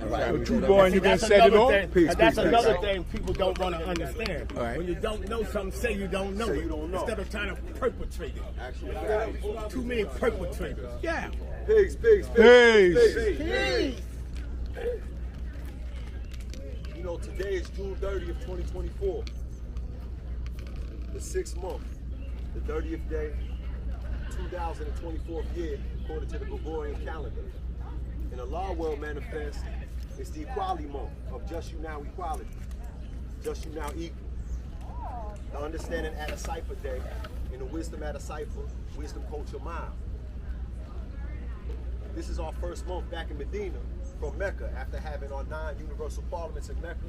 Right. Two more and you can set it off. And that's another thing people don't want to understand. When you don't know something, say you don't know it. Instead of trying to perpetrate it. Too many perpetrators. Yeah. Peace. You know, today is June 30th, 2024. The 6th month, the 30th day, 2024th year, according to the Gregorian calendar. In Allah World Manifest, it's the equality month of just you now equality, just you now equal. The understanding at a cipher day, and the wisdom at a cipher, wisdom culture mile. This is our first month back in Medina from Mecca. After having our 9 universal parliaments in Mecca,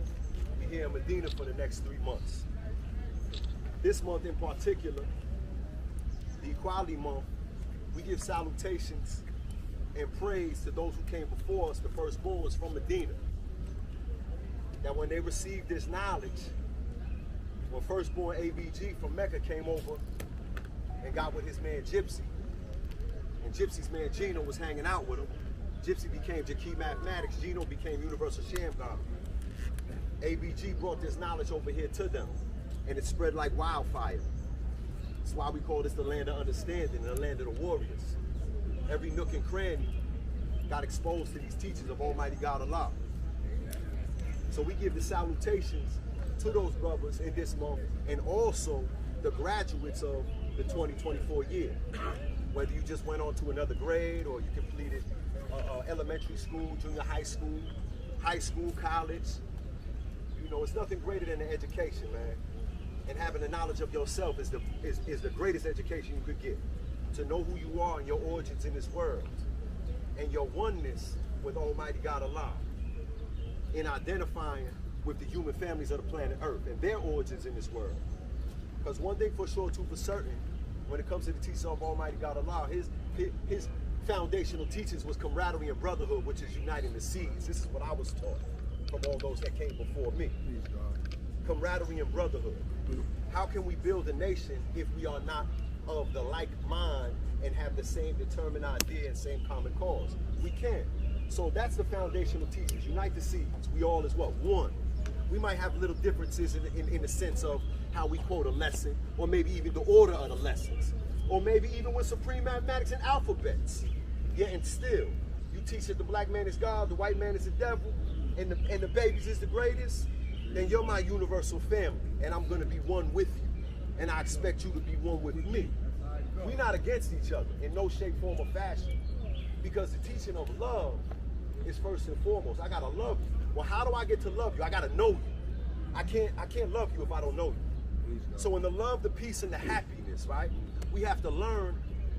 we're here in Medina for the next 3 months. This month in particular, the Equality Month, we give salutations and praise to those who came before us, the firstborns from Medina. That when they received this knowledge, when firstborn ABG from Mecca came over and got with his man Gypsy, and Gypsy's man Gino was hanging out with him, Gypsy became Jaqui Mathematics, Gino became Universal Shamgar. ABG brought this knowledge over here to them, and it spread like wildfire. That's why we call this the land of understanding and the land of the warriors. Every nook and cranny got exposed to these teachings of Almighty God Allah. So we give the salutations to those brothers in this month, and also the graduates of the 2024 year. Whether you just went on to another grade, or you completed elementary school, junior high school, college. You know, it's nothing greater than the education, man. And having the knowledge of yourself is the greatest education you could get. To know who you are and your origins in this world, and your oneness with Almighty God Allah, in identifying with the human families of the planet Earth and their origins in this world. Because one thing for sure, two for certain, when it comes to the teaching of Almighty God Allah, his foundational teachings was camaraderie and brotherhood, which is uniting the seeds. This is what I was taught from all those that came before me. Camaraderie and brotherhood. How can we build a nation if we are not of the like mind and have the same determined idea and same common cause? We can. So that's the foundational teachings. Unite the seeds. We all as well. One. We might have little differences in the sense of how we quote a lesson, or maybe even the order of the lessons, or maybe even with supreme mathematics and alphabets. Yet and still, you teach that the black man is God, the white man is the devil, and the babies is the greatest, then you're my universal family, and I'm going to be one with you, and I expect you to be one with me. We're not against each other in no shape, form, or fashion, because the teaching of love is first and foremost. I got to love you. Well, how do I get to love you? I got to know you. I can't love you if I don't know you. So in the love, the peace, and the happiness, right, we have to learn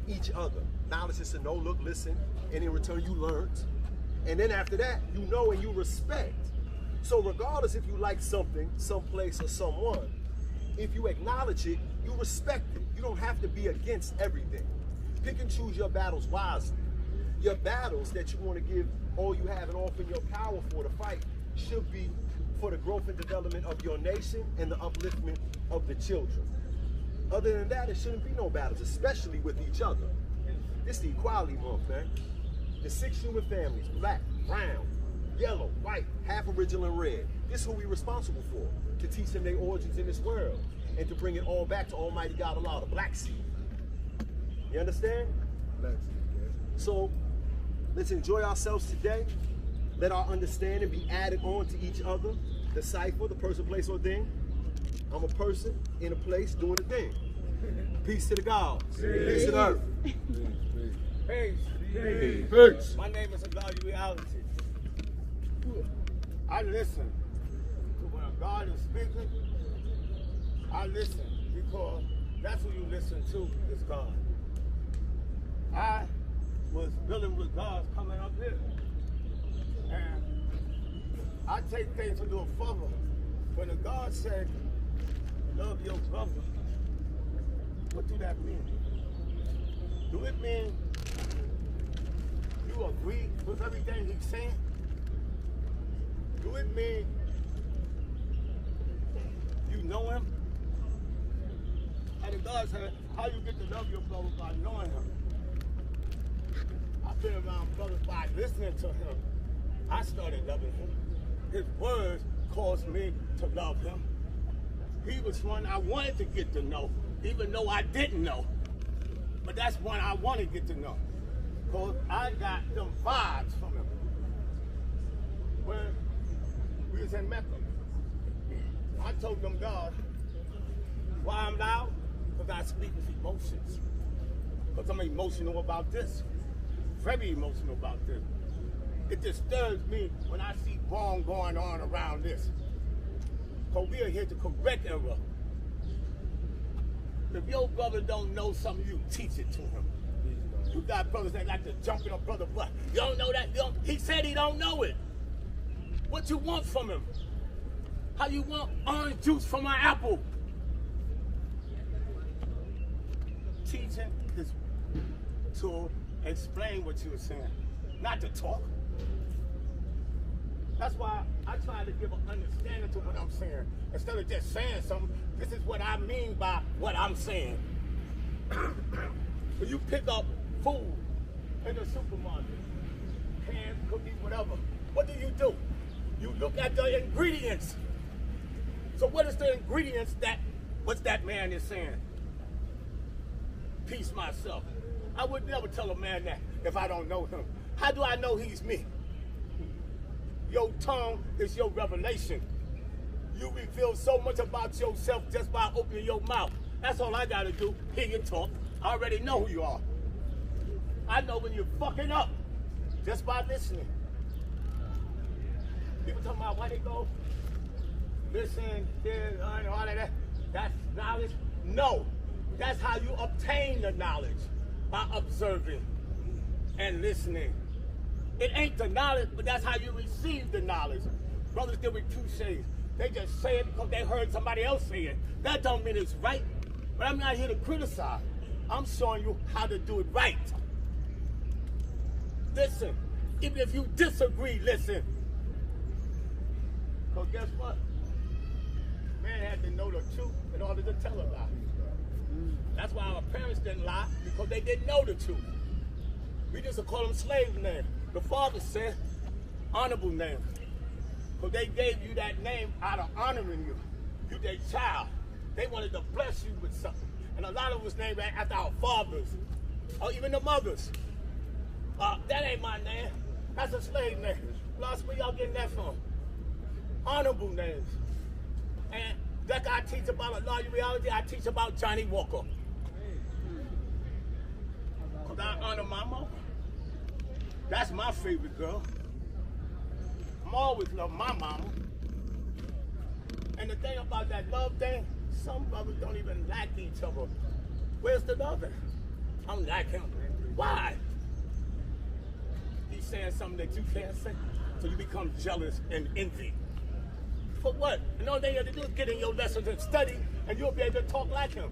each other. Knowledge is to know, look, listen, and in return you learned. And then after that, you know and you respect. So regardless if you like something, someplace, or someone, if you acknowledge it, you respect it. You don't have to be against everything. Pick and choose your battles wisely. Your battles that you want to give all you have and all in your power for to fight should be for the growth and development of your nation and the upliftment of the children. Other than that, it shouldn't be no battles, especially with each other. This is the equality month, man. The 6 human families, black, brown, yellow, white, half original and red. This is who we're responsible for, to teach them their origins in this world and to bring it all back to Almighty God Allah, the black seed. You understand? Black seed, yes. So let's enjoy ourselves today. Let our understanding be added on to each other. The cipher, the person, place, or thing. I'm a person in a place doing a thing. Peace to the gods. Peace to the earth. Peace. Peace. My name is God Reality. I listen. When God is speaking, I listen, because that's who you listen to, is God. I was dealing with God coming up here, and I take things a little further. When the God said, love your brother, what do that mean? Do it mean you agree with everything he's saying? Do it mean you know him? And the God said, how you get to love your brother? By knowing him. I've been around brothers by listening to him. I started loving him. His words caused me to love him. He was one I wanted to get to know, even though I didn't know. But that's one I want to get to know. Because I got them vibes from him. When we was in Mecca, I told them, God, why I'm loud? Because I speak with emotions. Because I'm emotional about this. Very emotional about this. It disturbs me when I see wrong going on around this. Because we are here to correct error. If your brother don't know something, you teach it to him. You got brothers that like to jump in a brother butt. You don't know that? He said he don't know it. What you want from him? How you want orange juice from my apple? Teaching is to explain what you were saying, not to talk. That's why I try to give an understanding to what I'm saying. Instead of just saying something, this is what I mean by what I'm saying. When you pick up food in the supermarket, cans, cookies, whatever, what do? You look at the ingredients. So what is the ingredients what's that man is saying? Peace myself. I would never tell a man that if I don't know him. How do I know he's me? Your tongue is your revelation. You reveal so much about yourself just by opening your mouth. That's all I gotta do, hear you talk. I already know who you are. I know when you're fucking up just by listening. People talking about why they go listen, and all of that. That's knowledge? No. That's how you obtain the knowledge, by observing and listening. It ain't the knowledge, but that's how you receive the knowledge. Brothers deal with cliches. They just say it because they heard somebody else say it. That don't mean it's right. But I'm not here to criticize. I'm showing you how to do it right. Listen. Even if you disagree, listen. Because guess what? Man had to know the truth in order to tell a lie. That's why our parents didn't lie, because they didn't know the truth. We used to call them slave names. The father said honorable names, because they gave you that name out of honoring you. You their child. They wanted to bless you with something. And a lot of us named after our fathers, or even the mothers. That ain't my name. That's a slave name. Lost, where y'all getting that from? Honorable names. And like I teach about a law of reality, I teach about Johnny Walker. Because I honor my mother. That's my favorite girl. I'm always love my mama. And the thing about that love thing, some brothers don't even like each other. Where's the love at? I don't like him. Why? He's saying something that you can't say. So you become jealous and envy. For what? And all they have to do is get in your lessons and study, and you'll be able to talk like him.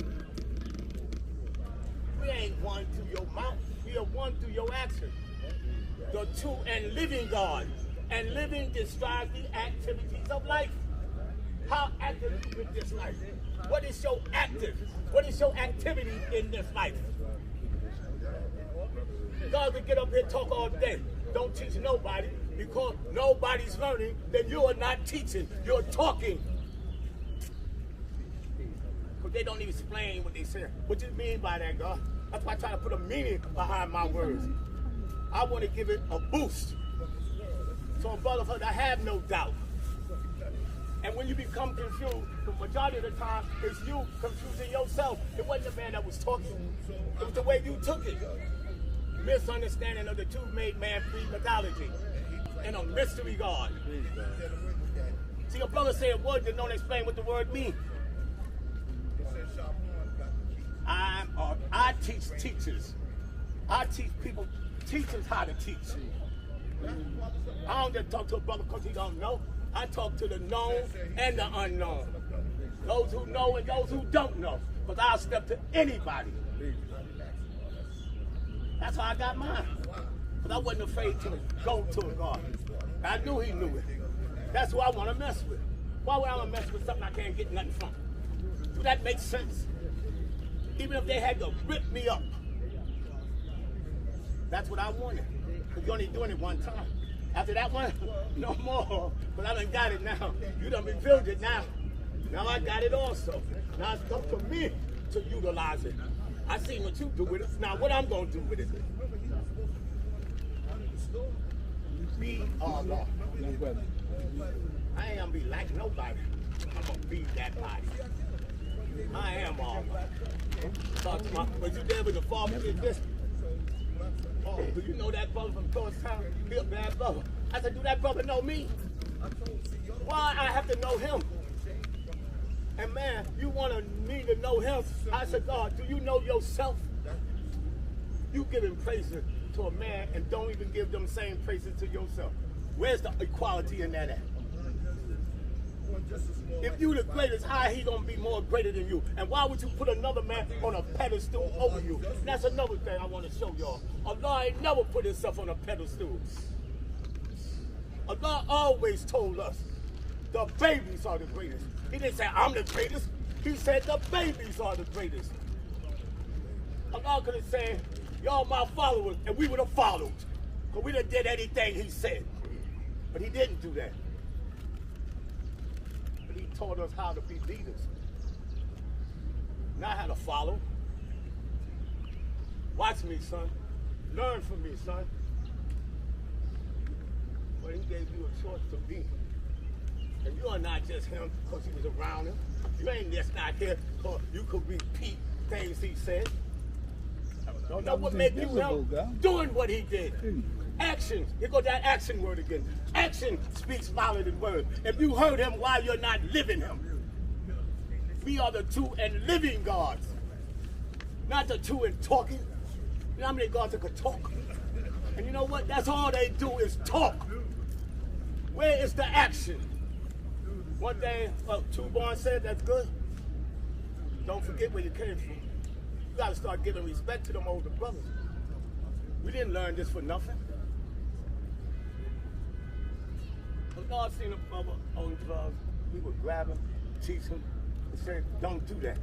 We ain't one through your mouth. We are one through your action. The true and living God. And living describes the activities of life. How active are you in this life? What is your active? What is your activity in this life? God will get up here and talk all day. Don't teach nobody, because nobody's learning, then you are not teaching, you're talking. Because they don't even explain what they say. What do you mean by that, God? That's why I try to put a meaning behind my words. I want to give it a boost. So in Brotherhood, I have no doubt. And when you become confused, the majority of the time, it's you confusing yourself. It wasn't the man that was talking. It was the way you took it. Misunderstanding of the two-made man pre-mythology and a mystery God. See, a brother say a word that don't explain what the word means. I teach teachers. I teach people, teachers how to teach. I don't just talk to a brother because he don't know. I talk to the known and the unknown. Those who know and those who don't know. Because I'll step to anybody. That's how I got mine. But I wasn't afraid to go to a God. I knew he knew it. That's who I want to mess with. Why would I want to mess with something I can't get nothing from? Do that make sense? Even if they had to rip me up. That's what I wanted. Because you're only doing it one time. After that one, no more. But I done got it now. You done revealed it now. Now I got it also. Now it's up to me to utilize it. I seen what you do with it. Now what I'm gonna do with it? Be all law. I ain't gonna be like nobody. I'm gonna be that body. I am all law. But you there with the father did this? Oh, do you know that brother from Georgetown? He a bad brother. I said, do that brother know me? Why I have to know him? And man, you want me to know him? I said, God, do you know yourself? You giving praises to a man and don't even give them same praises to yourself. Where's the equality in that at? If you the greatest, how he gonna be more greater than you? And why would you put another man on a pedestal over you? And that's another thing I want to show y'all. Allah ain't never put himself on a pedestal. Allah always told us the babies are the greatest. He didn't say I'm the greatest. He said the babies are the greatest. Allah could have said, y'all my followers, and we would have followed. Because we done did anything he said. But he didn't do that. But he taught us how to be leaders. Not how to follow. Watch me, son. Learn from me, son. But he gave you a choice to be. And you are not just him because he was around him. You ain't just not here because you could repeat things he said. Don't know what made you him doing what he did. Action. Here goes that action word again. Action speaks louder than words. If you heard him, why you're not living him? We are the true and living gods. Not the true and talking. You know how many gods that could talk? And you know what? That's all they do is talk. Where is the action? One day, Two-Born said, that's good. Don't forget where you came from. You got to start giving respect to them older brothers. We didn't learn this for nothing. When God seen a brother on drugs, we would grab him, teach him, and say, don't do that.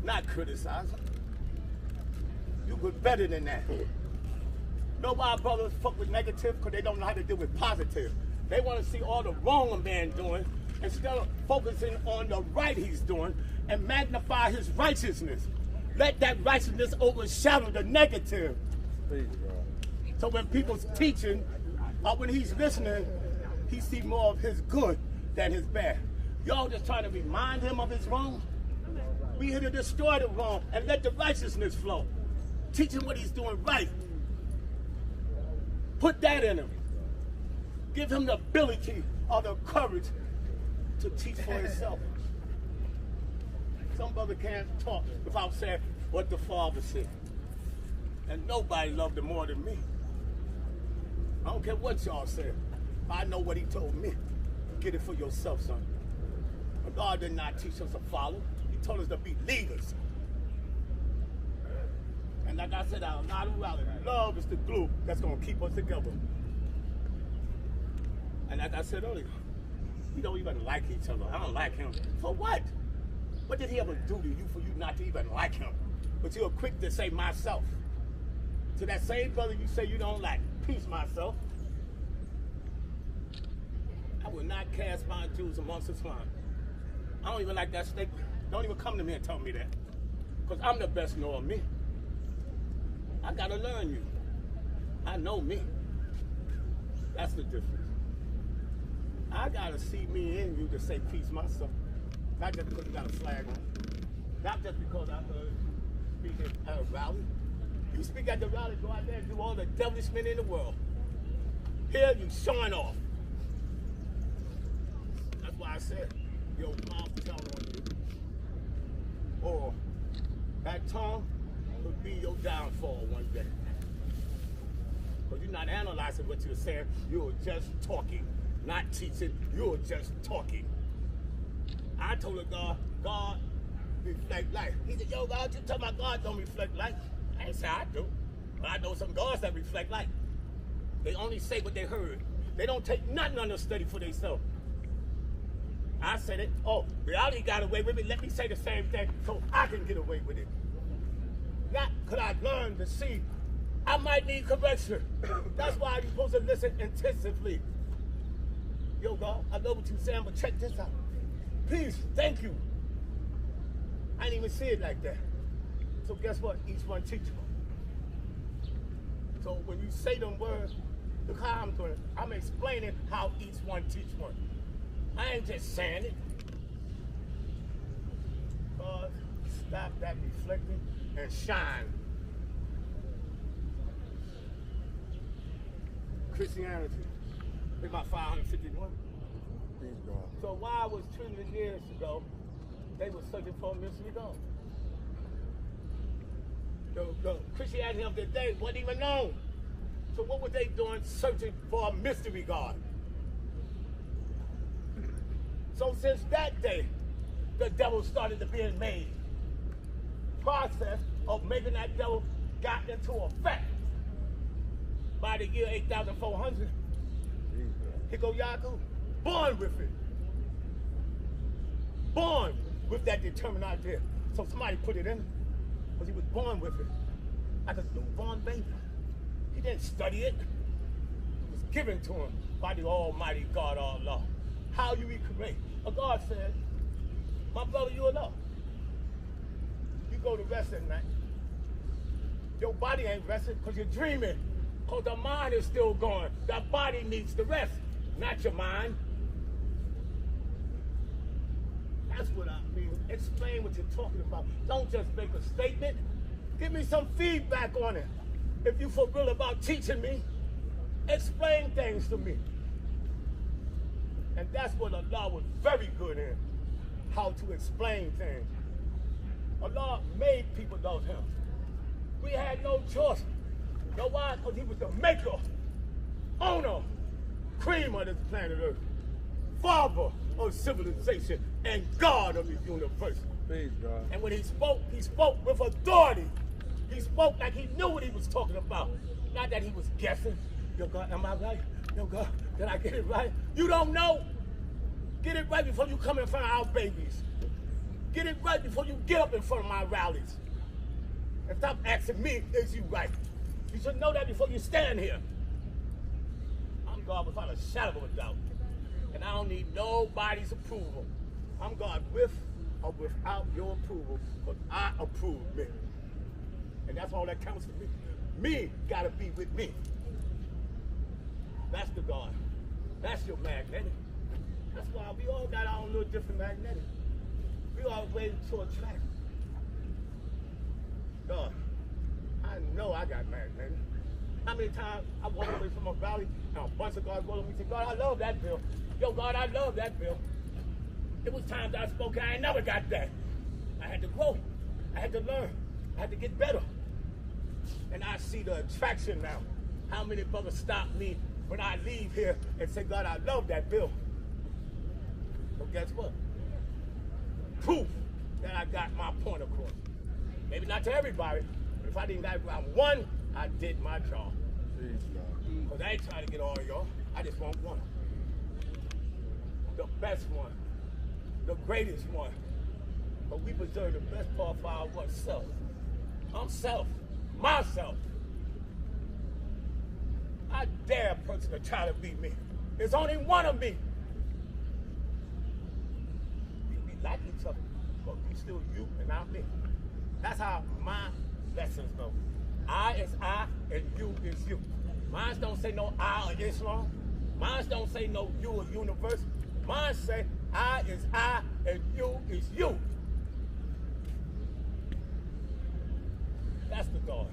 Not criticize him. You could better than that. Know why brothers fuck with negative? Because they don't know how to deal with positive. They want to see all the wrong a man doing instead of focusing on the right he's doing and magnify his righteousness. Let that righteousness overshadow the negative. So when people's teaching, or when he's listening, he see more of his good than his bad. Y'all just trying to remind him of his wrong? We here to destroy the wrong and let the righteousness flow. Teach him what he's doing right. Put that in him. Give him the ability or the courage to teach for himself. Some brother can't talk without saying what the Father said. And nobody loved him more than me. I don't care what y'all say. I know what he told me. Get it for yourself, son. But God did not teach us to follow. He told us to be leaders. And like I said, our love is the glue that's going to keep us together. And like I said earlier, we don't even like each other. I don't like him. For what? What did he ever do to you for you not to even like him? But you're quick to say myself. To that same brother you say you don't like. Peace, myself. I will not cast my Jews amongst the swine. I don't even like that statement. Don't even come to me and tell me that. Because I'm the best knower of me. I got to learn you. I know me. That's the difference. I got to see me in you to say peace myself. Not just because you got a flag on. Not just because I heard you speak at a rally. You speak at the rally, go out there and do all the devilishment in the world. Here you showing off. That's why I said, your mouth tell on you. Or that tongue could be your downfall one day. Because you're not analyzing what you're saying, you're just talking. Not teaching, you're just talking. I told her, God reflect light. He said, yo, God, you talking about God don't reflect light? I ain't say I do. But I know some gods that reflect light. They only say what they heard. They don't take nothing on the study for themselves. I said it. Oh, reality got away with it. Let me say the same thing so I can get away with it. Not could I learn to see I might need correction. That's why you're supposed to listen intensively. Yo, God, I know what you're saying, but check this out. Please, thank you. I didn't even see it like that. So guess what? Each one teach one. So when you say them words, look how I'm doing it. I'm explaining how each one teach one. I ain't just saying it. God, stop that reflecting and shine. Christianity. It's about 551. Please God. So why was trillions of years ago, they were searching for a mystery God? The Christianity of the day wasn't even known. So what were they doing searching for a mystery God? So since that day, the devil started to be made. Process of making that devil got into effect. By the year 8,400, here go Yaku, born with it. Born with that determined idea. So somebody put it in him, because he was born with it. Like a newborn baby. He didn't study it. It was given to him by the Almighty God, Allah. How you recreate? A God said, my brother, you enough. You go to rest at night. Your body ain't resting because you're dreaming. Because the mind is still going. That body needs to rest, not your mind. That's what I mean. Explain what you're talking about. Don't just make a statement. Give me some feedback on it. If you for real about teaching me, explain things to me. And that's what Allah was very good in. How to explain things. Allah made people love him. We had no choice. You know why? Because he was the maker, owner, cream of this planet Earth, father of civilization, and God of the universe. Please God. And when he spoke with authority. He spoke like he knew what he was talking about. Not that he was guessing. Yo, God, am I right? Yo, God, did I get it right? You don't know. Get it right before you come in front of our babies. Get it right before you get up in front of my rallies. And stop asking me, is you right? You should know that before you stand here. I'm God without a shadow of a doubt. And I don't need nobody's approval. I'm God with or without your approval, because I approve me. And that's all that counts for me. Me gotta be with me. That's the God. That's your magnetic. That's why we all got our own little different magnetic. We all waiting to attract. God, I know I got magnetic. How many times I walk away from a valley and a bunch of guys go to me and say, God, I love that bill. Yo, God, I love that bill. It was times I spoke, I ain't never got that. I had to grow. I had to learn. I had to get better. And I see the attraction now. How many brothers stop me when I leave here and say, God, I love that bill. But guess what? Proof that I got my point across. Maybe not to everybody, but if I didn't got around one, I did my job. Because I ain't trying to get all of y'all. I just want one. The best one. The greatest one. But we preserve the best part for our what? Self. I'm self. Myself. I dare a person to try to be me. There's only one of me. We like each other, but we still you and I'm me. That's how my lessons go. I is I and you is you. Mine don't say no I or Islam. Mine don't say no you or universe. Mine say I is I and you is you. That's the God.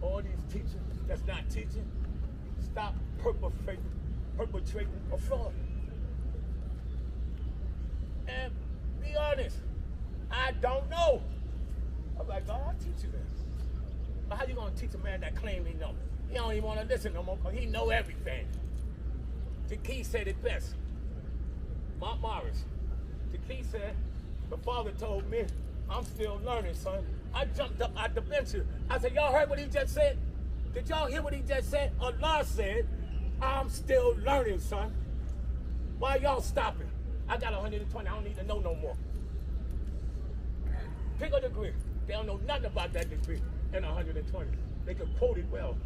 All these teachers that's not teaching, stop perpetrating a fraud. And be honest, I don't know. I'm like, God, I'll teach you this. But how you gonna teach a man that claim he know? He don't even want to listen no more because he know everything. The key said it best. Mark Morris. The key said, the father told me, I'm still learning, son. I jumped up out the bench. I said, y'all heard what he just said? Did y'all hear what he just said? Allah said, I'm still learning, son. Why y'all stopping? I got 120. I don't need to know no more. Pick a degree. They don't know nothing about that degree in 120. they could quote it well.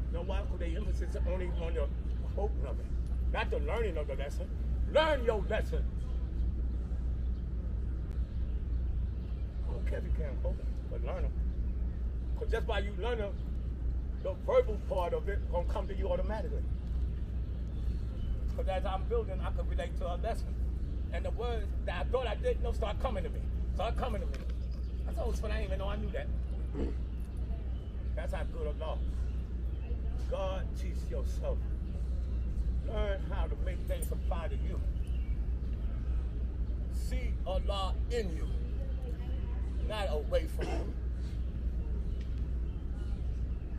You know why? Because they emphasis only on the quoting of it, not the learning of the lesson. Learn your lesson. I don't care if you can't quote them, but learn them. Because just by you learning, the verbal part of it gonna come to you automatically. Because as I'm building, I can relate to a lesson. And the words that I thought I didn't know start coming to me. Start coming to me. That's always when I didn't even know I knew that. That's how good Allah. God, teach yourself. Learn how to make things apply to you. See Allah in you, not away from you.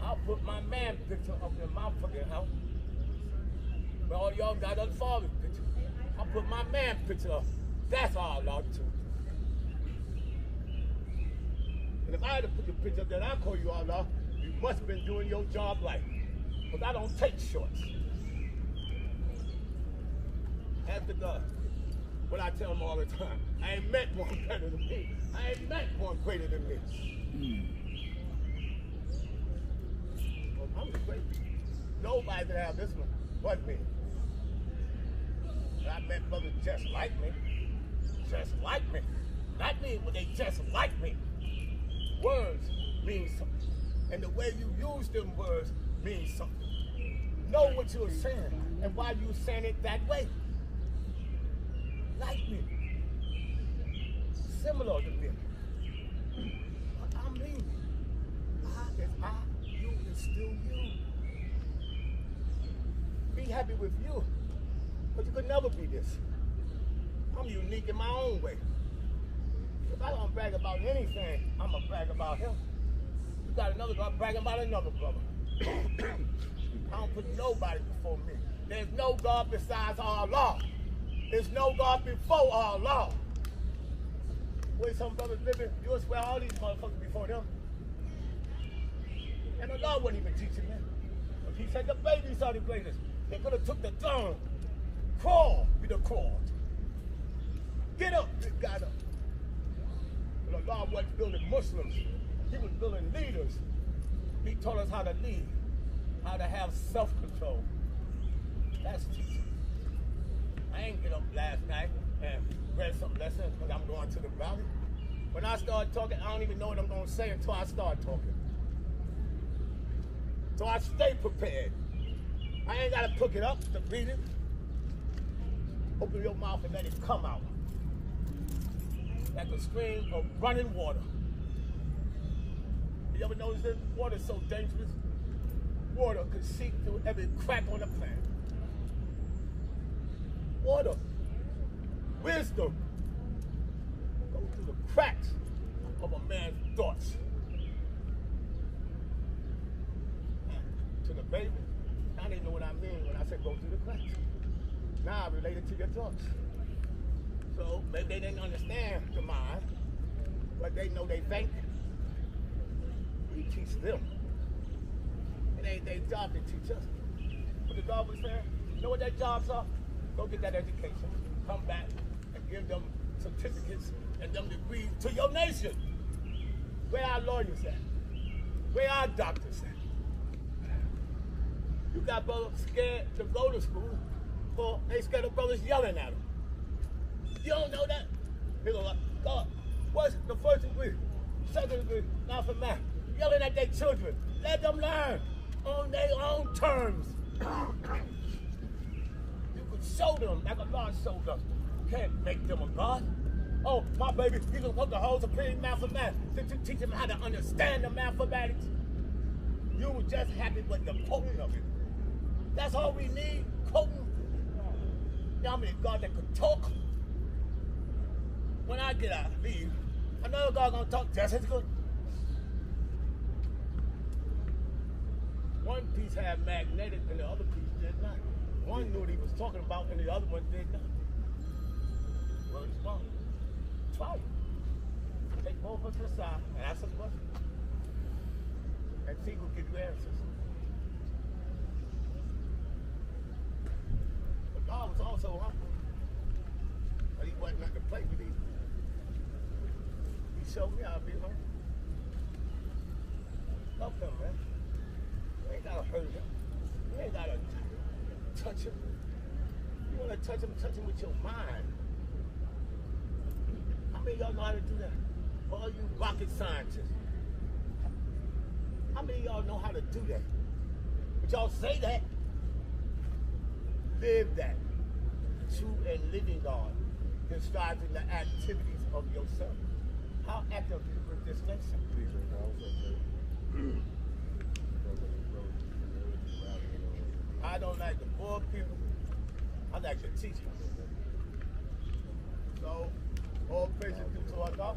I'll put my man picture up in my fucking house. But all y'all got other father's picture. I'll put my man picture up. That's all Allah too. And if I had to put the picture up that I call you Allah, you must have been doing your job right. Because I don't take shorts. Ask the God. What I tell him all the time, I ain't met one better than me. I ain't met one greater than me. Well, I'm the great. Nobody can have this one but me. And I met brothers just like me. Just like me. Not me, but they just like me. Words mean something. And the way you use them words means something. Know what you're saying and why you're saying it that way. Like me. Similar to me. But I mean, I is I, you is still you. Be happy with you. But you could never be this. I'm unique in my own way. If I don't brag about anything, I'm going to brag about him. You got another guy bragging about another brother. I don't put nobody before me. There's no God besides Allah. There's no God before Allah. Where some brothers living, you'll swear all these motherfuckers before them. And Allah wasn't even teaching them. If he said the babies are the greatest, they could have took the throne. Crawl, we'd have crawled. Get up, they got up. But Allah wasn't building Muslims. He was building leaders. He taught us how to lead, how to have self-control. That's teaching. I ain't get up last night and read some lessons because I'm going to the valley. When I start talking, I don't even know what I'm going to say until I start talking. So I stay prepared. I ain't got to cook it up to read it. Open your mouth and let it come out. Like a stream of running water. You ever notice that water's so dangerous? Water could seep through every crack on the planet. Water, wisdom, go through the cracks of a man's thoughts. To the baby, I didn't know what I mean when I said go through the cracks. Now I relate it to your thoughts. So maybe they didn't understand the mind, but they know they think. We teach them. It ain't their job to teach us. But the God was saying, you know what their jobs are? Go get that education, come back, and give them certificates and them degrees to your nation. Where our lawyers at? Where our doctors at? You got brothers scared to go to school, or they scared of brothers yelling at them. You don't know that? They go like, God, what's the first degree, second degree, now for math? Yelling at their children. Let them learn on their own terms. Show them like Allah showed us. You can't make them a God. Oh, my baby, you can put the whole supreme mathematics to teach them how to understand the mathematics. You were just happy with the quoting of it. That's all we need, quoting. You know how many God that could talk? When I get out and leave, another God gonna talk just as good. One piece had magnetic and the other piece did not. One knew what he was talking about and the other one did not. Well, it's wrong. Try it. Take both of us to the side and ask us questions. And see who gives you answers. But God was also humble. But he wasn't nothing to play with either. He showed me how to be humble. Love them, man. You ain't gotta hurt him. You ain't gotta touch him. You wanna touch him with your mind. How many of y'all know how to do that? All you rocket scientists. How many of y'all know how to do that? But y'all say that. Live that. True and living God. Describing the activities of yourself. How active you with this lesson? I don't like the poor people. I like the teachers. So, all praises due to our God.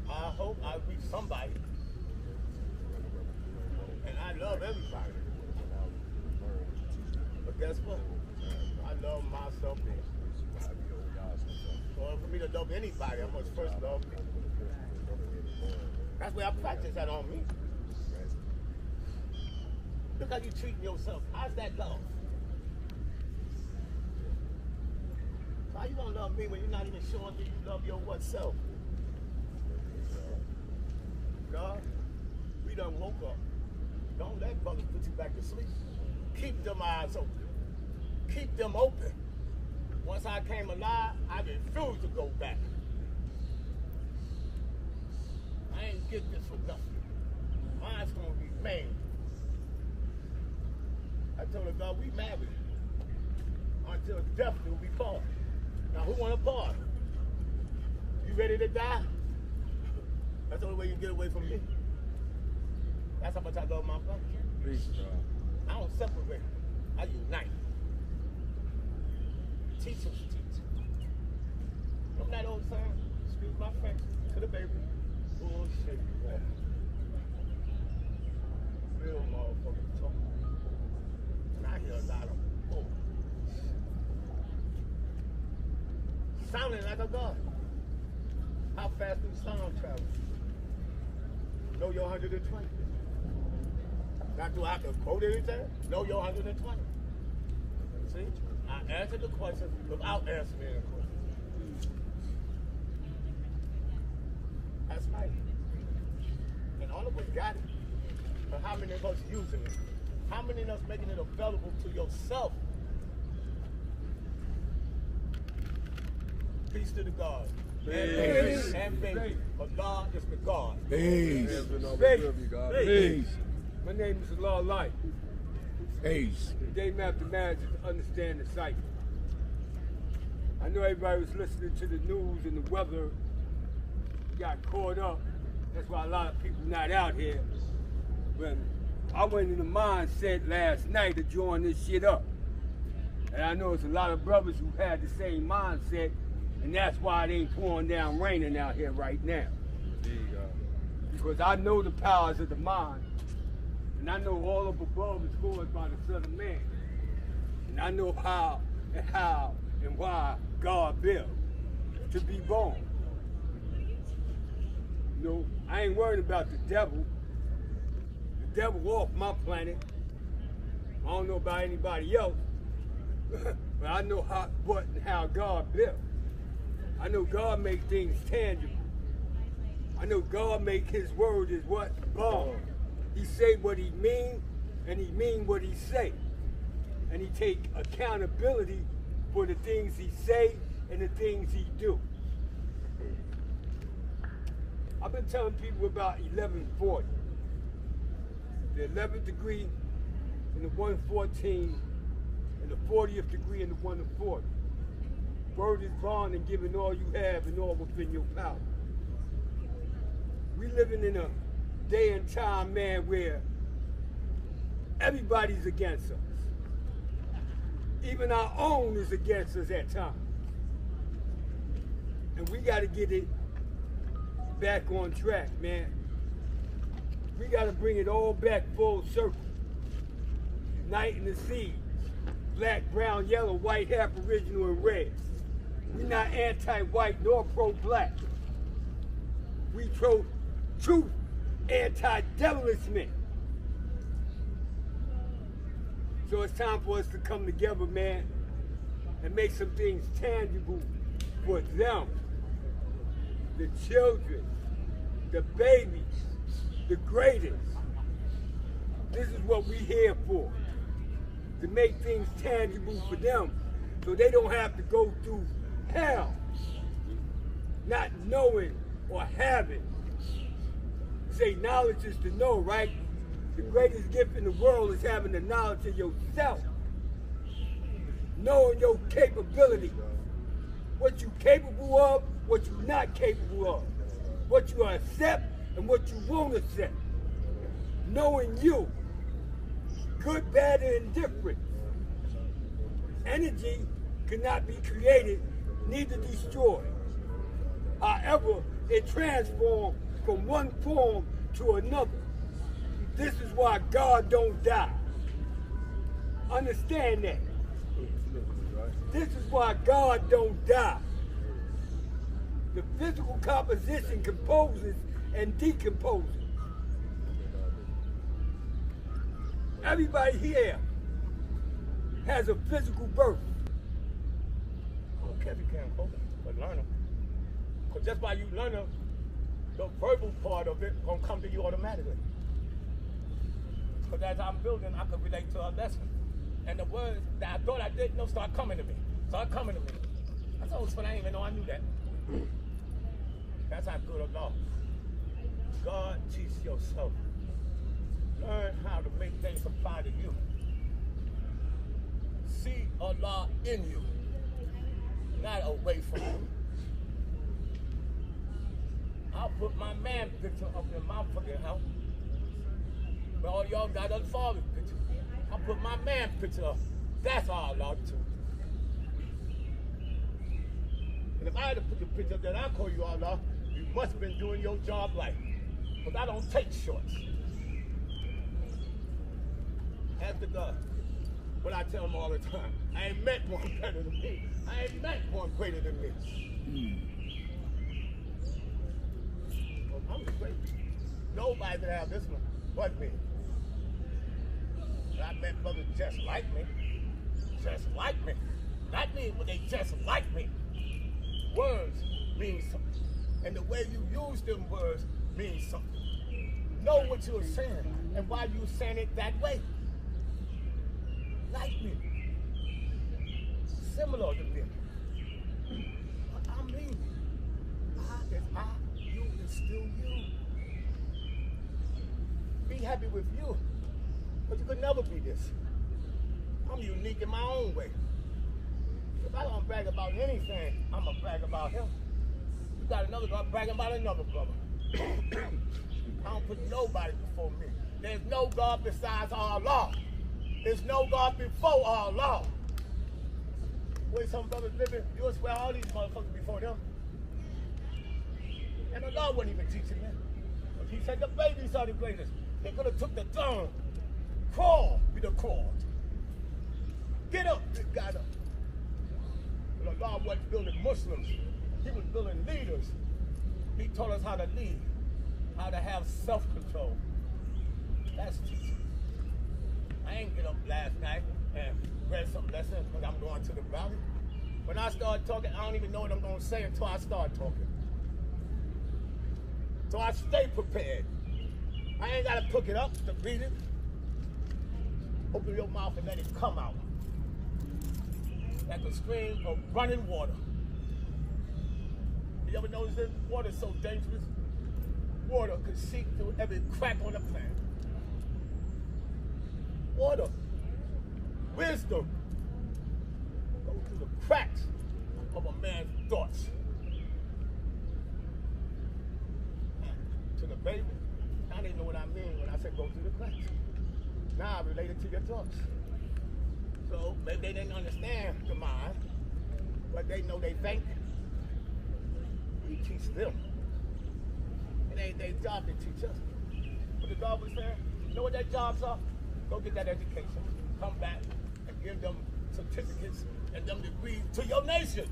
I hope I reach somebody. And I love everybody. But guess what? I love myself best. So for me to love anybody, I must first love me. That's where I practice that on me. Look how you treating yourself. How's that love? So how you gonna love me when you're not even showing me you love your what self? God, we done woke up. Don't let brothers put you back to sleep. Keep them eyes open. Keep them open. Once I came alive, I refused to go back. I ain't get this for nothing. Mine's gonna remain. I told her, God, we married until death do we part. Now, who want to part? You ready to die? That's the only way you get away from me. That's how much I love my brother. Peace, God. I don't separate. I unite. Teachers teach. Remember that old saying? Excuse my French to the baby. Bullshit. Real motherfucker talk. And I hear a lot of bull. Sounding like a god. How fast do sound travel? Know your 120. Not do I can quote anything? Know your 120. See? I answered the question without answering the question. That's right. And all of us got it. But how many of us using it? How many of us making it available to yourself? Peace to the God. Peace. And faith. But God is the God. Peace. Peace. My name is Allah Light. Peace. Today, mathematics is to understand the cycle. I know everybody was listening to the news and the weather got caught up. That's why a lot of people not out here. But I went in the mindset last night to join this shit up. And I know it's a lot of brothers who had the same mindset, and that's why it ain't pouring down raining out here right now. Because I know the powers of the mind, and I know all up above is caused by the Son of Man. And I know how and why God built to be born. You know, I ain't worried about the devil. The devil off my planet. I don't know about anybody else, but I know what and how God built. I know God make things tangible. I know God make his word is what? Born. He say what he mean, and he mean what he say. And he take accountability for the things he say and the things he do. I've been telling people about 1140. The 11th degree and the 114 and the 40th degree and the 140. Word is born and giving all you have and all within your power. We living in a day and time, man, where everybody's against us. Even our own is against us at times. And we got to get it back on track, man. We got to bring it all back full circle. Uniting the seeds. Black, brown, yellow, white, aboriginal, and red. We're not anti-white nor pro-black. We truth, anti-devilishment. So it's time for us to come together, man, and make some things tangible for them, the children, the babies, the greatest, This is what we here for. To make things tangible for them so they don't have to go through hell not knowing or having. Say knowledge is to know, right? The greatest gift in the world is having the knowledge of yourself. Knowing your capability. What you're capable of, what you're not capable of. What you accept and what you won't accept. Knowing you. Good, bad, and indifferent. Energy cannot be created, neither destroyed. However, it transforms from one form to another. This is why God don't die. Understand that. This is why God don't die. The physical composition composes and decomposes. Everybody here has a physical birth. I don't care if you can't quote it, but learn them. Because just by you learning, the verbal part of it gonna come to you automatically. Because as I'm building, I can relate to a lesson. And the words that I thought I didn't know start coming to me. Start coming to me. That's always fun. I didn't even know I knew that. That's how good Allah. God, teach yourself. Learn how to make things apply to you. See Allah in you, not away from you. I'll put my man picture up in my fucking house. But all y'all got other father's picture. I'll put my man picture up. That's all Allah too. And if I had to put the picture up that I call you Allah, you must have been doing your job right. Because I don't take shorts. After God, what I tell them all the time, I ain't met one better than me. I ain't met one greater than me. Well, I'm great. Nobody can have this one but me. But I met brothers just like me. Just like me. Not me, but they just like me. Words mean something. And the way you use them words means something. Know what you're saying and why you're saying it that way. Like me. Similar to me. But I mean, I is I, you is still you. Be happy with you. But you could never be this. I'm unique in my own way. If I don't brag about anything, I'm going to brag about him. You got another brother bragging about another brother. I don't put nobody before me. There's no God besides Allah. There's no God before Allah. The way some brothers living, you'll swear all these motherfuckers before them. And Allah wasn't even teaching them. But he said the babies are the greatest. They could have took the throne. Crawl, we'd have crawled. Get up, we got up. But Allah wasn't building Muslims. He was building leaders. He taught us how to lead, how to have self-control. That's teaching. I ain't get up last night and read some lessons because I'm going to the valley. When I start talking, I don't even know what I'm going to say until I start talking. So I stay prepared. I ain't got to cook it up to read it. Open your mouth and let it come out. Like a stream of running water. You ever notice this? Water's so dangerous. Water can seep through every crack on the planet. Water, wisdom, go through the cracks of a man's thoughts. To the baby, I didn't know what I mean when I said go through the cracks. Now I relate it to your thoughts. So maybe they didn't understand the mind, but they know they think. We teach them. It ain't their job to teach us. But the God was saying, you know what their jobs are? Go get that education, come back, and give them certificates and them degrees to your nation.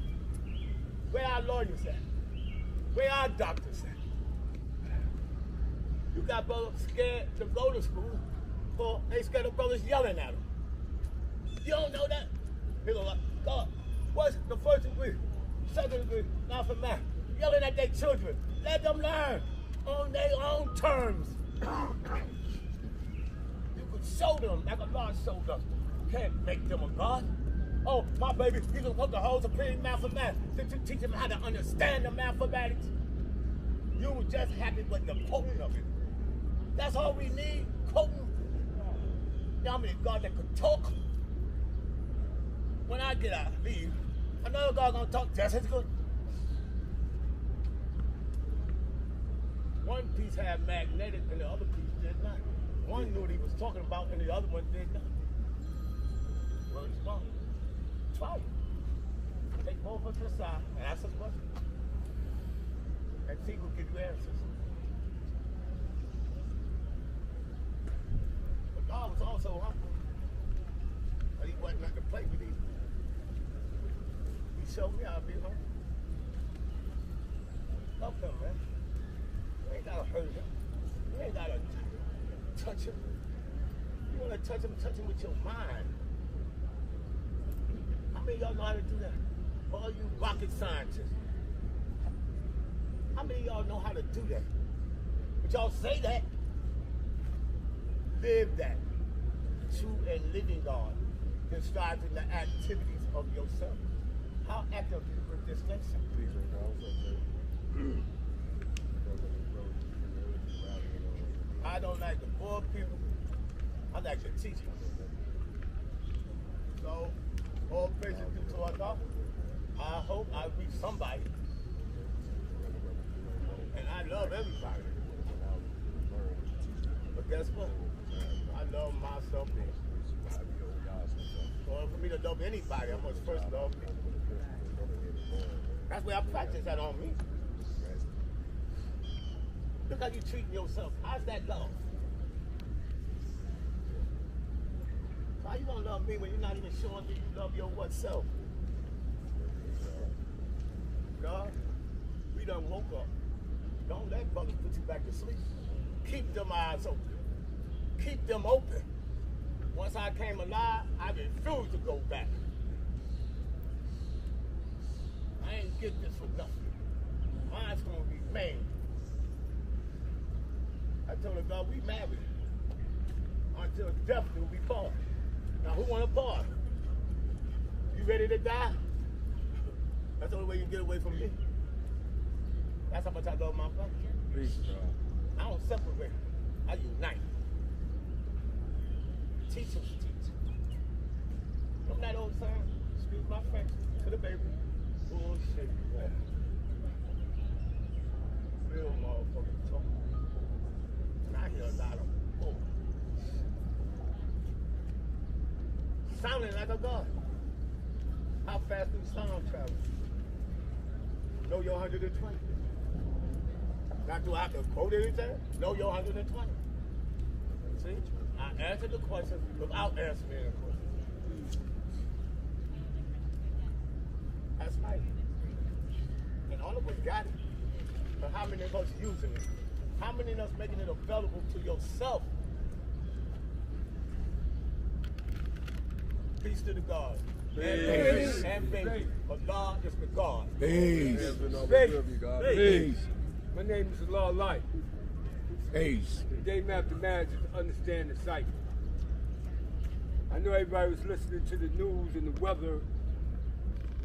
Where our lawyers at? Where our doctors at? You got brothers scared to go to school, or they scared of brothers yelling at them. You don't know that? They go like, God, what's the first degree, second degree, now for math? Yelling at their children. Let them learn on their own terms. show them like Allah showed us. You can't make them a God. Oh, my baby, you can put the whole supreme mathematics to teach them how to understand the mathematics. You were just happy with the quoting of it. That's all we need, quoting. You know how many God that could talk? When I get out and leave, another God gonna talk just as good. One piece had magnetic and the other piece did not. One knew what he was talking about and the other one did not. Well, it's wrong. Try it. Take both of us to the side and ask us questions. And see who give you answers. But God was also humble. But he wasn't nothing to play with either. He showed me how to be humble. Love him, man. You ain't gotta hurt him. You ain't gotta touch him. You wanna touch him with your mind. How many of y'all know how to do that? All you rocket scientists. How many of y'all know how to do that? But y'all say that. Live that. True and living God. Describing the activities of yourself. How active are you with this lesson? I don't like the poor people. I like the teachers. So, all praises due to Allah. I hope I reach somebody. And I love everybody. But guess what? I love myself best. Well, for me to love anybody, I must first love me. That's where I practice that on me. Look how you treating yourself. How's that love? How you gonna love me when you're not even showing me you love your what self? God, we done woke up. Don't let brothers put you back to sleep. Keep them eyes open. Keep them open. Once I came alive, I refused to go back. I ain't get this for nothing. Mine's gonna be made. I told her, God, we married until death do we part. Now, who want to part? You ready to die? That's the only way you can get away from me. That's how much I love my brother. I don't separate. I unite. Teachers teach. Remember that old saying? Excuse my French to the baby. Bullshit. Real motherfucking talk. And I hear a lot of bull. Sounding like a God. How fast do sound travel? Know your 120. Not do I have to quote anything? Know your 120. See? I answered the question without answering the question. That's right. And all of us got it. But how many of us using it? How many of us making it available to yourself? Peace to the God. Peace. And faith. But God is the God. Peace. Peace. My name is Allah Life. Peace. Today, mathematics is to understand the cycle. I know everybody was listening to the news and the weather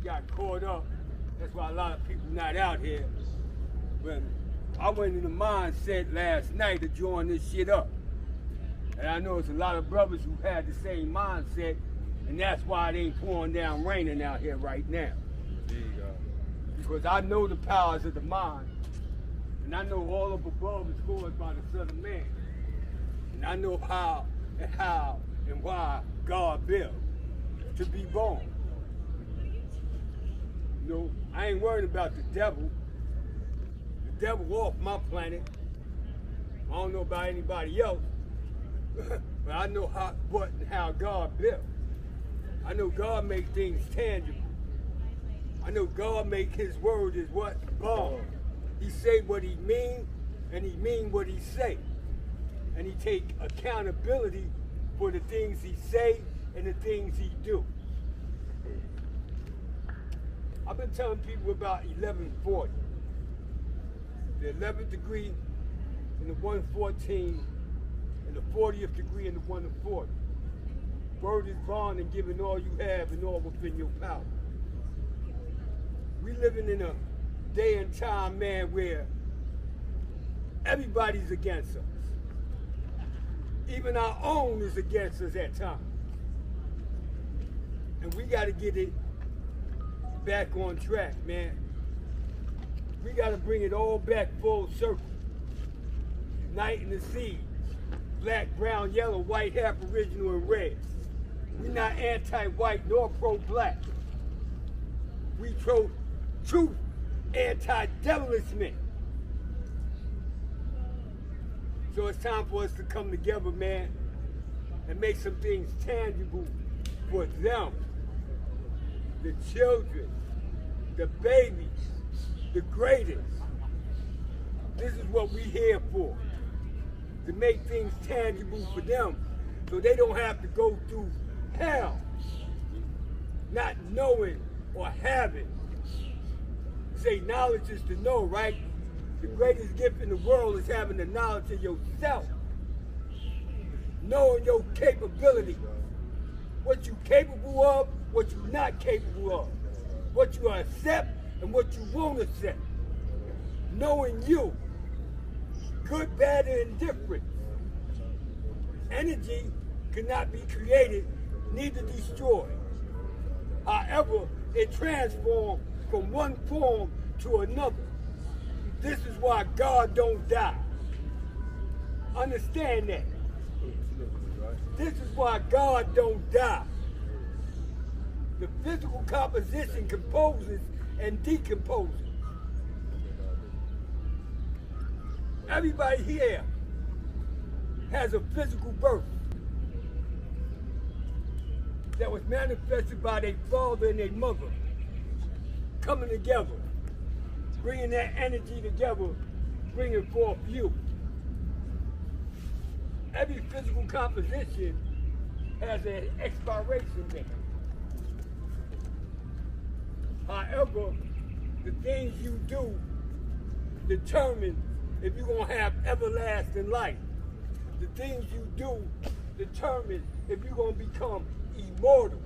got caught up. That's why a lot of people not out here. But I went in the mindset last night to join this shit up. And I know it's a lot of brothers who had the same mindset, and that's why it ain't pouring down raining out here right now. Because I know the powers of the mind, and I know all of above is caused by the Son of Man. And I know how and why God built to be born. You know, I ain't worried about the devil. The devil off my planet. I don't know about anybody else, but I know what and how God built. I know God make things tangible. I know God make his word is what? Born. He say what he mean, and he mean what he say. And he take accountability for the things he say and the things he do. I've been telling people about 1140. The 11th degree and the 114 and the 40th degree and the 1 to 40. Word is bond and giving all you have and all within your power. We living in a day and time, man, where everybody's against us. Even our own is against us at times. And we got to get it back on track, man. We got to bring it all back full circle. Uniting the seeds. Black, brown, yellow, white, aboriginal, and red. We're not anti-white nor pro-black. We pro-truth, anti-devilishment. So it's time for us to come together, man, and make some things tangible for them, the children, the babies, the greatest. This is what we're here for, to make things tangible for them so they don't have to go through hell, not knowing or having. Say knowledge is to know, right? The greatest gift in the world is having the knowledge of yourself. Knowing your capability. What you're capable of, what you're not capable of. What you accept and what you won't accept. Knowing you. Good, bad, and indifferent. Energy cannot be created, neither destroyed. However, it transforms from one form to another. This is why God don't die. Understand that. This is why God don't die. The physical composition composes and decomposes. Everybody here has a physical birth that was manifested by their father and their mother coming together, bringing that energy together, bringing forth you. Every physical composition has an expiration date. However, the things you do determine if you're going to have everlasting life. The things you do determine if you're going to become immortal.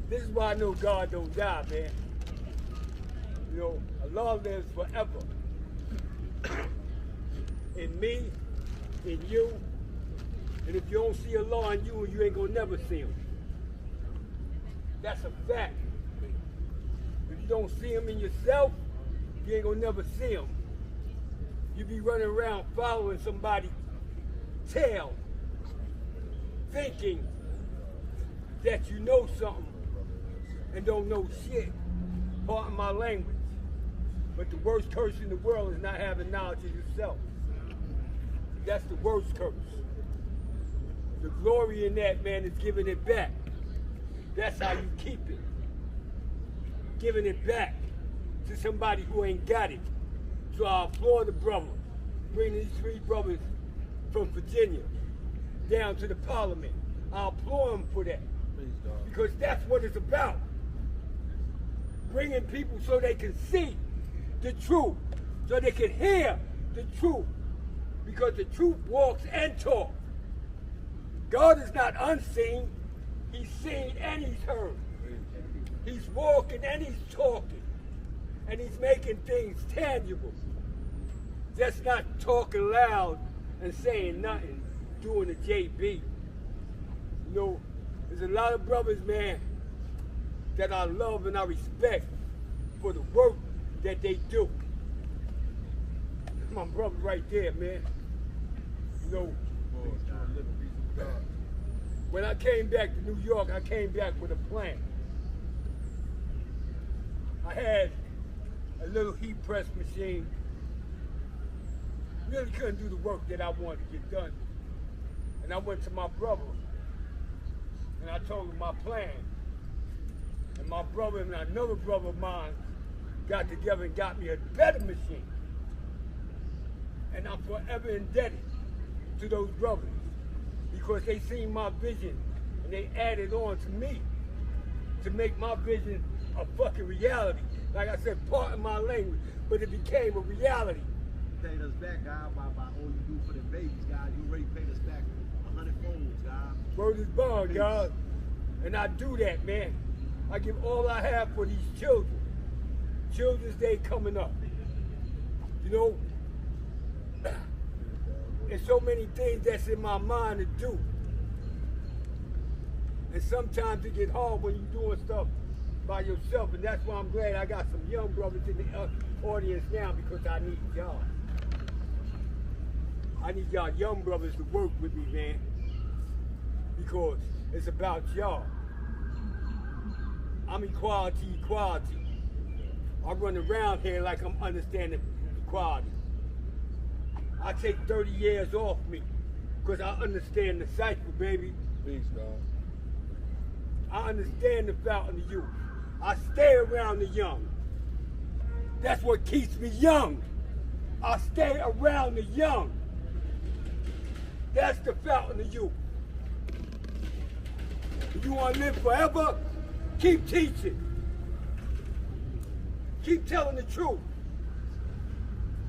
This is why I know God don't die, man. You know, Allah lives forever. In me, in you, and if you don't see Allah in you, you ain't gonna never see him. That's a fact. If you don't see him in yourself, you ain't gonna never see him. You be running around following somebody's tail, thinking that you know something and don't know shit. Pardon my language. But the worst curse in the world is not having knowledge of yourself. That's the worst curse. The glory in that, man, is giving it back. That's how you keep it. Giving it back to somebody who ain't got it. So I applaud the brother, bringing these 3 brothers from Virginia down to the parliament. I applaud him for that. Because that's what it's about. Bringing people so they can see the truth, so they can hear the truth. Because the truth walks and talks. God is not unseen. He's seen and he's heard. He's walking and he's talking. And he's making things tangible. Just not talking loud and saying nothing, doing the JB. You know, there's a lot of brothers, man, that I love and I respect for the work that they do. My brother right there, man. You know, when I came back to New York, I came back with a plan. I had a little heat press machine. Really couldn't do the work that I wanted to get done. And I went to my brother and I told him my plan. And my brother and another brother of mine got together and got me a better machine. And I'm forever indebted to those brothers because they seen my vision and they added on to me to make my vision a fucking reality. Like I said, pardon my language, but it became a reality. paid us back, God, by all you do for the babies, God. You already paid us back 100 folds, God. Word is bond, God. And I do that, man. I give all I have for these children. Children's Day coming up. You know, there's so many things that's in my mind to do. And sometimes it get hard when you're doing stuff by yourself. And that's why I'm glad I got some young brothers in the audience now, because I need y'all. I need y'all young brothers to work with me, man. Because it's about y'all. I'm equality. I run around here like I'm understanding equality. I take 30 years off me because I understand the cycle, baby. Peace, God. I understand the fountain of youth. I stay around the young. That's what keeps me young. I stay around the young. That's the fountain of youth. If you want to live forever, keep teaching. Keep telling the truth.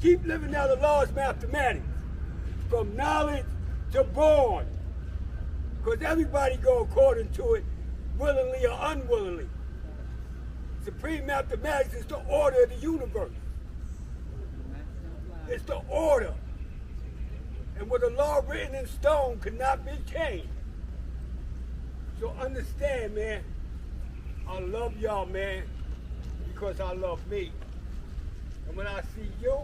Keep living out the laws of mathematics. From knowledge to born. Because everybody go according to it, willingly or unwillingly. Supreme mathematics is the order of the universe. It's the order. And what a law written in stone cannot be changed. So understand, man, I love y'all, man, because I love me. And when I see you,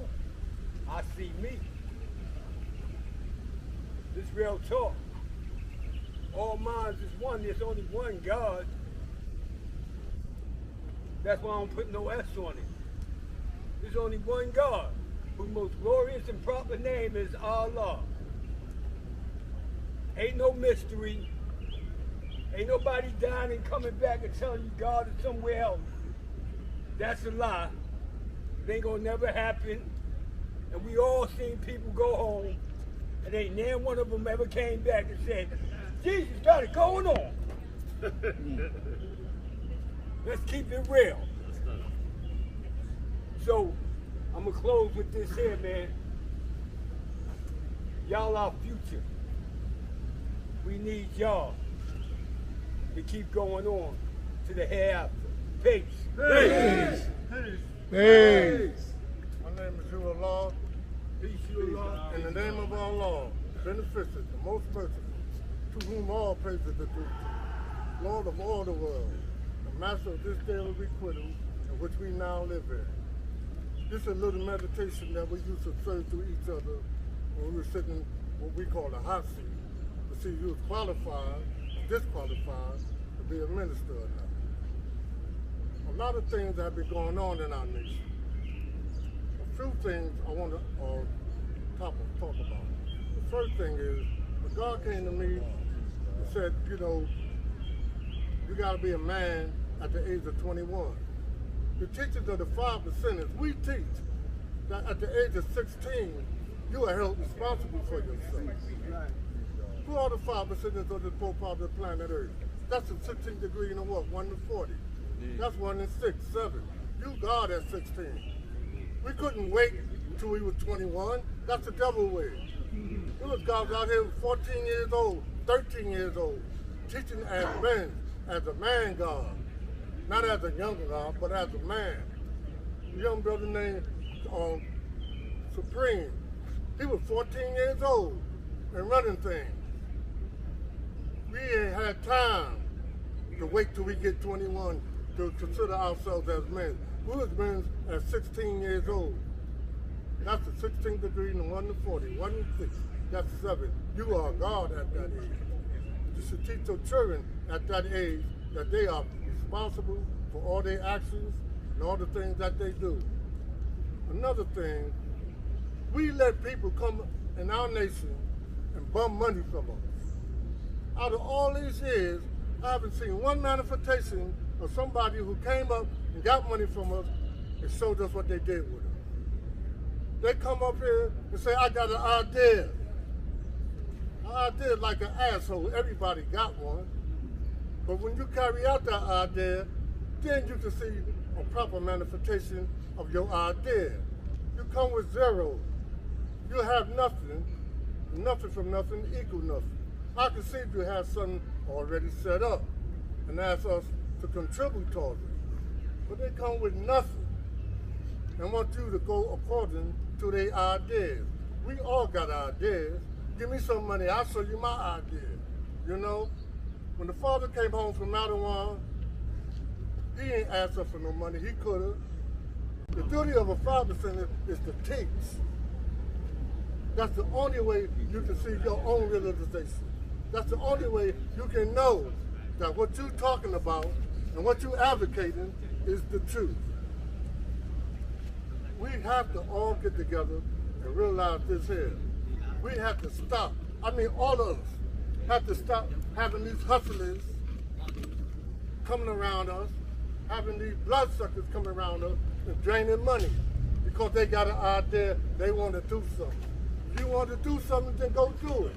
I see me. This real talk. All minds is one. There's only one God. That's why I don't put no S on it. There's only one God, whose most glorious and proper name is Allah. Ain't no mystery. Ain't nobody dying and coming back and telling you God is somewhere else. That's a lie. It ain't gonna never happen. And we all seen people go home, and ain't never one of them ever came back and said, Jesus got it going on. Let's keep it real. So, I'm gonna close with this here, man. Y'all our future. We need y'all to keep going on to the hereafter. Peace. Peace. Peace. Peace. My name is Hugh Allah. Peace, you Allah. In the name of Allah, beneficent, the most merciful, to whom all praises are due, Lord of all the world, the master of this daily requital in which we now live in. This is a little meditation that we used to say to each other when we were sitting in what we call a hot seat, to see who was qualified, disqualified to be a minister or not. A lot of things have been going on in our nation. A few things I want to talk about. The first thing is, when God came to me and said, you know, you got to be a man at the age of 21. The teachers of the 5%, we teach that at the age of 16, you are held responsible for yourself. Who are the 5% of the poor part of the planet Earth? That's a 16th degree in what? 1 to 40. That's 1 in 6, 7. You God at 16. We couldn't wait until we were 21. That's the devil way. There was guys out here 14 years old, 13 years old, teaching as men, as a man God. Not as a young God, but as a man. A young brother named Supreme. He was 14 years old and running things. We ain't had time to wait till we get 21 to consider ourselves as men. We was men at 16 years old. That's the 16th degree in 1 to 40, 1 to 6. That's 7. You are God at that age. You should teach your children at that age that they are responsible for all their actions and all the things that they do. Another thing, we let people come in our nation and bum money from us. Out of all these years, I haven't seen one manifestation of somebody who came up and got money from us and showed us what they did with it. They come up here and say, I got an idea. An idea like an asshole. Everybody got one. But when you carry out that idea, then you can see a proper manifestation of your idea. You come with zero. You have nothing, nothing from nothing equal nothing. I can see if you have something already set up and ask us to contribute towards it. But they come with nothing and want you to go according to their ideas. We all got ideas. Give me some money, I'll show you my idea. You know, when the father came home from Madawan, he ain't asked us for no money, he could have. The duty of a father center is to teach. That's the only way you can see your own realization. That's the only way you can know that what you're talking about and what you're advocating is the truth. We have to all get together and realize this here. We have to stop. I mean, all of us have to stop having these hustlers coming around us, having these bloodsuckers coming around us and draining money because they got an idea they want to do something. If you want to do something, then go do it.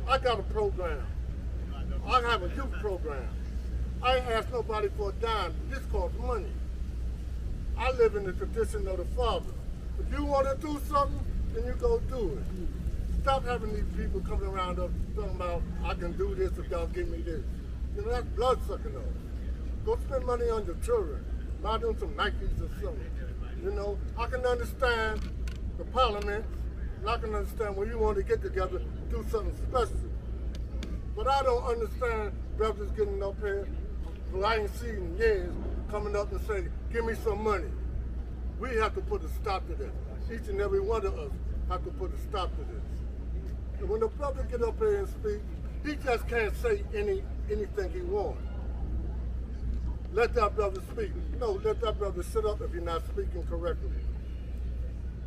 I got a program. I have a youth program. I ain't asked nobody for a dime. This costs money. I live in the tradition of the father. If you want to do something, then you go do it. Stop having these people coming around us talking about, I can do this if y'all give me this. You know, that's blood-sucking us. Go spend money on your children. Buy them some Nikes or something. You know, I can understand the parliament, and I can understand when you want to get together, do something special. But I don't understand brothers getting up here, who I ain't seen in years, coming up and saying, give me some money. We have to put a stop to this. Each and every one of us have to put a stop to this. And when the brother get up here and speak, he just can't say anything he wants. Let that brother speak. No, let that brother sit up if you're not speaking correctly.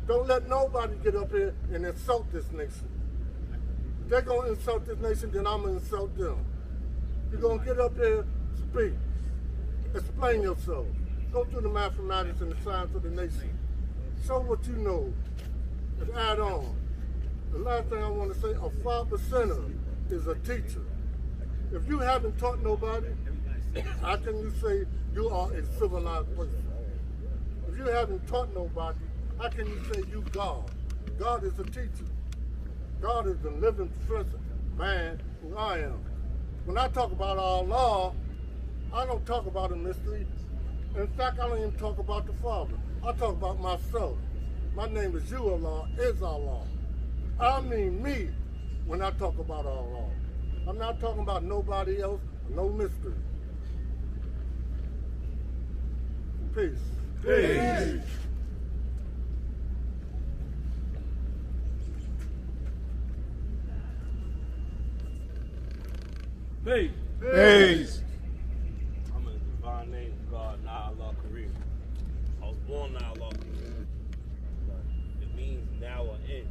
Don't let nobody get up here and insult this nation. If they're going to insult this nation, then I'm going to insult them. You're going to get up here, speak. Explain yourself. Go through the mathematics and the science of the nation. Show what you know and add on. The last thing I want to say, a 5%er is a teacher. If you haven't taught nobody, how can you say you are a civilized person? If you haven't taught nobody, how can you say you God? God is a teacher. God is the living present man who I am. When I talk about Allah, I don't talk about a mystery. In fact, I don't even talk about the Father. I talk about myself. My name is you, Allah, is Allah. I mean me when I talk about Allah. I'm not talking about nobody else, no mystery. Peace. Peace. Peace. Peace. I'm in the divine name of God, Nah Allah Kareem. I was born Nah Allah Kareem. It means now or in,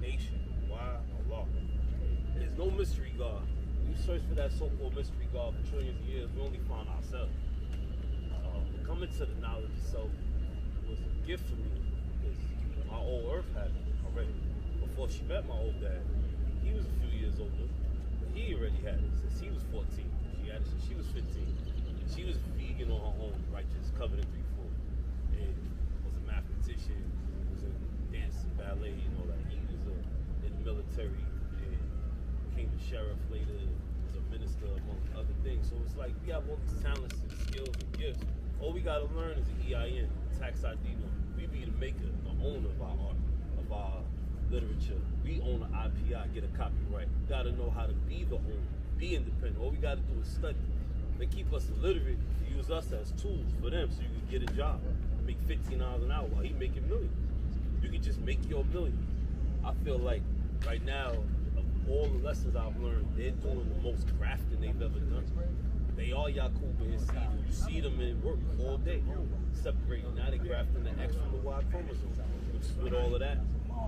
nation. Why? Allah. There's no mystery God. We search for that so-called mystery God for trillions of years, we only find ourselves. Coming to the knowledge of self was a gift for me because my old earth had it already. Before she met my old dad, he was a few years older, but he already had it since he was 14. She had it since she was 15. She was vegan on her own, righteous, covered in 3-4, and was a mathematician, was in dance and ballet, you know, like he was in the military and became a sheriff later, was a minister among other things. So it's like we have all these talents and skills and gifts. All we gotta learn is the EIN, tax ID number. We be the maker, the owner of our art, of our literature. We own an IPI, get a copyright. We gotta know how to be the owner, be independent. All we gotta do is study. They keep us illiterate, use us as tools for them so you can get a job. Make $15 an hour while he making millions. You can just make your millions. I feel like right now, of all the lessons I've learned, they're doing the most grafting they've ever done. They are Yakuba and Steve. You see them in work all day, separating. Now they grafting the X from the Y chromosome, which is what all of that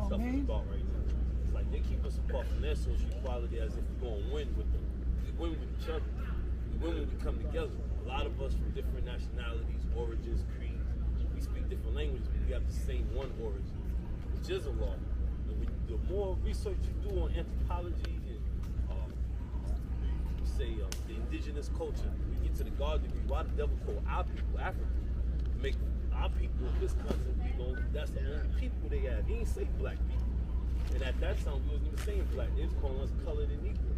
stuff is about right now. It's like they keep us apart from their social equality as if we're going to win with them. We win with each other. We win when we come together. A lot of us from different nationalities, origins, creeds, we speak different languages, but we have the same one origin, which is Allah. And when the more research you do on anthropology and the indigenous culture, we get to the God degree. Why the devil call our people African? Make my people, his cousin, you know, that's the only people they had. He ain't say black people. And at that time, we wasn't even saying black. They was calling us colored and Negro.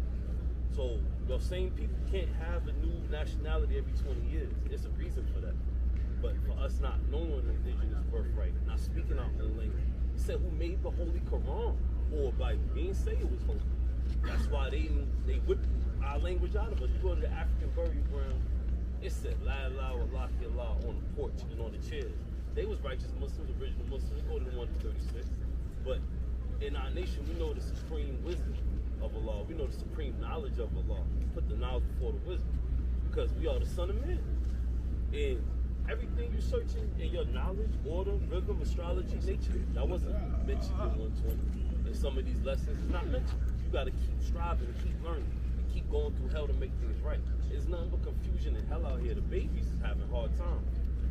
So the same people can't have a new nationality every 20 years. There's a reason for that. But for us not knowing indigenous birthright, not speaking our own language, he said who made the Holy Quran or Bible. He didn't say it was holy. That's why they whipped our language out of us. You go to the African burial ground, it said La ilaha illallah on the porch and on the chairs. They was righteous Muslims, original Muslims. Go to the 136. But in our nation, we know the supreme wisdom of Allah. We know the supreme knowledge of Allah. Put the knowledge before the wisdom, because we are the son of man. And everything you're searching in your knowledge, order, rhythm, astrology, nature, that wasn't mentioned in 120. And some of these lessons is not mentioned. You got to keep striving and keep learning and keep going through hell to make things right. There's nothing but confusion and hell out here. The babies is having hard time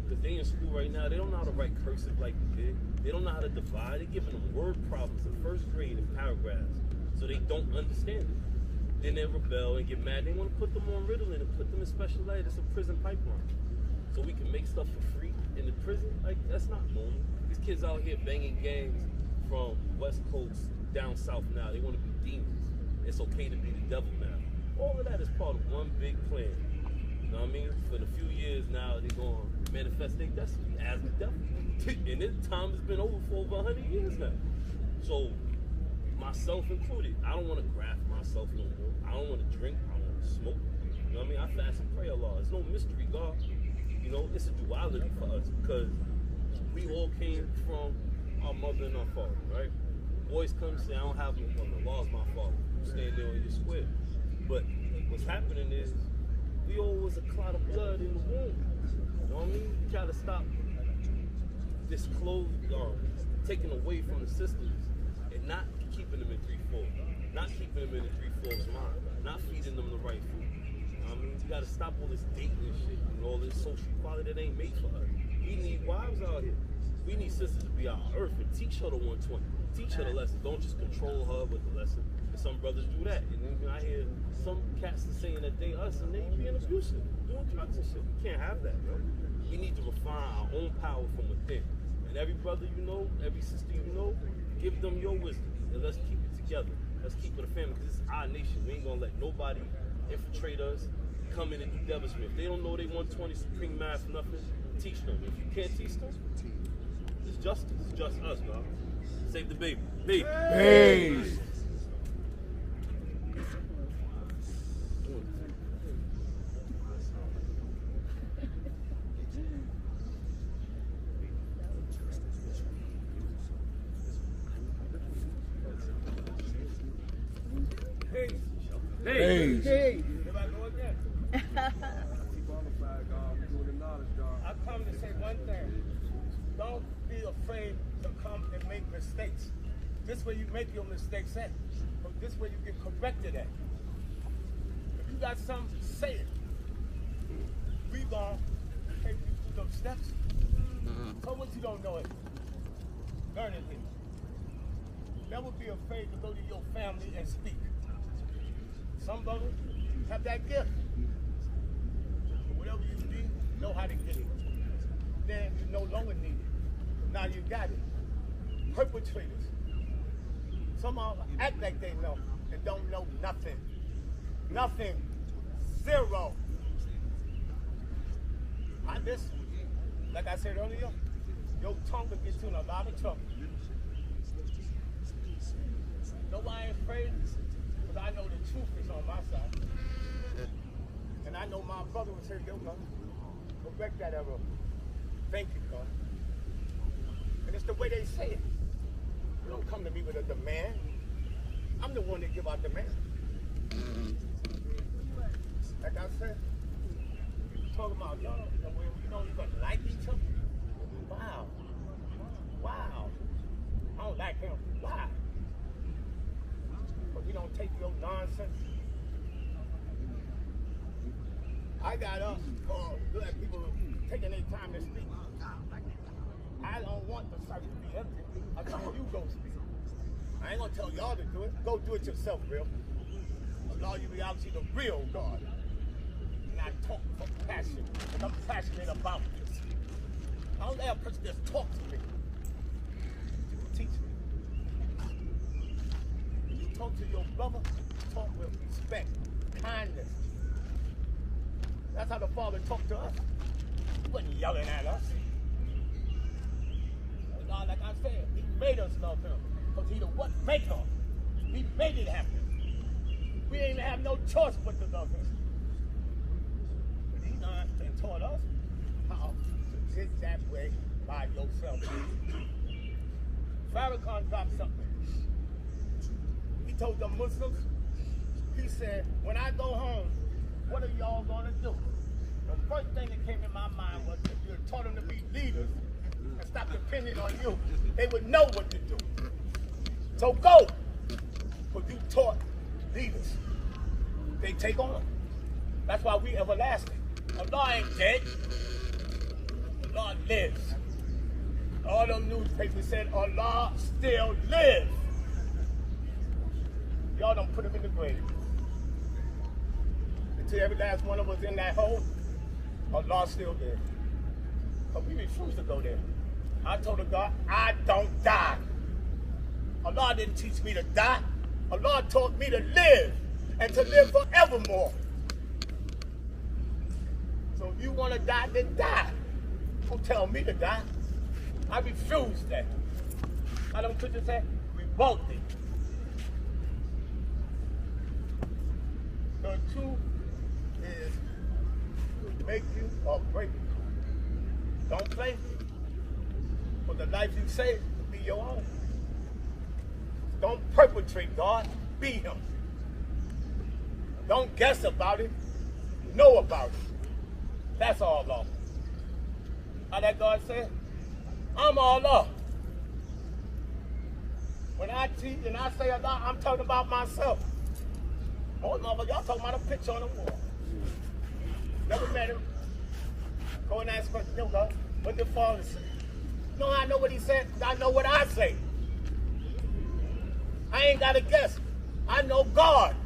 because they in school right now. They don't know how to write cursive like we did. They don't know how to divide. They're giving them word problems in first grade in paragraphs, so they don't understand it. Then they rebel and get mad. They want to put them on Ritalin and put them in special ed. It's a prison pipeline. So we can make stuff for free in the prison? Like, that's not normal. These kids out here banging gangs from West Coast down south now. They want to be demons. It's okay to be the devil now. All of that is part of one big plan. You know what I mean? For a few years now, they're going to manifest their destiny as the devil. And this time has been over for over 100 years now. So, myself included, I don't want to graft myself no more. I don't want to drink. I don't want to smoke. You know what I mean? I fast and pray Allah. There's no mystery, God. You know, it's a duality for us because we all came from our mother and our father, right? Boys come and say, I don't have no mother. Allah's my father. You stand there on your square. But what's happening is we all was a clot of blood in the womb. You know what I mean? You try to stop this closed, taking away from the sisters and not keeping them in 3/4, not keeping them in the 3/4 mind, not feeding them the right food. I mean, you gotta stop all this dating and shit and all this social equality that ain't made for us. We need wives out here. We need sisters to be our earth and teach her the 120. Teach her the lesson. Don't just control her with the lesson. And some brothers do that. And then I hear some cats are saying that they us and they being abusive, doing drugs and shit. We can't have that, bro. We need to refine our own power from within. And every brother you know, every sister you know, give them your wisdom. And let's keep it together. Let's keep it a family, because it's our nation. We ain't gonna let nobody infiltrate us, come in and do devilment. If they don't know they 120 supreme math, nothing, teach them. If you can't teach them, it's justice. It's just us, dog. Save the baby. Baby. Peace. Peace. Hey, if I go again. I come to say one thing. Don't be afraid to come and make mistakes. This way you make your mistakes at. But this way you get corrected at. If you got something, say it. We gonna take you through those steps. So what you don't know it. Learn it here. Never be afraid to go to your family and speak. Some brothers have that gift. Whatever you need, know how to get it. Then you no longer need it. Now you got it. Perpetrators. Some of them act like they know and don't know nothing. Nothing. Zero. I listen. Like I said earlier, your tongue will get you in a lot of trouble. Nobody ain't afraid. I know the truth is on my side. And I know my brother would say, yo, God, correct that error. Thank you, God. And it's the way they say it. You don't come to me with a demand. I'm the one that give out demand. Like I said, you talking about, y'all, you don't even like each other. Wow. Wow. I don't like him. Why? We don't take your nonsense. I got us let people taking their time to speak. I don't want the circle to be empty. I told you go speak. I ain't gonna tell y'all to do it. Go do it yourself, real. Allah, you reality, the real God. And I talk from passion, and I'm passionate about this. I don't let a person just talk to me. You can teach me. When you talk to your brother, talk with respect, kindness. That's how the Father talked to us. He wasn't yelling at us. God, like I said, he made us love him. Because he the what maker. He made it happen. We didn't have no choice but to love him. But he done and taught us how to sit that way by yourself. Farrakhan dropped something. He told the Muslims, he said, when I go home, what are y'all gonna do? The first thing that came in my mind was if you taught them to be leaders and stop depending on you, they would know what to do. So go, because you taught leaders. They take on. That's why we everlasting. Allah ain't dead. Allah lives. All them newspapers said Allah still lives. Y'all don't put him in the grave. Until every last one of us in that hole, Allah still there. But we refuse to go there. I told God, I don't die. Allah didn't teach me to die. Allah taught me to live and to live forevermore. So if you want to die, then die. Don't tell me to die. I refuse that. How them Christians say? Revolted. The truth is to make you or break you. Don't play. For the life you save will be your own. Don't perpetrate God, be him. Don't guess about it, know about it. That's all law. How that God said? I'm Allah. When I teach and I say Allah, I'm talking about myself. Oh, no, but y'all talking about a picture on the wall. Never met him. Go and ask questions. Yo, God, what did the Father say? No, I know what he said. I know what I say. I ain't got to guess. I know God.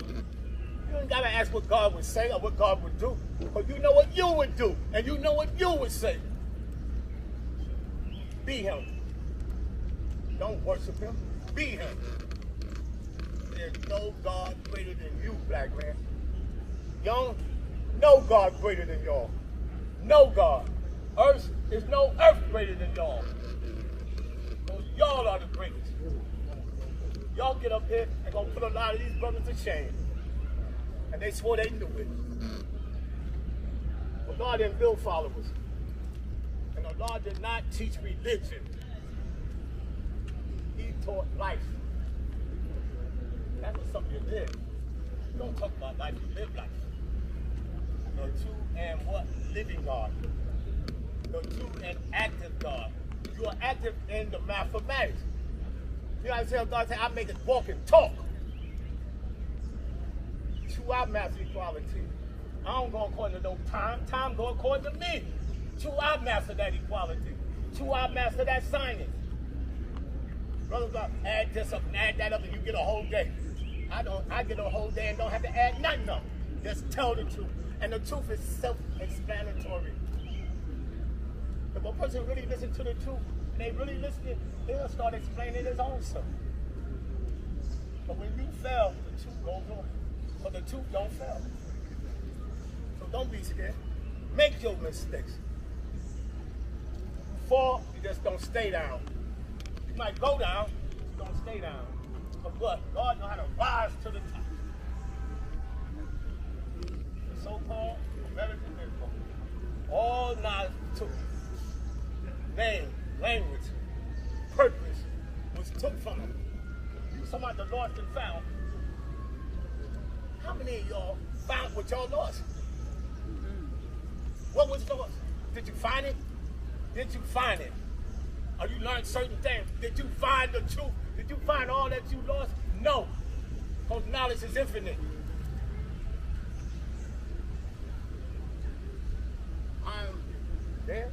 You ain't got to ask what God would say or what God would do. Because you know what you would do. And you know what you would say. Be him. Don't worship him. Be him. There's no God greater than you, black man. Young, no God greater than y'all. No God. Earth is no earth greater than y'all. So y'all are the greatest. Y'all get up here and gonna put a lot of these brothers to shame. And they swore they knew it. But God didn't build followers. And the Lord did not teach religion. He taught life. That's what something you live. You don't talk about life, you live life. The true and what? Living God. The true and active God. You are active in the mathematics. You know what I'm saying? God said, I make it walk and talk. True, I master equality. I don't go according to no time. Time go according to me. True, I master that equality. True, I master that science. Brothers, add this up and add that up and you get a whole day. I get a whole day and don't have to add nothing up. Just tell the truth. And the truth is self-explanatory. If a person really listens to the truth, and they really listen, they'll start explaining his own stuff. But when you fail, the truth goes on. But the truth don't fail. So don't be scared. Make your mistakes. You fall, you just don't stay down. You might go down, you don't stay down. But what? God knows how to rise to the top. The so-called American people, all knowledge took. Name, language, purpose was took from them. Somebody the lost and found. How many of y'all found what y'all lost? What was lost? Did you find it? Did you find it? Or you learned certain things? Did you find the truth? Did you find all that you lost? No. Because knowledge is infinite. I'm there.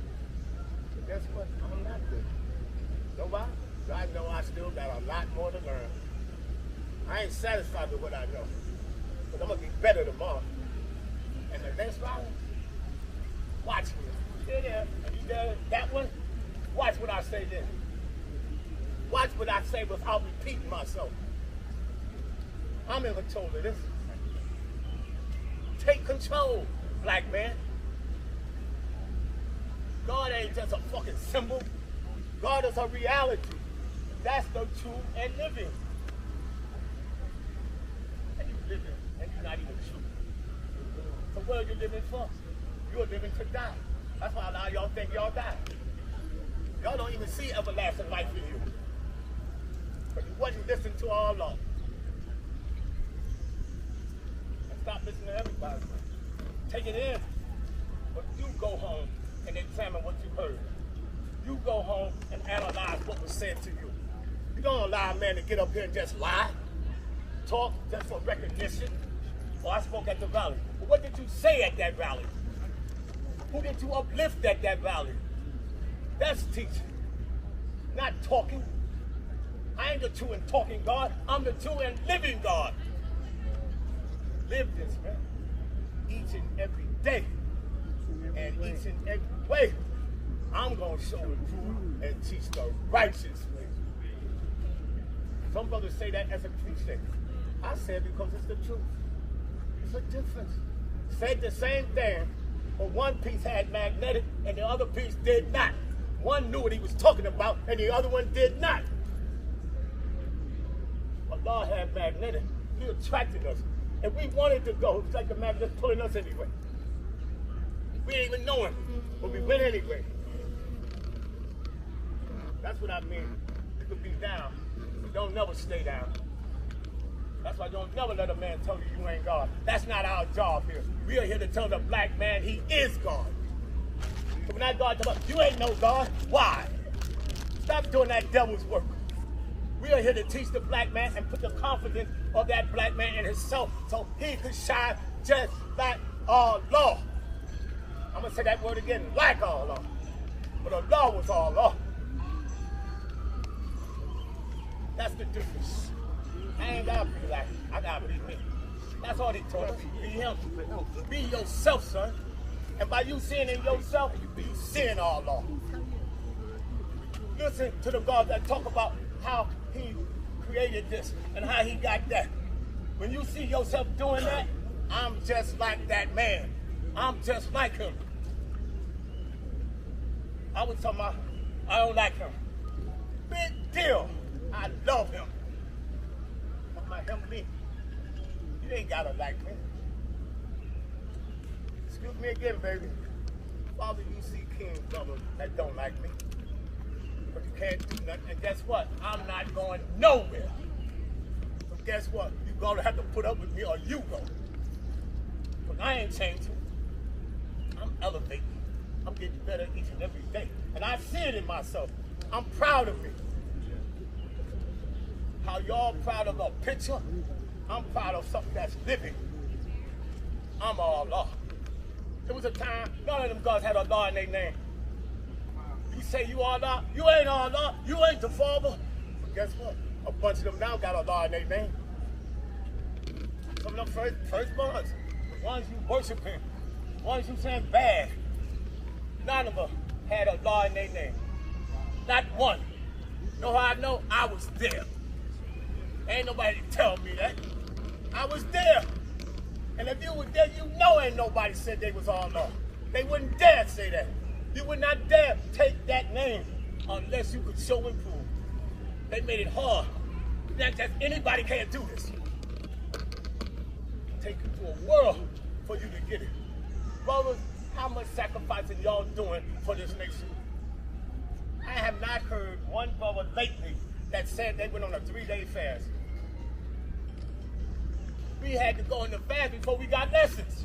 Guess what? I'm not good. Nobody? I know I still got a lot more to learn. I ain't satisfied with what I know. But I'm going to be better tomorrow. And the next round, watch me. Stay there. say this. Watch what I say without repeating myself. I'm in control of this. Take control, black man. God ain't just a fucking symbol. God is a reality. That's the true and living. And you living, and you're not even true. So what are you living for? You're living to die. That's why a lot of y'all think y'all die. Y'all don't even see everlasting life in you. But you wasn't listening to our law. And stop listening to everybody. Take it in. But you go home and examine what you heard. You go home and analyze what was said to you. You don't allow a man to get up here and just lie, talk just for recognition. Oh, I spoke at the rally. But what did you say at that rally? Who did you uplift at that rally? That's teaching, not talking. I ain't the true and talking God. I'm the true and living God. Live this, man. Each and every day. And each and every way. I'm going to show and prove and teach the righteous way. Some brothers say that as a cliche. I say it because it's the truth. It's a difference. Said the same thing, but one piece had magnetic and the other piece did not. One knew what he was talking about and the other one did not. Allah had magnetic. He attracted us. If we wanted to go, it's like the magnet just pulling us anyway. We didn't even know him, but we went anyway. That's what I mean. You could be down, but don't never stay down. That's why don't never let a man tell you you ain't God. That's not our job here. We are here to tell the black man he is God. So when that God tells us, you ain't no God, why? Stop doing that devil's work. We are here to teach the black man and put the confidence of that black man in himself so he could shine just like Allah. I'm going to say that word again, like Allah. But Allah was Allah. That's the difference. I ain't got to be like him. I got to be me. That's all he taught us. Be him. Be yourself, son. And by you seeing in yourself, you seeing Allah. Listen to the God that talk about how he created this and how he got that. When you see yourself doing that, I'm just like that man. I'm just like him. I was talking about, I don't like him. Big deal. I love him. I'm like him, me. You ain't gotta like me. Excuse me again, baby. Father, you see kings, brother, that don't like me. But you can't do nothing. And guess what? I'm not going nowhere. So guess what? You're gonna have to put up with me or you go. But I ain't changing. I'm elevating. I'm getting better each and every day. And I see it in myself. I'm proud of me. How y'all proud of a picture, I'm proud of something that's living. I'm Allah. There was a time, none of them gods had Allah in their name. You say you Allah, you ain't Allah, you ain't the Father. But guess what? A bunch of them now got Allah in their name. Some of them firstborns, the ones you worshiping, the ones you saying bad, none of them had Allah in their name. Not one. You know how I know? I was there. Ain't nobody tell me that. I was there. And if you were there, you know ain't nobody said they was Allah. They wouldn't dare say that. You would not dare take that name unless you could show and prove. They made it hard. Not that anybody can't do this. Take you to a world for you to get it. Brothers, how much sacrificing y'all doing for this nation? I have not heard one brother lately that said they went on a 3-day fast. We had to go in the fast before we got lessons.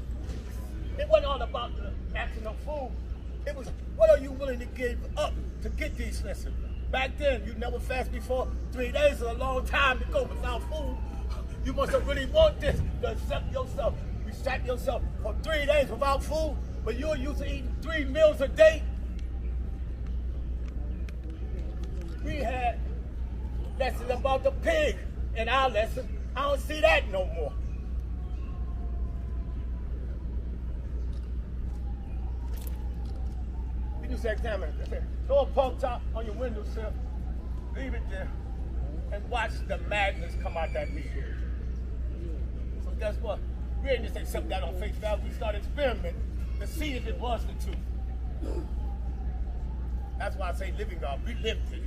It wasn't all about the asking of food. It was, what are you willing to give up to get these lessons? Back then, you never fast before. 3 days is a long time to go without food. You must have really want this to accept yourself. You sat yourself for 3 days without food, but you're used to eating 3 meals a day. We had lessons about the pig in our lesson. I don't see that no more. We used said, camera. They said, throw a pork chop on your windowsill, leave it there, and watch the madness come out that meat. So guess what? We didn't just accept that on face value. We started experimenting to see if it was the truth. That's why I say living God. We lived it.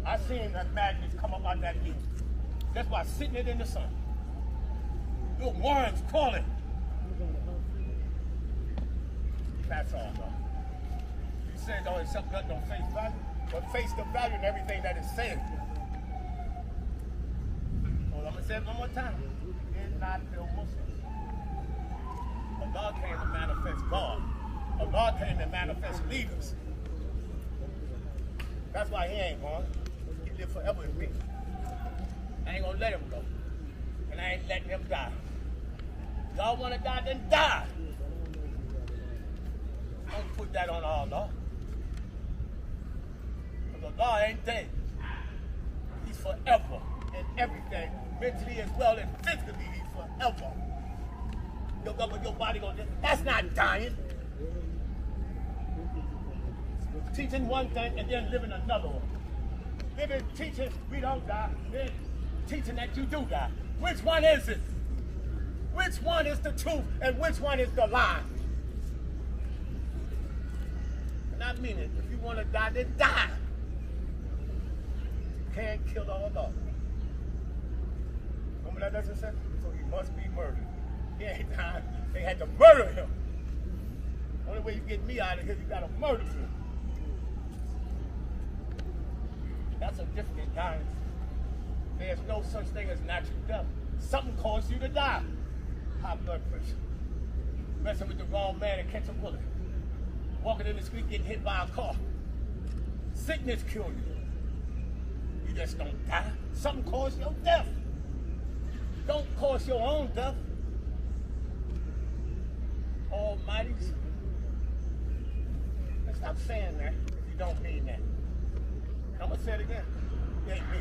I seen that madness come up out that meat. That's why sitting it in the sun. Little worms crawling. That's all, though. You say don't accept nothing on face value, but face the value in everything that is said. Well, I'm going to say it one more time. It's not the Muslims. Allah came to manifest God. Allah came to manifest leaders. That's why he ain't gone. He live forever in me. I ain't gonna let him go. And I ain't letting him die. Y'all wanna die, then die. Don't put that on Allah. Because Allah ain't dead. He's forever in everything. Mentally as well as physically, he's forever. Your body gonna die. That's not dying. Teaching one thing and then living another one. Living, teaching, we don't die. Then teaching that you do die. Which one is it? Which one is the truth and which one is the lie? And I mean it. If you want to die, then die. You can't kill Allah. Remember that doesn't say? So he must be murdered. He ain't dying. They had to murder him. Only way you get me out of here, you gotta murder me. That's a different dying. There's no such thing as natural death. Something caused you to die. High blood pressure. Messing with the wrong man and catch a bullet. Walking in the street getting hit by a car. Sickness kills you. You just don't die. Something caused your death. Don't cause your own death. Almighties. Let's stop saying that if you don't mean that. I'm going to say it again. It ain't me.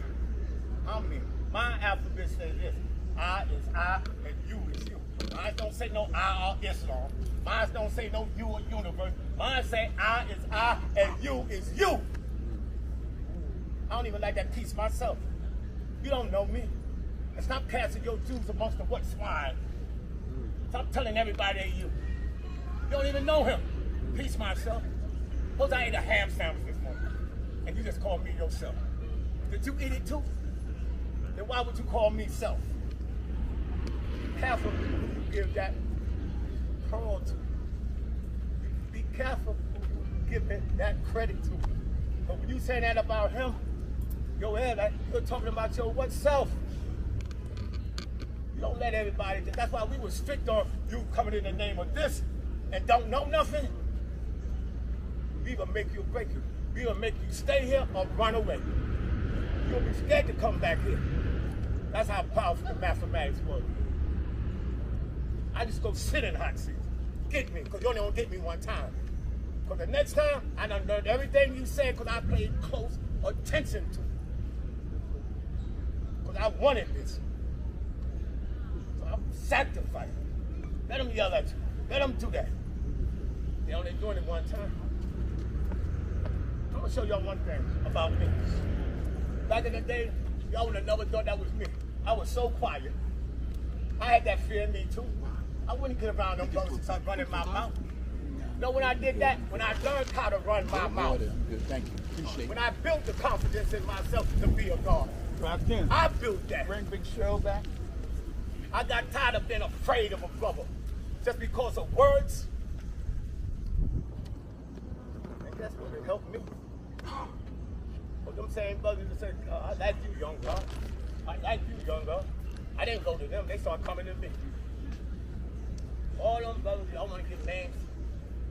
I'm me. My alphabet says this. I is I and you is you. Mine don't say no I or Islam. Mine don't say no you or universe. Mine say I is I and you is you. I don't even like that piece myself. You don't know me. And stop casting your Jews amongst the what swine. Stop telling everybody they you. You don't even know him. Peace myself. Suppose I ate a ham sandwich this morning. And you just call me yourself. Did you eat it too? Then why would you call me self? Be careful who you give that pearl to. Be careful who you give that credit to. But when you say that about him, your head, you're talking about your what self? You don't let everybody, that's why we were strict on you coming in the name of this and don't know nothing. We either make you or break you. We either make you stay here or run away. You'll be scared to come back here. That's how powerful the mathematics was. I just go sit in hot seats. Get me, because you only gonna get me one time. Because the next time, I done learned everything you said because I paid close attention to it. Because I wanted this. So I'm sacrificing. Let them yell at you. Let them do that. They only doing it one time. I'm gonna show y'all one thing about me. Back in the day, y'all would have never thought that was me. I was so quiet. I had that fear in me too. I wouldn't get around them brothers and start running my mouth. You know when I did that? When I learned how to run my mouth. Thank you. Appreciate it. When I built the confidence in myself to be a God. I built that. Bring Big Cheryl back. I got tired of being afraid of a brother just because of words. And guess what? It helped me. But them same brothers that said, I like you, young God. I like you, young God. I didn't go to them. They started coming to me. All them brothers, y'all want to give names.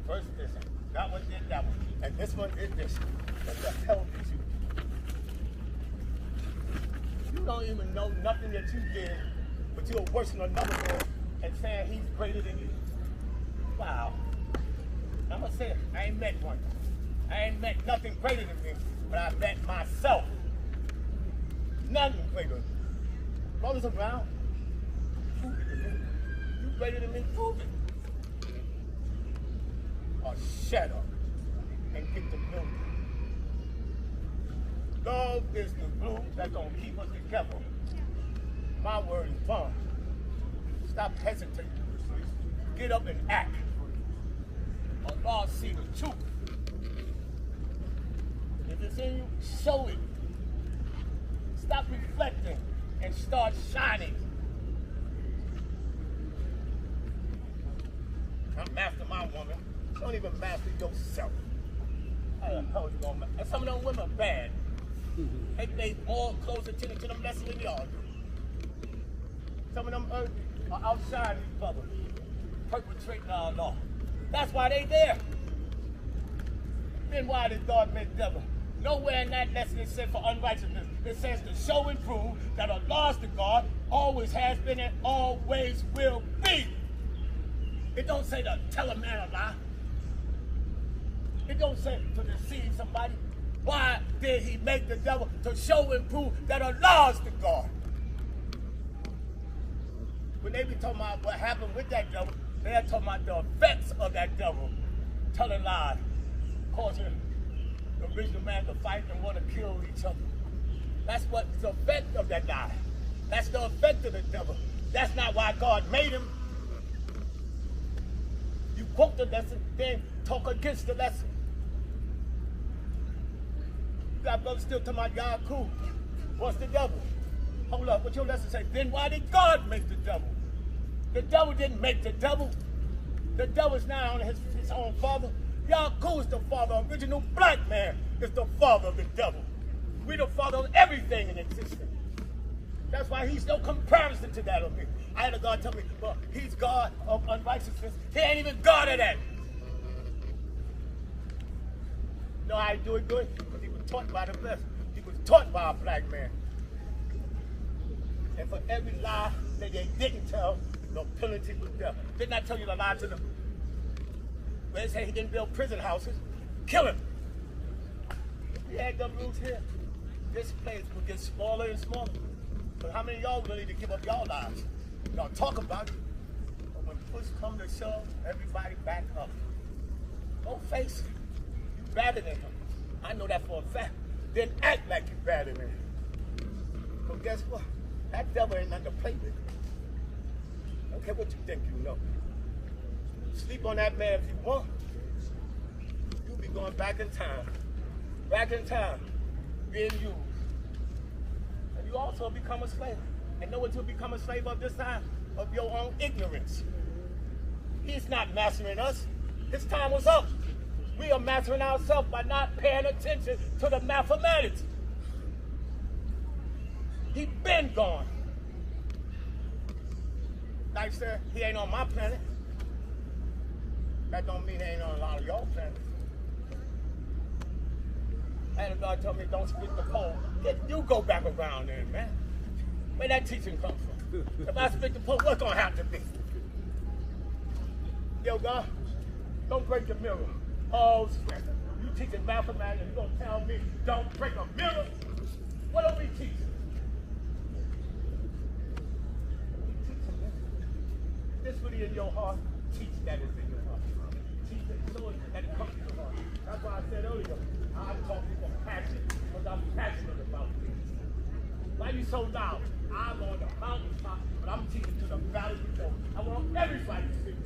First this, that one did that one. And this one did this. What the hell did you do? You don't even know nothing that you did, but you're worshiping another man and saying he's greater than you. Wow. I'm going to say it. I ain't met one. I ain't met nothing greater than me, but I met myself. Nothing greater than me. Brothers around, prove it to me. You greater than me, prove it. Or shut up and get the building. Love is the glue that's gonna keep us together. My word is bond. Stop hesitating. Get up and act. Allah see the truth. If it's in you, show it. Stop reflecting and start shining. I'm master my woman. Don't even master yourself. How the hell you gonna master? And some of them women are bad. They pay more close attention to them lessons than y'all do. Some of them are outside each other, perpetrating our law. That's why they there. Then why did God make devil? Nowhere in that lesson it said for unrighteousness. It says to show and prove that Allah is the God, always has been and always will be. It don't say to tell a man a lie. It don't say to deceive somebody. Why did he make the devil? To show and prove that Allah is the God. When they be talking about what happened with that devil, they are talking about the effects of that devil. Telling lies, causing the original man to fight and want to kill each other. That's what's the effect of that lie. That's the effect of the devil. That's not why God made him. You quote the lesson, then talk against the lesson. You got brothers still talking about y'all cool. What's the devil? Hold up, what your lesson say? Then why did God make the devil? The devil didn't make the devil. The devil is now on his own father. Yahoo is the father. Original black man is the father of the devil. We the father of everything in existence. That's why he's no comparison to that of me. I had a God tell me, well, he's God of unrighteousness. He ain't even God of that. You know how he do it good? Because he was taught by the best. He was taught by a black man. And for every lie that they didn't tell, the penalty was death. Didn't I tell you the lie to them? When they say he didn't build prison houses, kill him. If we had them rules here, this place would get smaller and smaller. But how many of y'all willing to give up y'all lives? Y'all talk about it, but when push come to shove, everybody back up. Don't face it. You better than him. I know that for a fact. Then act like you better than him. But guess what? That devil ain't nothing to play with. I don't care what you think you know. Sleep on that man if you want. You'll be going back in time. Back in time. Being used. And you also become a slave. And know what you'll become a slave of this time? Of your own ignorance. He's not mastering us. His time was up. We are mastering ourselves by not paying attention to the mathematics. He been gone. Like I said, he ain't on my planet. That don't mean he ain't on a lot of y'all planets. And God told me don't split the pole. You go back around there, man. Where that teaching come from? If I split the pole, what's gonna have to be? Yo, God, don't break the mirror. Oh, snap. You teaching mathematics and you gonna tell me don't break a mirror? What are we teaching? This really in your heart, teach that is in your heart. Teach it so that it comes to your heart. That's why I said earlier, I'm talking from passion, because I'm passionate about things. Why you so loud? I'm on the mountaintop, but I'm teaching to the valley below. I want everybody to see me.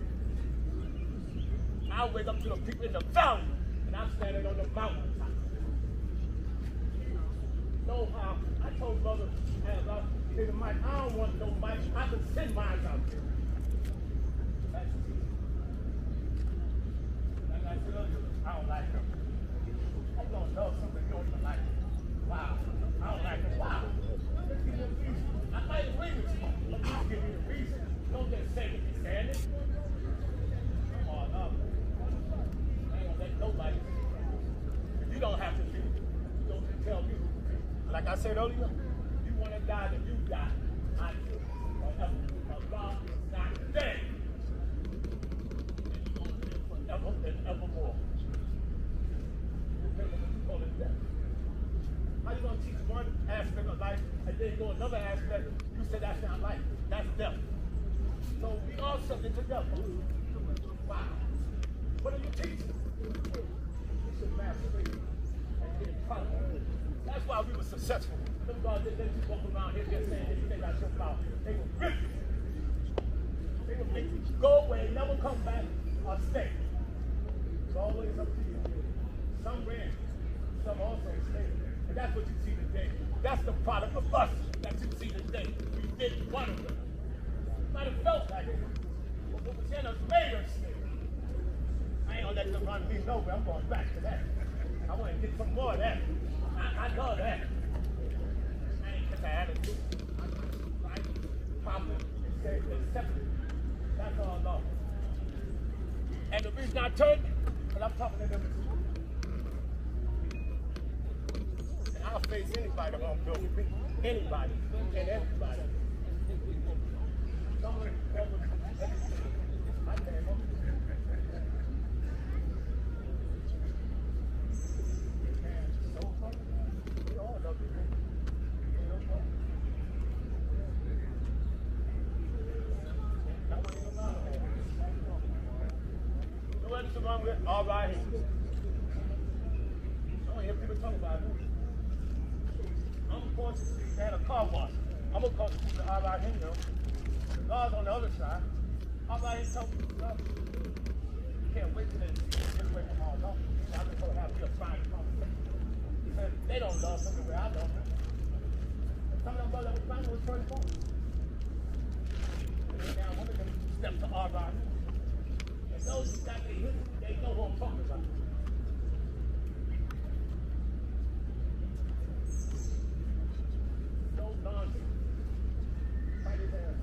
I wake up to the people in the valley, and I'm standing on the mountaintop. Know how? I told brother, and I said, Mike, I don't want no mic. I can send mine out there. I don't like him. I'm gonna love something you don't even like. Wow. I don't like him. Wow. Let's give me a reason. I might agree with you, but I'll give you a reason. Don't just say that you're standing. Come on up. I ain't gonna let nobody see you. If you don't have to be, you don't tell me. Like I said earlier, you wanna die, then you die. I do. Allah is not dead. Forever and evermore. How you gonna teach one aspect of life and then go another aspect? You say that's not life, that's death. So we all subject to death. Wow. What are you teaching? That's why we were successful. Them guys didn't just walk around here just saying anything out your mouth. They will rip you. They will make you go away, never come back, or stay. It's always up to you. Some ran, some also stayed. And that's what you see today. That's the product of us that you see today. We did one of them. Might have felt like it. But what was in us made us stay. I ain't gonna let them run me nowhere. I'm going back to that. I want to get some more of that. I love that. I ain't just an attitude. Right? Problem. It's accepted. That's all I love. And the reason I turned, because I'm talking to them too. And I'll face anybody that won't build with me. Anybody and everybody. Someone that was my name. All right. I don't hear people talk about it. I'm going to see they had a car wash. I'm going to call the people all right here, though. The guards on the other side. All right here, tell people, you can't wait till they get away from all that. I'm just going to have a private conversation. They don't love them the way I love them. Some of them brothers was trying to first born. Now, one of them stepped to all right here. And those who got their history, they know what I'm talking about. No nonsense. Right there.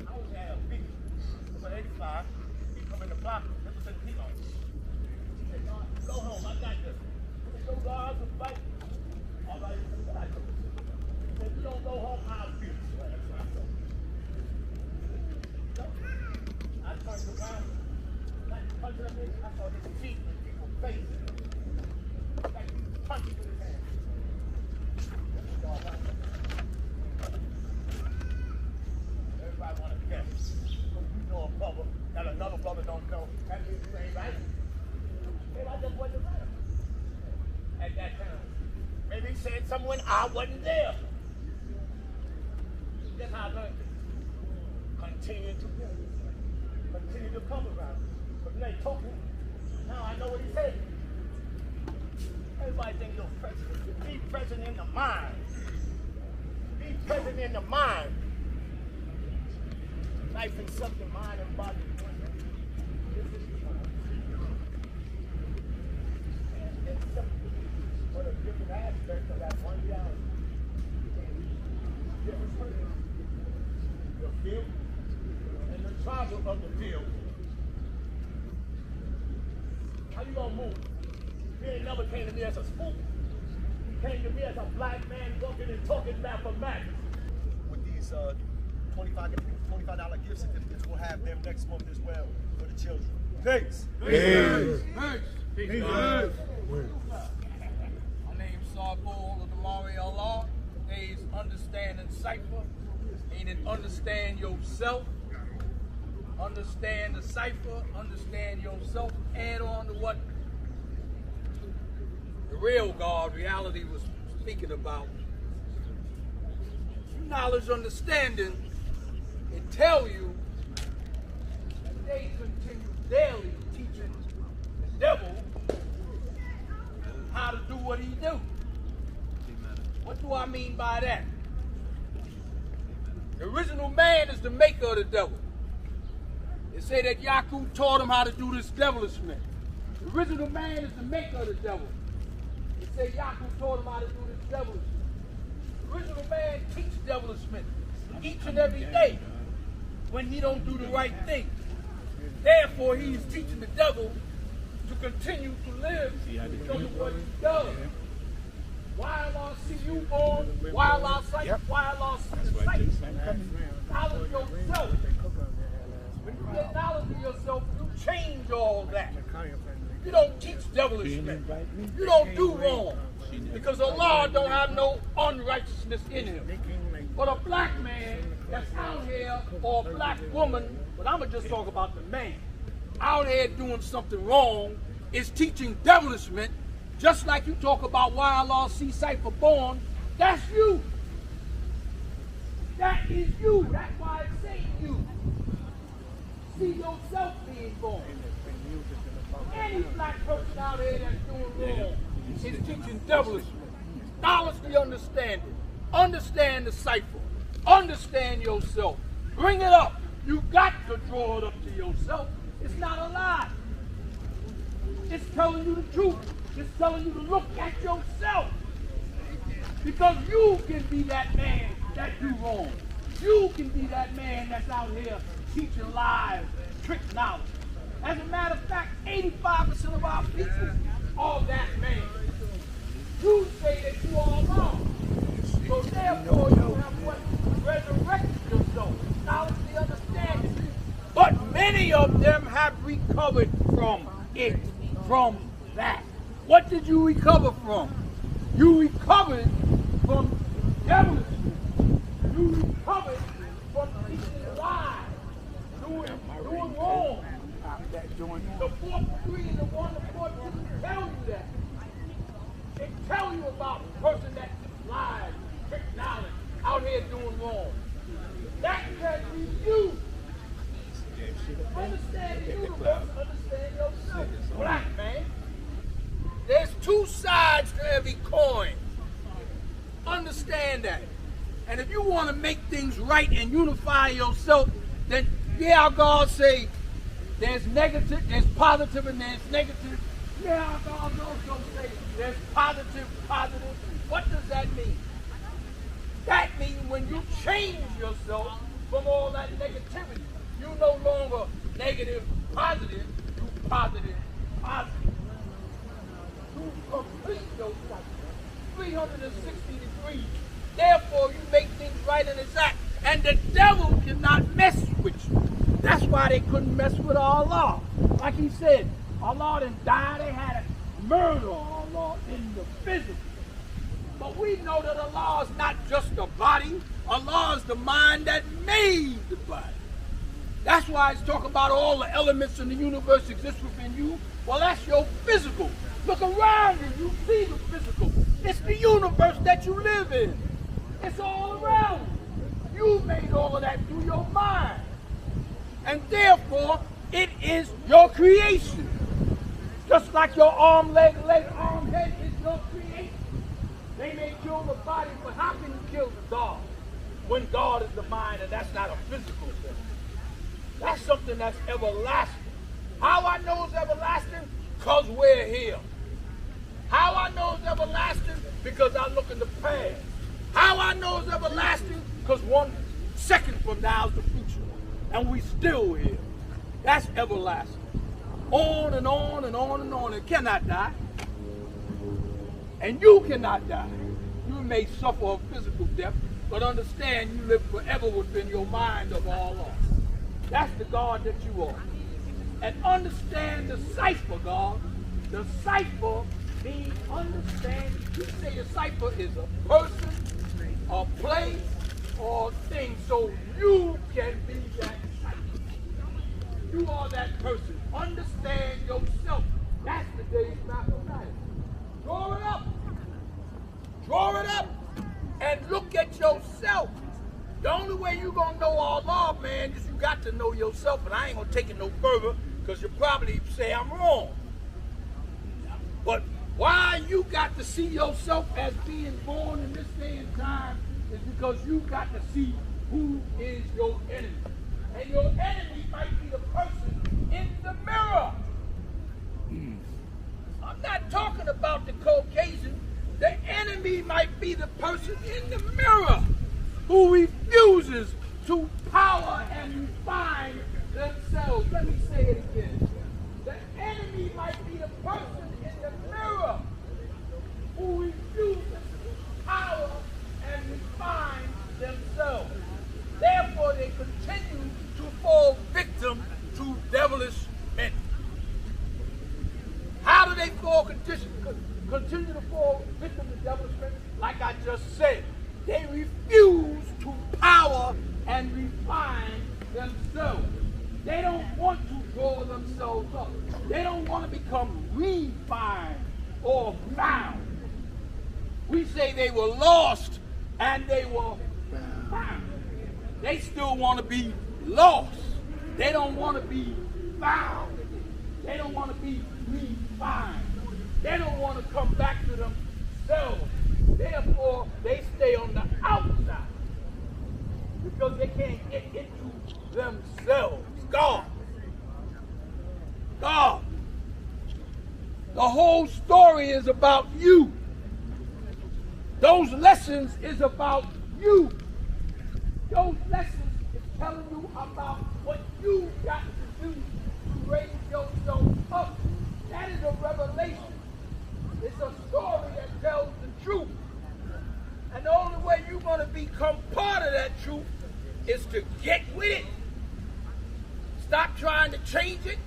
I was at a beach. It was 85. He come in the block. This was a kilo. He said, "No, go home. I got this." He said, "Go guards and fight." All right, he said, "I do." He said, "You don't go home, I'll beat you." That's what I said. So, I turned around. I saw his feet in people's faces. Like he was punching with his hand. Everybody want to guess. You know a brother that another brother don't know. That means you ain't right. Maybe I just wasn't right at that time. Maybe he said something when I wasn't there. That's how I learned it. Continue to come around. But they told me, now I know what he said. Everybody think you're president. Be present in the mind. Be present in the mind. Life and subject, mind and body. This is the mind. And what a different aspect of that one reality. Different person. The field and the travel of the field. How you gonna move? He ain't never came to me as a spook. He came to me as a black man walking and talking mathematics. With these $25 gift certificates, we'll have them next month as well for the children. Peace. Peace. Peace. My name's Sarbol of the Mari Allah. Today's understanding cipher. Meaning understand yourself. Understand the cipher, understand yourself, add on to what the real God, reality, was speaking about. Knowledge, understanding, it tell you that they continue daily teaching the devil how to do what he do. What do I mean by that? The original man is the maker of the devil. They say that Yaku taught him how to do this devilishment. The original man is the maker of the devil. They say Yaku taught him how to do this devilishment. The original man teaches devilishment each and every day when he don't do the right thing. Therefore, he is teaching the devil to continue to live because of what he does. While I see you born, while I sight, while I see the sight, knowledge yourself. When you get knowledge of yourself, you change all that. You don't teach devilishment. You don't do wrong. Because Allah don't have no unrighteousness in him. But a black man that's out here, or a black woman, but I'm going to just talk about the man, out here doing something wrong, is teaching devilishment, just like you talk about why Allah see cipher born, that's you. That is you. That's why it says you. See yourself being born. Any black person out here that's doing wrong is teaching devilishment. Scholarly understanding. Understand the cipher. Understand yourself. Bring it up. You got to draw it up to yourself. It's not a lie. It's telling you the truth. It's telling you to look at yourself. Because you can be that man that do wrong. You can be that man that's out here teaching lies, trick knowledge. As a matter of fact, 85% of our people are that man. You say that you are wrong. So therefore you have what? Resurrected yourself. Knowledgeably understanding. But many of them have recovered from it, from that. What did you recover from? You recovered from devilishment. You recovered from teaching lies, doing wrong. The fourth degree and the 1 to 14 tell you that. They tell you about the person that lies, trick knowledge, out here doing wrong. That can be you. Understand the universe, understand yourself. Black man. There's two sides to every coin. Understand that. And if you want to make things right and unify yourself, then yeah, our God say there's negative, there's positive, and there's negative. Yeah, our God also say there's positive, positive. What does that mean? That means when you change yourself from all that negativity, you no longer negative, positive, you positive, positive. You complete those cycles, 360 degrees. Therefore, you make things right and exact. And the devil cannot mess with you. That's why they couldn't mess with Allah. Like he said, Allah didn't die. They had to murder Allah in the physical. But we know that Allah is not just the body. Allah is the mind that made the body. That's why it's talking about all the elements in the universe exist within you. Well, that's your physical. Look around you. You see the physical. It's the universe that you live in. It's all around you. You made all of that through your mind. And therefore, it is your creation. Just like your arm, leg, arm, head is your creation. They may kill the body, but how can you kill the God when God is the mind and that's not a physical thing? That's something that's everlasting. How I know it's everlasting? Because we're here. How I know it's everlasting? Because I look in the past. How I know it's everlasting? Because 1 second from now is the future. And we still here. That's everlasting. On and on and on and on. It cannot die. And you cannot die. You may suffer a physical death, but understand you live forever within your mind of Allah. That's the God that you are. And understand the cipher, God. The cipher means understand. You say the cipher is a person, a place, or a thing. So you can be that cipher. You are that person. Understand yourself. That's the day's mathematics. Draw it up. Draw it up. And look at yourself. The only way you're going to know Allah, man, is you got to know yourself. And I ain't going to take it no further because you'll probably say I'm wrong. But why you got to see yourself as being born in this day and time is because you got to see who is your enemy. And your enemy might be the person in the mirror. I'm not talking about the Caucasian. The enemy might be the person in the mirror who refuses to power and refine themselves. Let me say it again. The enemy might be the person in the mirror who refuses to power and refine themselves. Therefore, they continue to fall victim to devilish men. How do they continue to fall victim to devilish men? Like I just said, they refuse to power and refine themselves. They don't want to draw themselves themselves up. They don't want to become refined or found. We say they were lost and they were found. They still want to be lost. They don't want to be found. They don't want to be refined. They don't want to come back to themselves. Therefore, they stay on the outside because they can't get into themselves. God. The whole story is about you. Those lessons is about you. Those lessons is telling you about what you got to do to raise yourself up. That is a revelation. It's a story that tells the truth. And the only way you're going to become part of that truth is to get with it. Stop trying to change it.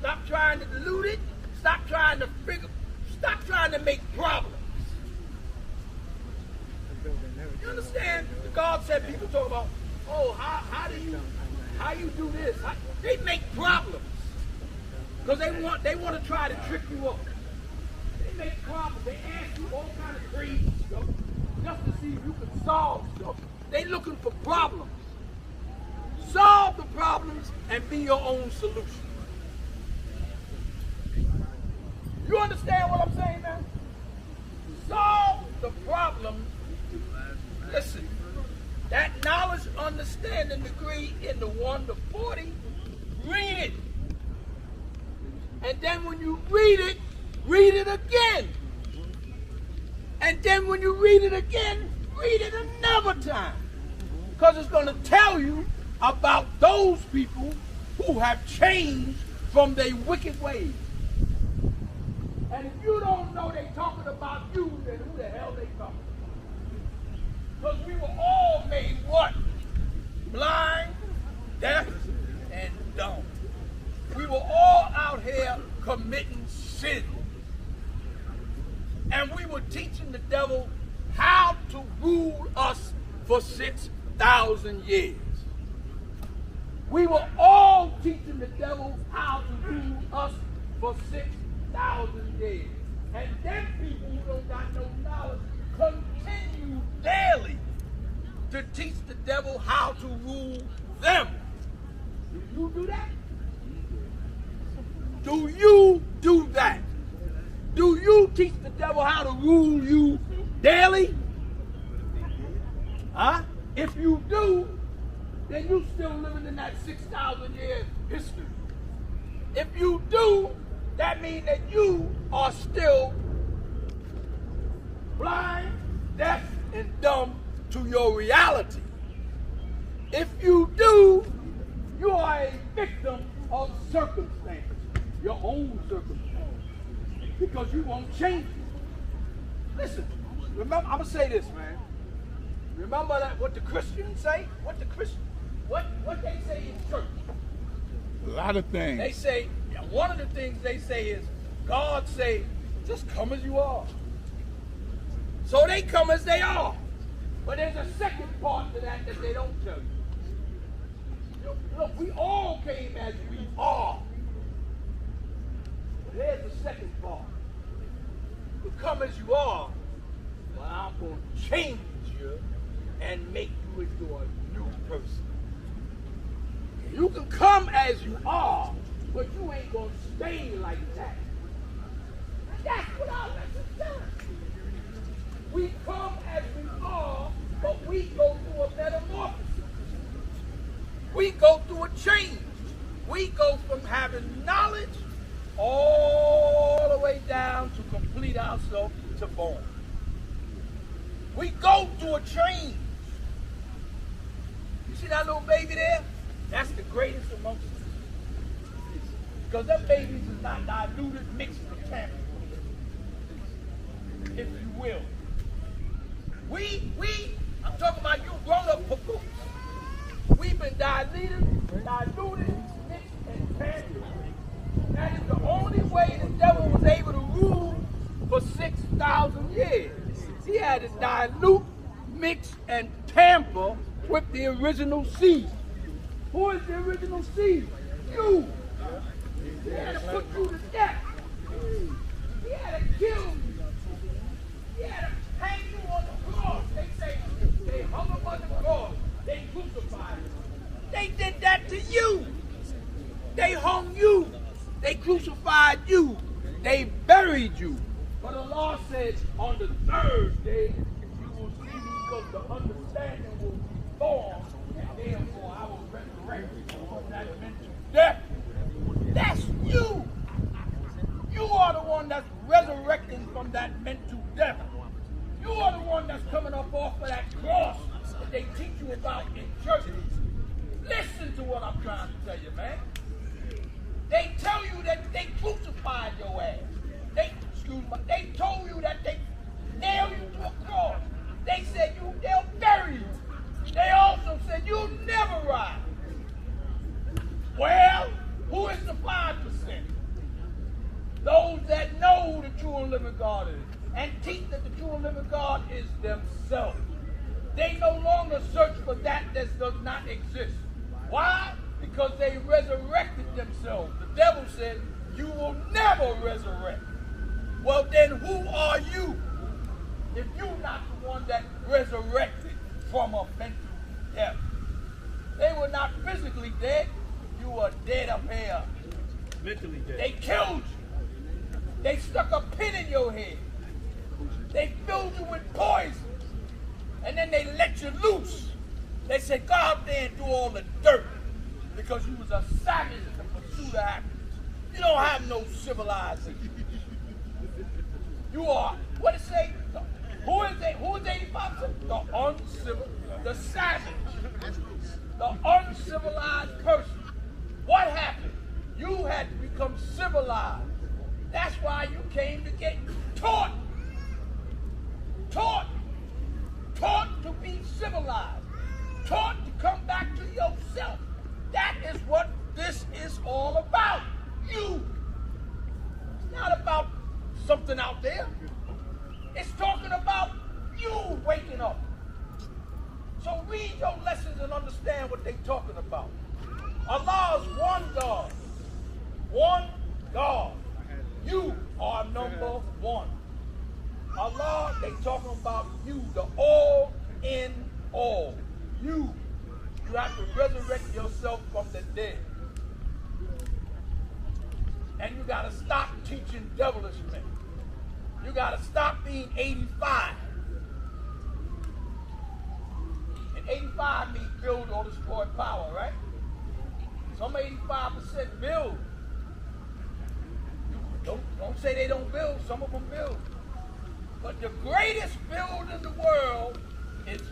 Stop trying to dilute it. Stop trying to make problems. You understand? God said people talk about, oh, how you do this? They make problems. Because they want to try to trick you up. They make problems. They ask you all kind of crazy stuff just to see if you can solve stuff. They looking for problems. Solve the problems and be your own solution. You understand what I'm saying now? Solve the problem. Listen, that knowledge, understanding degree in the 1 to 40, read it. And then when you read it again. And then when you read it again, read it another time. Because it's going to tell you about those people who have changed from their wicked ways. And if you don't know they're talking about you, then who the hell they talking about? Because we were all made what? Blind, deaf, and dumb. We were all out here committing sin. And we were teaching the devil how to rule us for 6,000 years. We were all teaching the devil how to rule us for 6,000 years. And them people who don't got no knowledge continue daily to teach the devil how to rule them. Do you do that? Do you do that? Do you teach the devil how to rule you daily? Huh? If you do, then you still living in that 6,000 year history. If you do, that means that you are still blind, deaf, and dumb to your reality. If you do, you are a victim of circumstance, your own circumstance, because you won't change it. Listen, remember, I'm gonna say this, man. Remember that what the Christians say? What they say in church? A lot of things. They say, one of the things they say is, God say, just come as you are. So they come as they are. But there's a second part to that they don't tell you. Look, we all came as we are. But there's the second part. You come as you are, but I'm going to change you and make you into a new person. You can come as you are, but you ain't going to stay like that. And that's what our lesson does. We come as we are, but we go through a metamorphosis. We go through a change. We go from having knowledge all the way down to complete ourselves to born. We go through a change. You see that little baby there? That's the greatest amongst us. Because them babies is not diluted, mixed with tampered, if you will. I'm talking about you grown-up pupils. We've been diluted, mixed, and tampered. That is the only way the devil was able to rule for 6,000 years. He had to dilute, mix, and tamper with the original seed. Who is the original seed? You. He had to put you to death. He had to kill you. He had to hang you on the cross. They say they hung him on the cross. They crucified him. They did that to you. They hung you. They crucified you. They buried you. But the law said on the third day you will see me because the understanding will be formed, and therefore I will resurrect you from that mental death. That's you. You are the one that's resurrecting from that mental death. You are the one that's coming up off of that cross that they teach you about in churches. Listen to what I'm trying to tell you, man. They tell you that they crucified your ass. They told you that they nailed you to a cross. They said they'll bury you. They also said you'll never rise. Well, who is the 5%? Those that know who the true and living God is and teach that the true and living God is themselves. They no longer search for that does not exist. Why? Because they resurrected themselves. The devil said, you will never resurrect. Well, then who are you if you're not the one that resurrected from a mental death? They were not physically dead. You were dead up here. Mentally dead. They killed you. They stuck a pin in your head. They filled you with poison. And then they let you loose. They said, go out there and do all the dirt because you was a savage in the pursuit of happiness. You don't have no civilizing. You are, what it say? Who is 85%? The uncivil, the savage, the uncivilized person. What happened? You had to become civilized. That's why you came to get taught. Taught to be civilized. Taught to come back to yourself. That is what this is all about. You. It's not about something out there. It's talking about you waking up. So read your lessons and understand what they're talking about. Allah is one God. One God. You are number one. Allah, they talking about you, the all in all. You have to resurrect yourself from the dead. And you got to stop teaching devilish men. You got to stop being 85. And 85 means build or destroy power, right? Some 85% build. Don't say they don't build. Some of them build. But the greatest build in the world is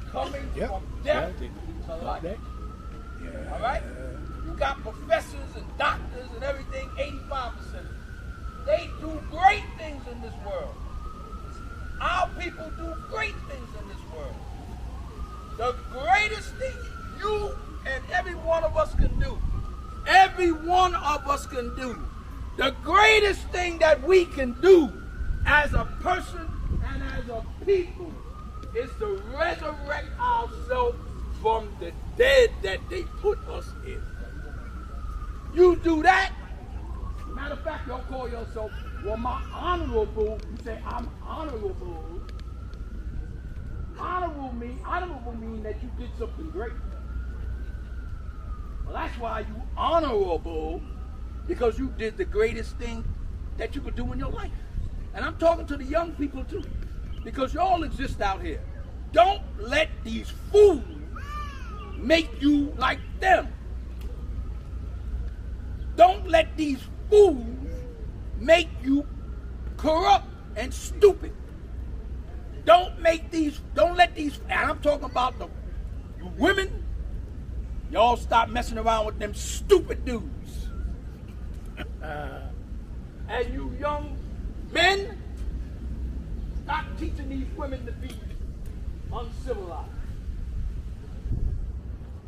coming from death to life. All right? You got professors and doctors and everything, 85%. They do great things in this world. Our people do great things in this world. The greatest thing you and every one of us can do, every one of us can do, the greatest thing that we can do as a person and as a people is to resurrect ourselves from the dead that they put us in. You do that. Matter of fact, y'all call yourself, well, my honorable. You say, I'm honorable. Honorable mean that you did something great. Well, that's why you honorable, because you did the greatest thing that you could do in your life. And I'm talking to the young people too, because y'all exist out here. Don't let these fools make you like them. Don't let these fools make you corrupt and stupid. Don't let these, and I'm talking about you women, y'all stop messing around with them stupid dudes. And you young men, stop teaching these women to be uncivilized.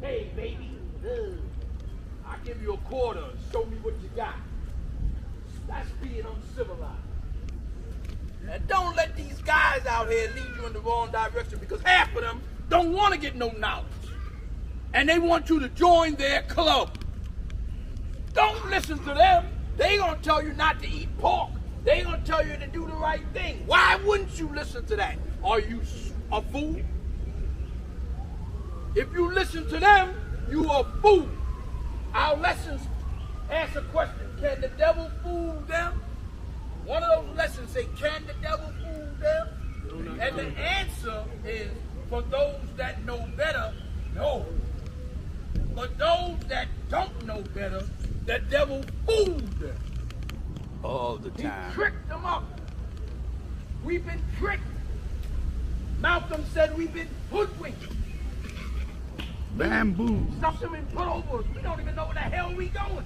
Hey, baby, I give you a quarter, show me what you got. That's being uncivilized. And don't let these guys out here lead you in the wrong direction, because half of them don't want to get no knowledge. And they want you to join their club. Don't listen to them. They gonna tell you not to eat pork. They gonna tell you to do the right thing. Why wouldn't you listen to that? Are you a fool? If you listen to them, you are a fool. Our lessons ask a question: can the devil fool them? One of those lessons say, can the devil fool them? And the answer is, for those that know better, no. But those that don't know better, the devil fooled them. All the time. He tricked them up. We've been tricked. Malcolm said we've been hoodwinked. Bamboo. Something been put over us. We don't even know where the hell we going.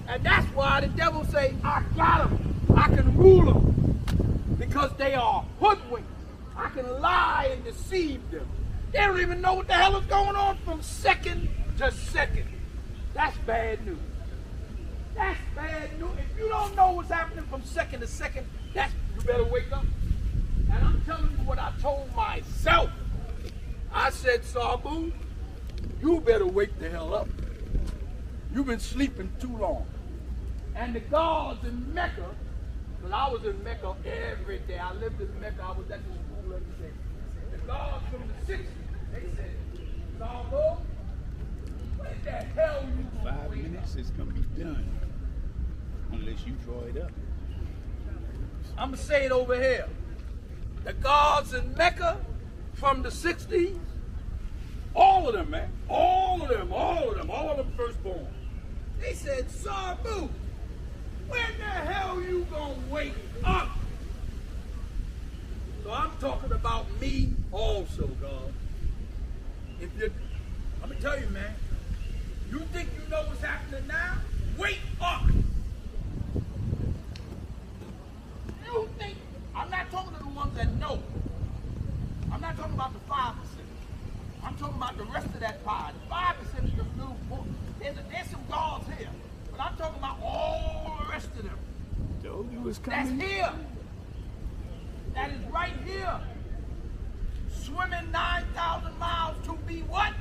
And that's why the devil say, I got them. I can rule them. Because they are hoodwinked. I can lie and deceive them. They don't even know what the hell is going on from second to second. That's bad news. That's bad news. If you don't know what's happening from second to second, you better wake up. And I'm telling you what I told myself. I said, Sabu, you better wake the hell up. You've been sleeping too long. And the guards in Mecca, because I was in Mecca every day. I lived in Mecca. I was at the school every day. The guards from the 60s, they said, Sabu, where the hell you going? 5 minutes, it's going to be done. Unless you draw it up. I'm going to say it over here. The guards in Mecca from the 60s, all of them, man, all of them firstborn. They said, Sabu, when the hell you gonna wake up? So I'm talking about me also, God. I'm gonna tell you, man, you think you know what's happening now? Wake up. You think, I'm not talking to the ones that know. I'm not talking about the 5%. I'm talking about the rest of that pie. The 5% is the little book. There's some guards here. But I'm talking about all the rest of them. Told you was That's coming. here. That is right here. Swimming 9,000 miles to be what?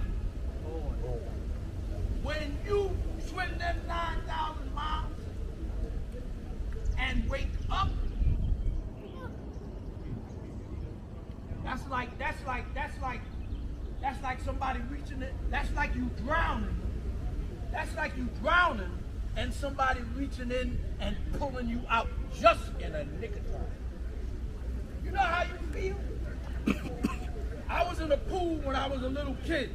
When you swim them 9,000 miles and wake up, that's like somebody reaching it. That's like you drowning. That's like you drowning and somebody reaching in and pulling you out just in a nick of time. You know how you feel? I was in a pool when I was a little kid.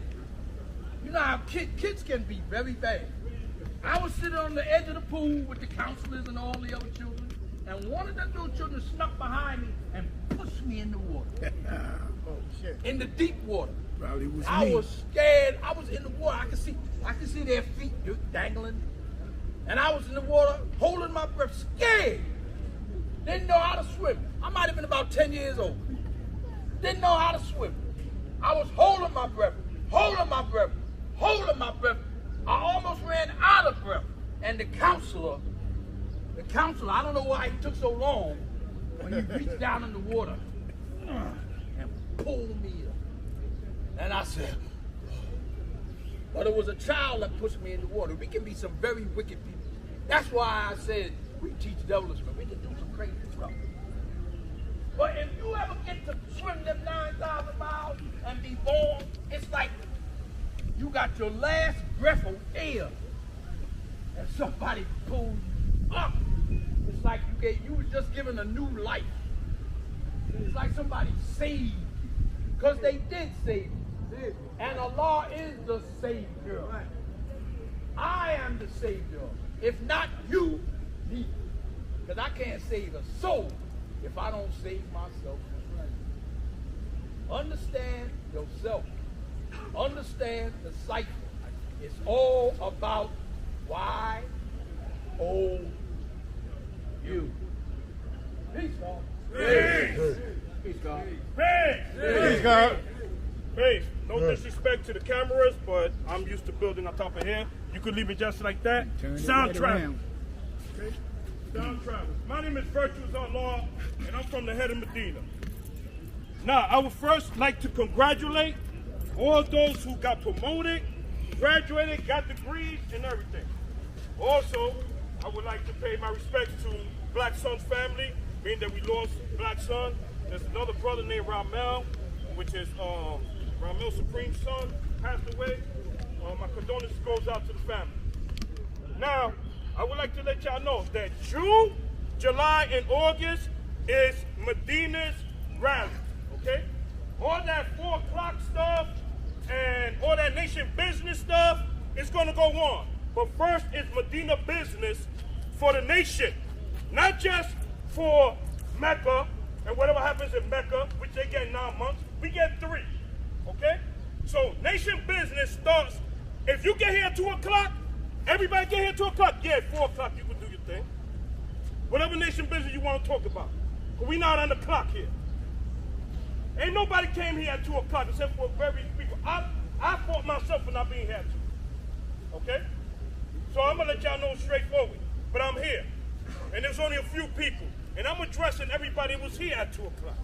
You know how kids can be very bad. I was sitting on the edge of the pool with the counselors and all the other children, and one of the little children snuck behind me and pushed me in the water. Oh, shit. In the deep water. Probably was I me. was scared. I was in the water. I could see their feet dangling. And I was in the water holding my breath, scared. Didn't know how to swim. I might have been about 10 years old. Didn't know how to swim. I was holding my breath, holding my breath, holding my breath. I almost ran out of breath. And the counselor, I don't know why he took so long when he reached down in the water and pulled me up. And I said, but it was a child that pushed me in the water. We can be some very wicked people. That's why I said we teach devilishment. We can do some crazy stuff. But if you ever get to swim them 9,000 miles and be born, it's like you got your last breath of air and somebody pulled you up. It's like you was just given a new life. It's like somebody saved you. Because they did save you. And Allah is the Savior. I am the Savior. If not you, me. Because I can't save a soul if I don't save myself. Understand yourself. Understand the cycle. It's all about why, oh, you. Peace, God. Peace. Peace, God. Peace, God. Peace. No disrespect to the cameras, but I'm used to building on top of here. You could leave it just like that. Sound travel. Okay? Sound travel. My name is Virtuous Allah, and I'm from the head of Medina. Now, I would first like to congratulate all those who got promoted, graduated, got degrees, and everything. Also, I would like to pay my respects to Black Son's family, being that we lost Black Son. There's another brother named Ramel, which is Ramel's supreme son, passed away. My condolences goes out to the family. Now, I would like to let y'all know that June, July, and August is Medina's rally, okay? All that 4 o'clock stuff and all that nation business stuff is gonna go on. But first is Medina business for the nation, not just for Mecca and whatever happens in Mecca, which they get 9 months, we get 3, okay? So nation business starts, if you get here at 2 o'clock, everybody get here at 2 o'clock, yeah, 4 o'clock you can do your thing. Whatever nation business you want to talk about. But we not on the clock here. Ain't nobody came here at 2 o'clock except for very people. I fought myself for not being here at 2. Okay? So I'm going to let y'all know straightforward. But I'm here. And there's only a few people. And I'm addressing everybody who was here at 2 o'clock.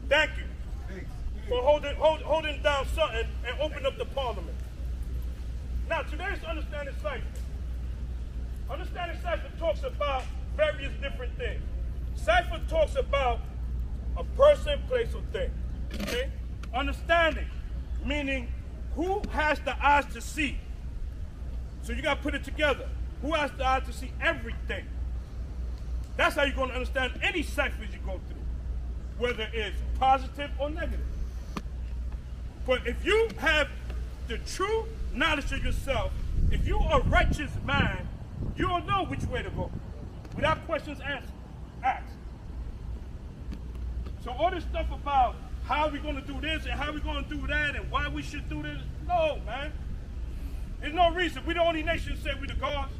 Thank you for holding down something and opening up the parliament. Now, today's Understanding Cipher. Understanding Cipher talks about various different things. Cipher talks about a person, place, or thing. Okay? Understanding, meaning who has the eyes to see. So you got to put it together. Who has the eyes to see everything? That's how you're going to understand any ciphers you go through, whether it's positive or negative. But if you have the true knowledge of yourself, if you're a righteous man, you'll know which way to go without questions asked. So all this stuff about how we're going to do this and how we're going to do that and why we should do this, no, man. There's no reason. We're the only nation that say we're the gods.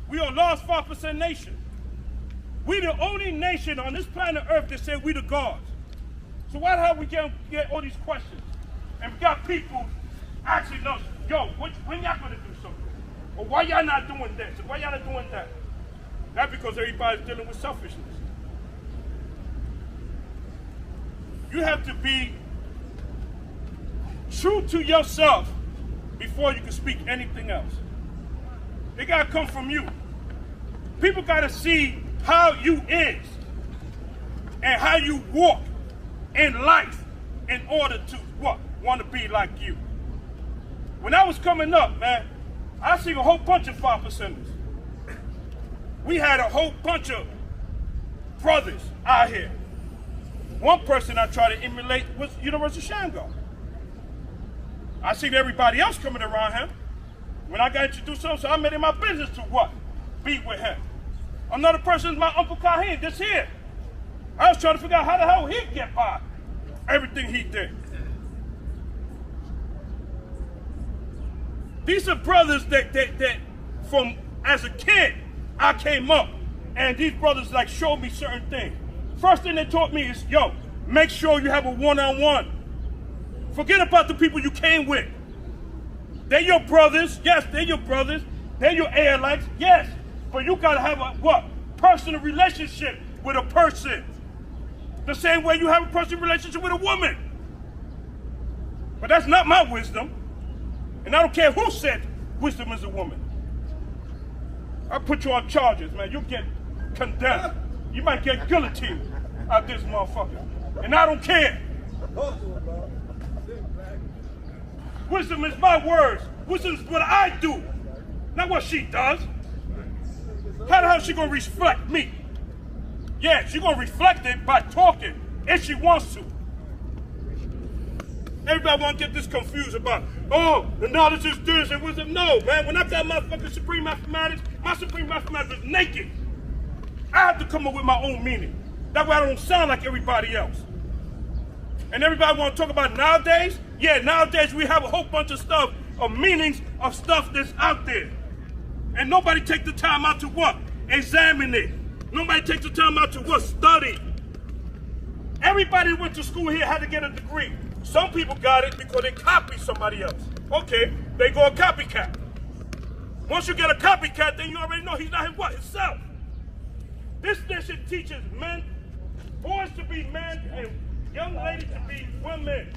We are a lost 5% nation. We're the only nation on this planet Earth that say we're the gods. So why the hell we get all these questions? And we got people asking us, yo, when y'all going to do something? Or why y'all not doing this? Or why y'all not doing that? That's because everybody's dealing with selfishness. You have to be true to yourself before you can speak anything else. It got to come from you. People got to see how you is and how you walk in life in order to what? Want to be like you. When I was coming up, man, I seen a whole bunch of 5%ers. We had a whole bunch of brothers out here. One person I tried to emulate was Universal Shango. I seen everybody else coming around him. When I got introduced to him, so I made it my business to what? Be with him. Another person is my Uncle Kahin, just here. I was trying to figure out how the hell he'd get by everything he did. These are brothers that from as a kid, I came up, and these brothers like showed me certain things. First thing they taught me is, yo, make sure you have a one-on-one. Forget about the people you came with. They're your brothers. Yes, they're your brothers. They're your allies. Yes, but you got to have a, what? Personal relationship with a person. The same way you have a personal relationship with a woman. But that's not my wisdom. And I don't care who said wisdom is a woman. I'll put you on charges, man. You'll get condemned. You might get guillotined out this motherfucker. And I don't care. Wisdom is my words. Wisdom is what I do, not what she does. How the hell is she going to reflect me? Yeah, she's going to reflect it by talking, if she wants to. Everybody want to get this confused about, oh, the knowledge is this and wisdom. No, man, when I got my fucking supreme mathematics, my supreme mathematics is naked. I have to come up with my own meaning. That way I don't sound like everybody else. And everybody want to talk about nowadays? Yeah, nowadays we have a whole bunch of stuff, of meanings of stuff that's out there. And nobody take the time out to what? Examine it. Nobody takes the time out to what? Study. Everybody who went to school here had to get a degree. Some people got it because they copied somebody else. Okay, they go a copycat. Once you get a copycat, then you already know he's not his what? Himself. This nation teaches men, boys to be men, and young ladies to be women.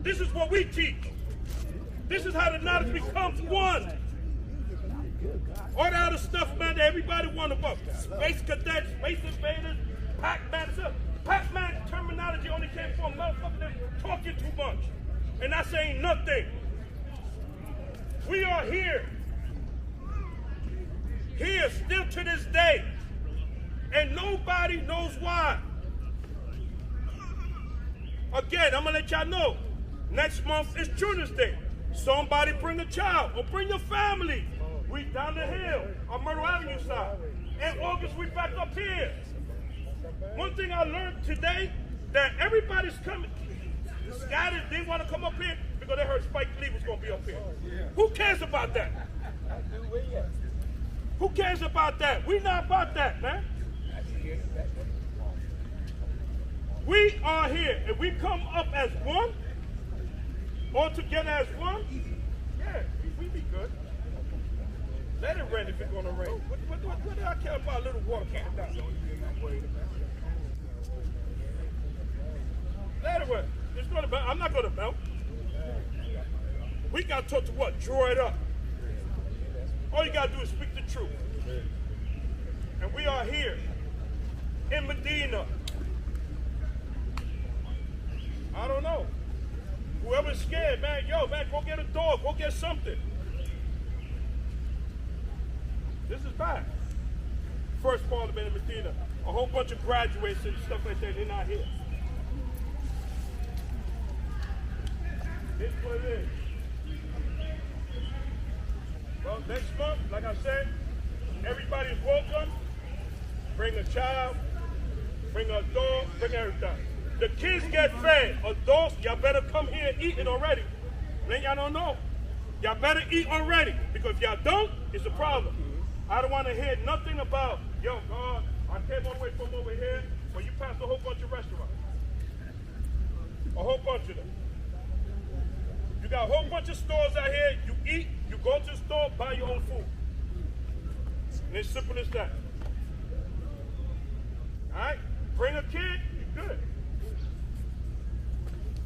This is what we teach. This is how the knowledge becomes one. All the other stuff, man, that everybody want about. Space cadets, space invaders, Pac-Man stuff. Pac-Man terminology only came from motherfuckers that talking too much. And that saying nothing. We are here. Here still to this day. And nobody knows why. Again, I'm gonna let y'all know. Next month is Children's Day. Somebody bring a child or bring your family. We down the hill on Myrtle Avenue side. In August, we back up here. One thing I learned today, that everybody's coming. Scattered, they want to come up here because they heard Spike Lee was going to be up here. Who cares about that? Who cares about that? We not about that, man. We are here. If we come up as one, all together as one, yeah, we be good. Let it rain if it's going to rain. What do I care about a little water coming down? Let it rain. It's going to melt. I'm not going to melt. We got to talk to what? Draw it up. All you got to do is speak the truth. And we are here in Medina. I don't know. Whoever's scared, man, yo, man, go get a dog. Go get something. This is bad. First Parliament in Medina. A whole bunch of graduates and stuff like that, they're not here. This is what it is. Well, next month, like I said, everybody's welcome. Bring a child, bring a dog, bring everything. The kids get fed. Adults, y'all better come here and eat it already. Then y'all don't know. Y'all better eat already. Because if y'all don't, it's a problem. I don't want to hear nothing about, yo, God, I came all the way from over here, but you passed a whole bunch of restaurants. A whole bunch of them. You got a whole bunch of stores out here, you eat, you go to the store, buy your own food. And it's simple as that. All right? Bring a kid, you're good.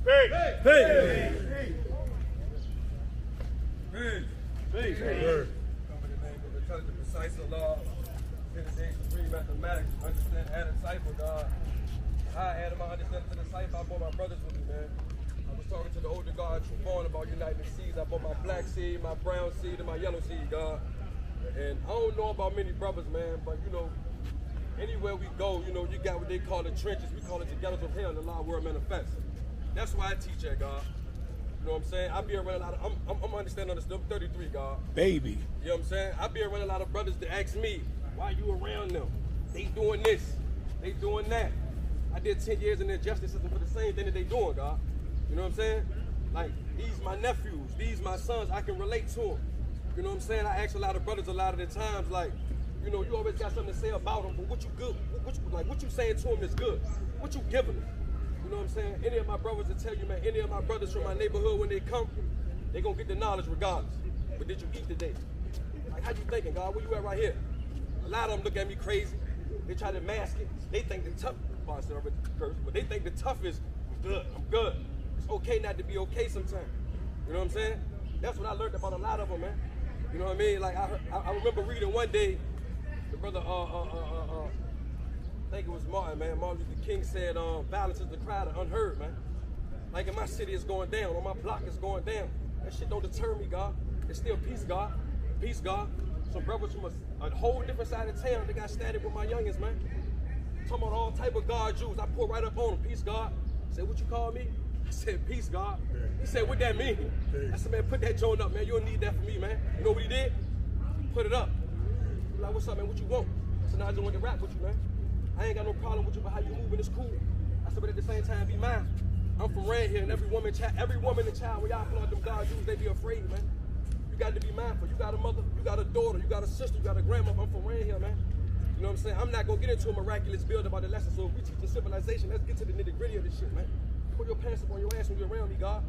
Peace. Peace. Peace. Peace. Peace. The precise law, organization, free mathematics, understand, add a cipher, God. I added my understanding to the cipher. I brought my brothers with me, man. I was talking to the older God, Trevon, about uniting the seeds. I brought my black seed, my brown seed, and my yellow seed, God. And I don't know about many brothers, man, but you know, anywhere we go, you know, you got what they call the trenches. We call it the ghettos of hell, and the law word manifests. That's why I teach at God. You know what I'm saying? I be around a lot of, I'm understanding this, I'm 33, God. Baby. You know what I'm saying? I be around a lot of brothers that ask me, why you around them? They doing this, they doing that. I did 10 years in the justice system for the same thing that they doing, God. You know what I'm saying? Like, these my nephews, these my sons, I can relate to them. You know what I'm saying? I ask a lot of brothers a lot of the times, like, you know, you always got something to say about them, but what you good, what you saying to them is good. What you giving them? You know what I'm saying? Any of my brothers will tell you, man, any of my brothers from my neighborhood, when they come, they gonna get the knowledge regardless. But did you eat today? Like, how you thinking, God? Where you at right here? A lot of them look at me crazy. They try to mask it. They think the tough, but they think the tough is good. I'm good. It's okay not to be okay sometimes. You know what I'm saying? That's what I learned about a lot of them, man. You know what I mean? Like, I remember reading one day, the brother, I think it was Martin, man. Martin Luther King said, violence is the cry of the unheard, man. Like, in my city, it's going down. On my block, it's going down. That shit don't deter me, God. It's still peace, God. Peace, God. Some brothers from a whole different side of town, they got stabbed with my youngins, man. Talking about all type of God Jews. I pour right up on them. Peace, God. I said, what you call me? I said, peace, God. He said, what that mean? I said, man, put that joint up, man. You don't need that for me, man. You know what he did? Put it up. He like, what's up, man? What you want? I said, nah, I just want to rap with you, man. I ain't got no problem with you, but how you moving is cool. I said, but at the same time, be mindful. I'm from around here, and every woman and child, when y'all applaud them God Jews, they be afraid, man. You got to be mindful. You got a mother, you got a daughter, you got a sister, you got a grandmother. I'm from around here, man. You know what I'm saying? I'm not going to get into a miraculous build about the lesson, so if we teach the civilization, let's get to the nitty-gritty of this shit, man. Put your pants up on your ass when you're around me, God.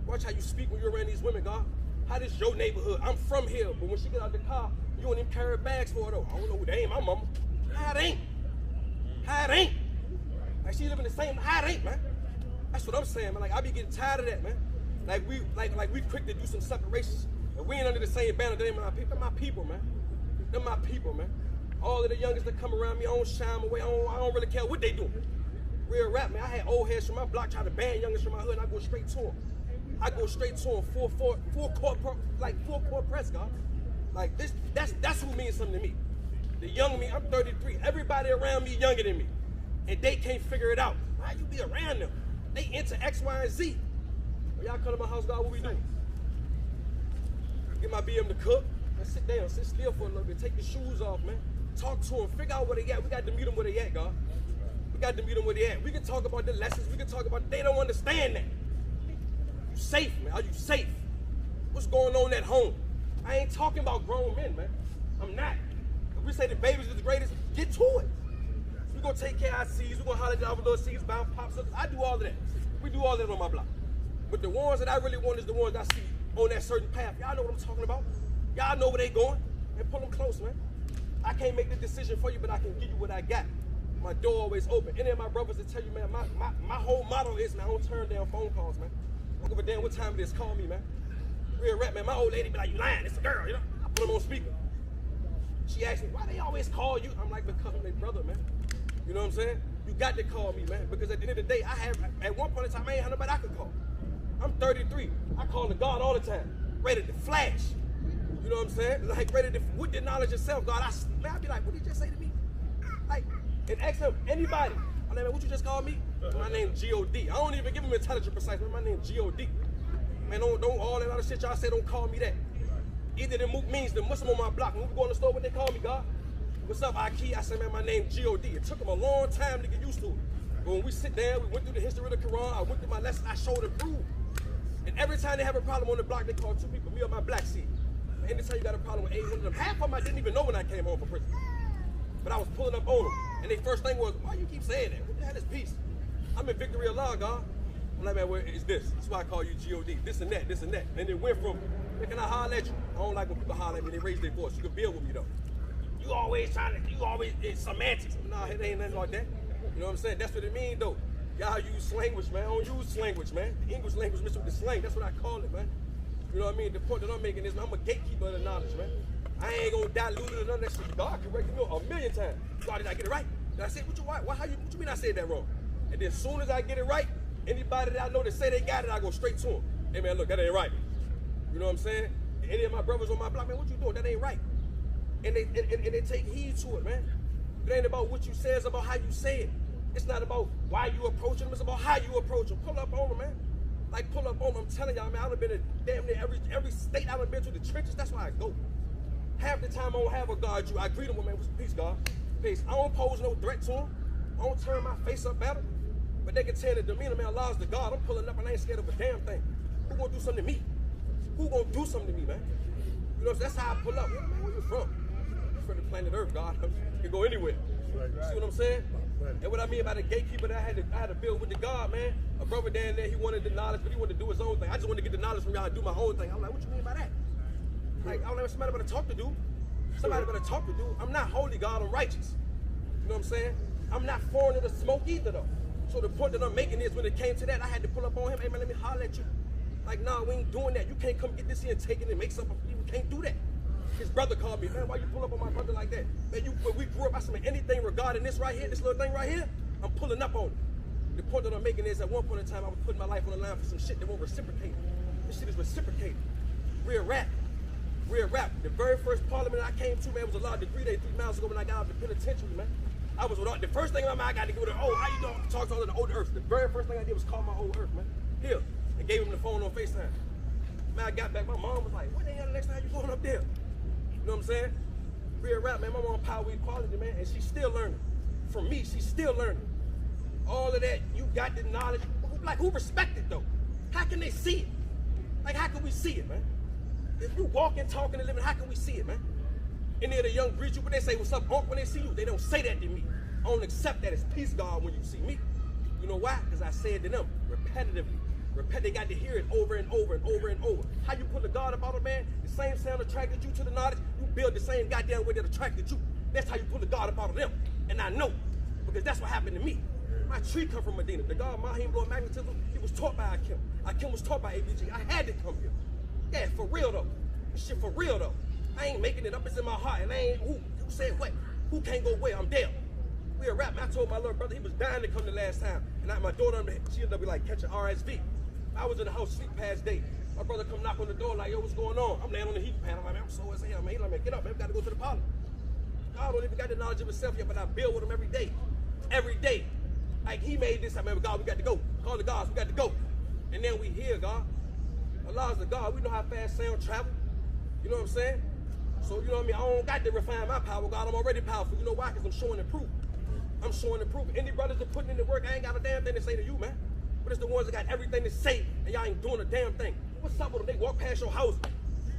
Watch how you speak when you're around these women, God. How this your neighborhood? I'm from here, but when she get out the car, you don't even carry bags for her, though. I don't know who they ain't my mama. How it ain't? How it ain't? Like, she live in the same, how it ain't, man? That's what I'm saying, man. Like, I be getting tired of that, man. Like we quick to do some separations. And we ain't under the same banner. They ain't my people, man. They're my people, man. All of the youngest that come around me, I don't shine away. I don't really care what they do. Real rap, man. I had old heads from my block trying to ban youngest from my hood, and I go straight to them. I go straight to them, full court press, God. Like this, that's who means something to me. The young me, I'm 33. Everybody around me younger than me, and they can't figure it out. Why you be around them? They into X, Y, and Z. When y'all come to my house, God, what we do? Get my BM to cook, and sit down, sit still for a little bit, take the shoes off, man. Talk to them, figure out where they at. We got to meet them where they at, God. We got to meet them where they at. We can talk about the lessons. We can talk about, they don't understand that. You safe, man. Are you safe? What's going on at home? I ain't talking about grown men, man. I'm not. If we say the babies is the greatest, get to it. We gonna take care of our seeds. We gonna holler at our little seeds, bound pops up. I do all of that. We do all of that on my block. But the ones that I really want is the ones I see on that certain path. Y'all know what I'm talking about. Y'all know where they going. And pull them close, man. I can't make the decision for you, but I can give you what I got. My door always open. Any of my brothers that tell you, man, my whole motto is, man, I don't turn down phone calls, man. I don't give a damn what time it is. Call me, man. Real rap, man. My old lady be like, you lying. It's a girl, you know. I put them on speaker. She asked me, why they always call you? I'm like, because I'm their brother, man. You know what I'm saying? You got to call me, man. Because at the end of the day, at one point in time, I ain't had nobody I could call. I'm 33. I call the God all the time. Ready to flash. You know what I'm saying? Like, ready to, with the knowledge of self, God, I'd be like, what did you just say to me? Like, and ask him, anybody. I'm like, man, what you just called me? My name G.O.D. I don't even give him intelligent precise, man. My name G.O.D. Man, don't all that other shit y'all say, don't call me that. Either the Mook means the Muslim on my block. When we go in the store, what they call me, God? What's up, Aki? I said, man, my name G.O.D. It took him a long time to get used to it. But when we sit down, we went through the history of the Quran, I went through my lesson, I showed and proved. And every time they have a problem on the block, they call two people, me or my black seed. And anytime you got a problem with one of them, half of them I didn't even know when I came home from prison. But I was pulling up on them. And their first thing was, why you keep saying that? What the hell is peace? I'm in victory of Allah, God. I'm like, man, where is this? That's why I call you G.O.D. This and that, this and that. And it went from, man, can I holler at you? I don't like when people holler at me, they raise their voice. You can build with me, though. You always, it's semantics. No, it ain't nothing like that. You know what I'm saying? That's what it means, though. Y'all use language, man. I don't use language, man. The English language mixed with the slang. That's what I call it, man. You know what I mean? The point that I'm making is, man, I'm a gatekeeper of the knowledge, man. I ain't gonna dilute it or none of that shit. God can correct me a million times. God, did I get it right? Did I say what you mean I said that wrong? And then as soon as I get it right, anybody that I know that say they got it, I go straight to them. Hey, man, look, that ain't right. You know what I'm saying? Any of my brothers on my block, man, what you doing? That ain't right. And they take heed to it, man. It ain't about what you say, it's about how you say it. It's not about why you approach them, it's about how you approach them. Pull up on them, man. Like, pull up on them. I'm telling y'all, man, I've been in damn near every state I've been to, the trenches. That's why I go. Half the time I don't have a guard you. I greet them with, man, peace, God. Peace. I don't pose no threat to them. I don't turn my face up at them. But they can tell the demeanor, man, Allah's the God. I'm pulling up and I ain't scared of a damn thing. Who gonna do something to me? Who gonna do something to me, man? You know, that's how I pull up. Man, where you from? I'm from the planet Earth, God. You can go anywhere. You see what I'm saying? And what I mean by the gatekeeper that I had to build with the God, man. A brother down there, he wanted the knowledge, but he wanted to do his own thing. I just wanted to get the knowledge from y'all and do my own thing. I'm like, what you mean by that? Like, I don't know, somebody better talk to do. Somebody better talk to do. I'm not holy, God, I'm righteous. You know what I'm saying? I'm not foreign to the smoke either, though. So the point that I'm making is when it came to that, I had to pull up on him. Hey, man, let me holler at you. Like, nah, we ain't doing that. You can't come get this here and take it and make something. We can't do that. His brother called me, man, why you pull up on my brother like that? Man, when we grew up, I said, man, anything regarding this right here, this little thing right here, I'm pulling up on it. The point that I'm making is at one point in time, I was putting my life on the line for some shit that won't reciprocate. This shit is reciprocated. Real rap. Real rap. The very first parliament I came to, man, was a law degree day 3 miles ago when I got out of the penitentiary, man. I was with all, the first thing in my mind, I got to go to, oh, how you doing? Talk to all of the old earth. The very first thing I did was call my old earth, man. Here. And gave him the phone on FaceTime. Man, I got back, my mom was like, what the hell the next time you going up there? You know what I'm saying? Real rap, man. My mom power equality, man, and she's still learning. From me, she's still learning. All of that, you got the knowledge. Like, who respect it, though? How can they see it? Like, how can we see it, man? If you walking, talking, and living, how can we see it, man? Any of the young greet you, but they say, what's up, Unc, when they see you? They don't say that to me. I don't accept that as peace, God, when you see me. You know why? Because I say it to them repetitively. They got to hear it over and over and over and over. How you put the God about a man? The same sound attracted you to the knowledge. You build the same goddamn way that attracted you. That's how you put the God about them. And I know, because that's what happened to me. My tree come from Medina. The God Mahim Lord Magnetism, he was taught by Akim. Akim was taught by ABG. I had to come here. Yeah, for real though. This shit for real though. I ain't making it up. It's in my heart. And I ain't, who said what? Who can't go where? I'm there. We a rap. I told my little brother he was dying to come the last time. And my daughter, she ended up like catching RSV. I was in the house sleep past day. My brother come knock on the door like, yo, what's going on? I'm laying on the heat pad. I'm like, man, I'm so as hell, man. He like, man, get up, man. We got to go to the parlor. God don't even got the knowledge of himself yet, but I build with him every day. Every day. Like, he made this. I mean, God, we got to go. Call the gods, we got to go. And then we hear God. Allah's the God. We know how fast sound travel. You know what I'm saying? So, you know what I mean? I don't got to refine my power, God. I'm already powerful. You know why? Because I'm showing the proof. I'm showing the proof. Any brothers that putting in the work, I ain't got a damn thing to say to you, man. But it's the ones that got everything to say, and y'all ain't doing a damn thing. What's up with them? They walk past your house,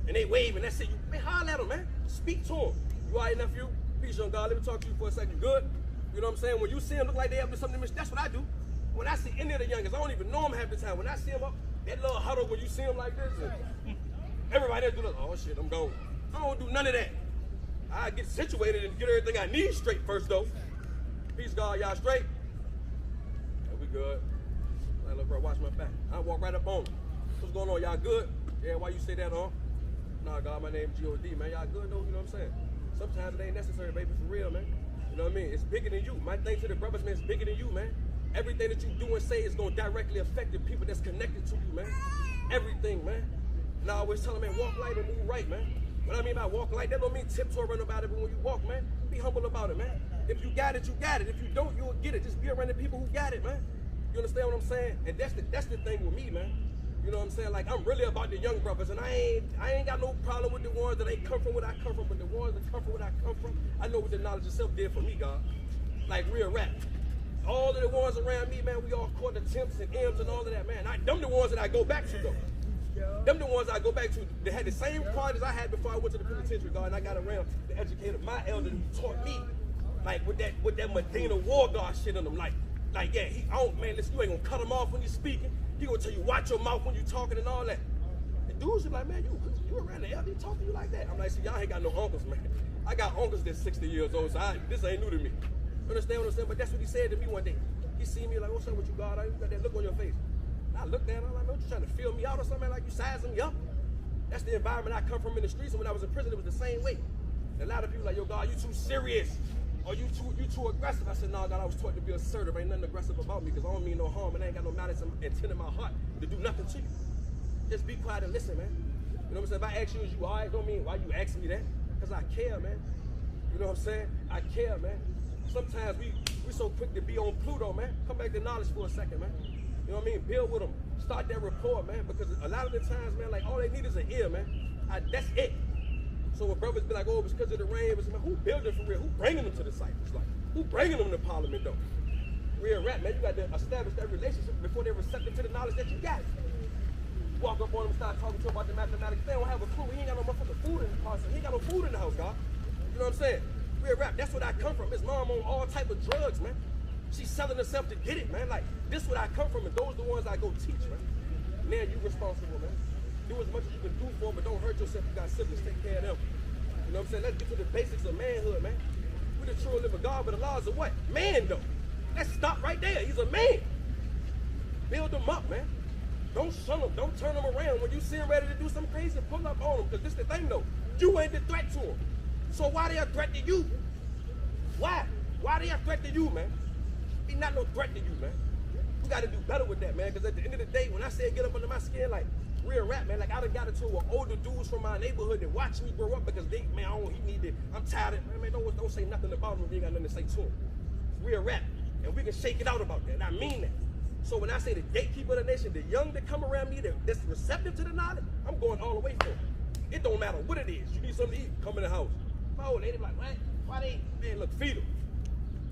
and they wave, and that's it. You, man, holler at them, man. Speak to them. You all right, nephew? Peace, young God. Let me talk to you for a second. You good? You know what I'm saying? When you see them look like they up to something, that's what I do. When I see any of the youngest, I don't even know them half the time. When I see them up, that little huddle, when you see them like this, everybody else do like, oh shit, I'm gone. I don't do none of that. I get situated and get everything I need straight first, though. Peace, God, y'all straight? Yeah, we good. Like, look, bro, watch my back. I walk right up on them. What's going on? Y'all good? Yeah, why you say that, huh? Nah, God, my name is G.O.D., man. Y'all good, though? You know what I'm saying? Sometimes it ain't necessary, baby, for real, man. You know what I mean? It's bigger than you. My thing to the brothers, man, it's bigger than you, man. Everything that you do and say is going to directly affect the people that's connected to you, man. Everything, man. And I always tell them, man, walk light and move right, man. What I mean by walk light, that don't mean tiptoe around about it, but when you walk, man, be humble about it, man. If you got it, you got it. If you don't, you'll get it. Just be around the people who got it, man. You understand what I'm saying? And that's the thing with me, man. You know what I'm saying? Like, I'm really about the young brothers, and I ain't got no problem with the ones that ain't come from where I come from, but the ones that come from where I come from, I know what the knowledge itself did for me, God. Like real rap. All of the ones around me, man, we all caught the temps and M's and all of that, man. Them the ones that I go back to, though. Them the ones I go back to. They had the same qualities I had before I went to the penitentiary, God, and I got around the educator, my elder, who taught me, like, with that Medina war guard shit on them, like, yeah, man, listen, you ain't gonna cut him off when you're speaking. He gonna tell you, watch your mouth when you're talking and all that. The dudes are like, man, you around the elder, talking to you like that. I'm like, see, y'all ain't got no uncles, man. I got uncles that's 60 years old, so this ain't new to me. Understand what I'm saying? But that's what he said to me one day. He seen me like, what's up with you, God? You got that look on your face. And I looked at him, I'm like, man, you trying to fill me out or something? Like, you sizing me up? That's the environment I come from in the streets, and when I was in prison, it was the same way. And a lot of people like, yo, God, you too serious. Or you too aggressive. I said, no, God, I was taught to be assertive. Ain't nothing aggressive about me, because I don't mean no harm, and I ain't got no malice intent in my heart to do nothing to you. Just be quiet and listen, man. You know what I'm saying? If I ask you, is you all right? Don't mean why you asking me that. Because I care, man. You know what I'm saying? I care, man. Sometimes we so quick to be on Pluto, man. Come back to knowledge for a second, man. You know what I mean? Build with them. Start that rapport, man. Because a lot of the times, man, like, all they need is an ear, man. That's it. So when brothers be like, oh, it's because of the rain, it's like, who building for real? Who bringing them to the cycles? Like, who bringing them to Parliament, though? Real rap, man. You got to establish that relationship before they're receptive to the knowledge that you got. Walk up on them and start talking to them about the mathematics. They don't have a clue. He ain't got no motherfucking food in the house. He ain't got no food in the house, God. You know what I'm saying? Real rap, that's what I come from. His mom on all type of drugs, man. She's selling herself to get it, man. Like, this is what I come from, and those are the ones I go teach, man. Now you responsible, man. Do as much as you can do for them, but don't hurt yourself. You got siblings, take care of them. You know what I'm saying? Let's get to the basics of manhood, man. We're the true and living God, but the laws of what? Man, though. Let's stop right there. He's a man. Build him up, man. Don't shun him. Don't turn him around. When you see him ready to do something crazy, pull up on him. Because this is the thing, though. You ain't the threat to him. So why they a threat to you? Why? Why they a threat to you, man? He not no threat to you, man. We got to do better with that, man. Because at the end of the day, when I say get up under my skin, like, real rap, man. Like, I done got into it with older dudes from my neighborhood that watch me grow up because they, man, he need it. I'm tired of it. Man, don't say nothing about him if you ain't got nothing to say to him. It's real rap. And we can shake it out about that. And I mean that. So when I say the gatekeeper of the nation, the young that come around me that's receptive to the knowledge, I'm going all the way for it. It don't matter what it is. You need something to eat, come in the house. My old lady be like, what? Why they, man, look, feed them.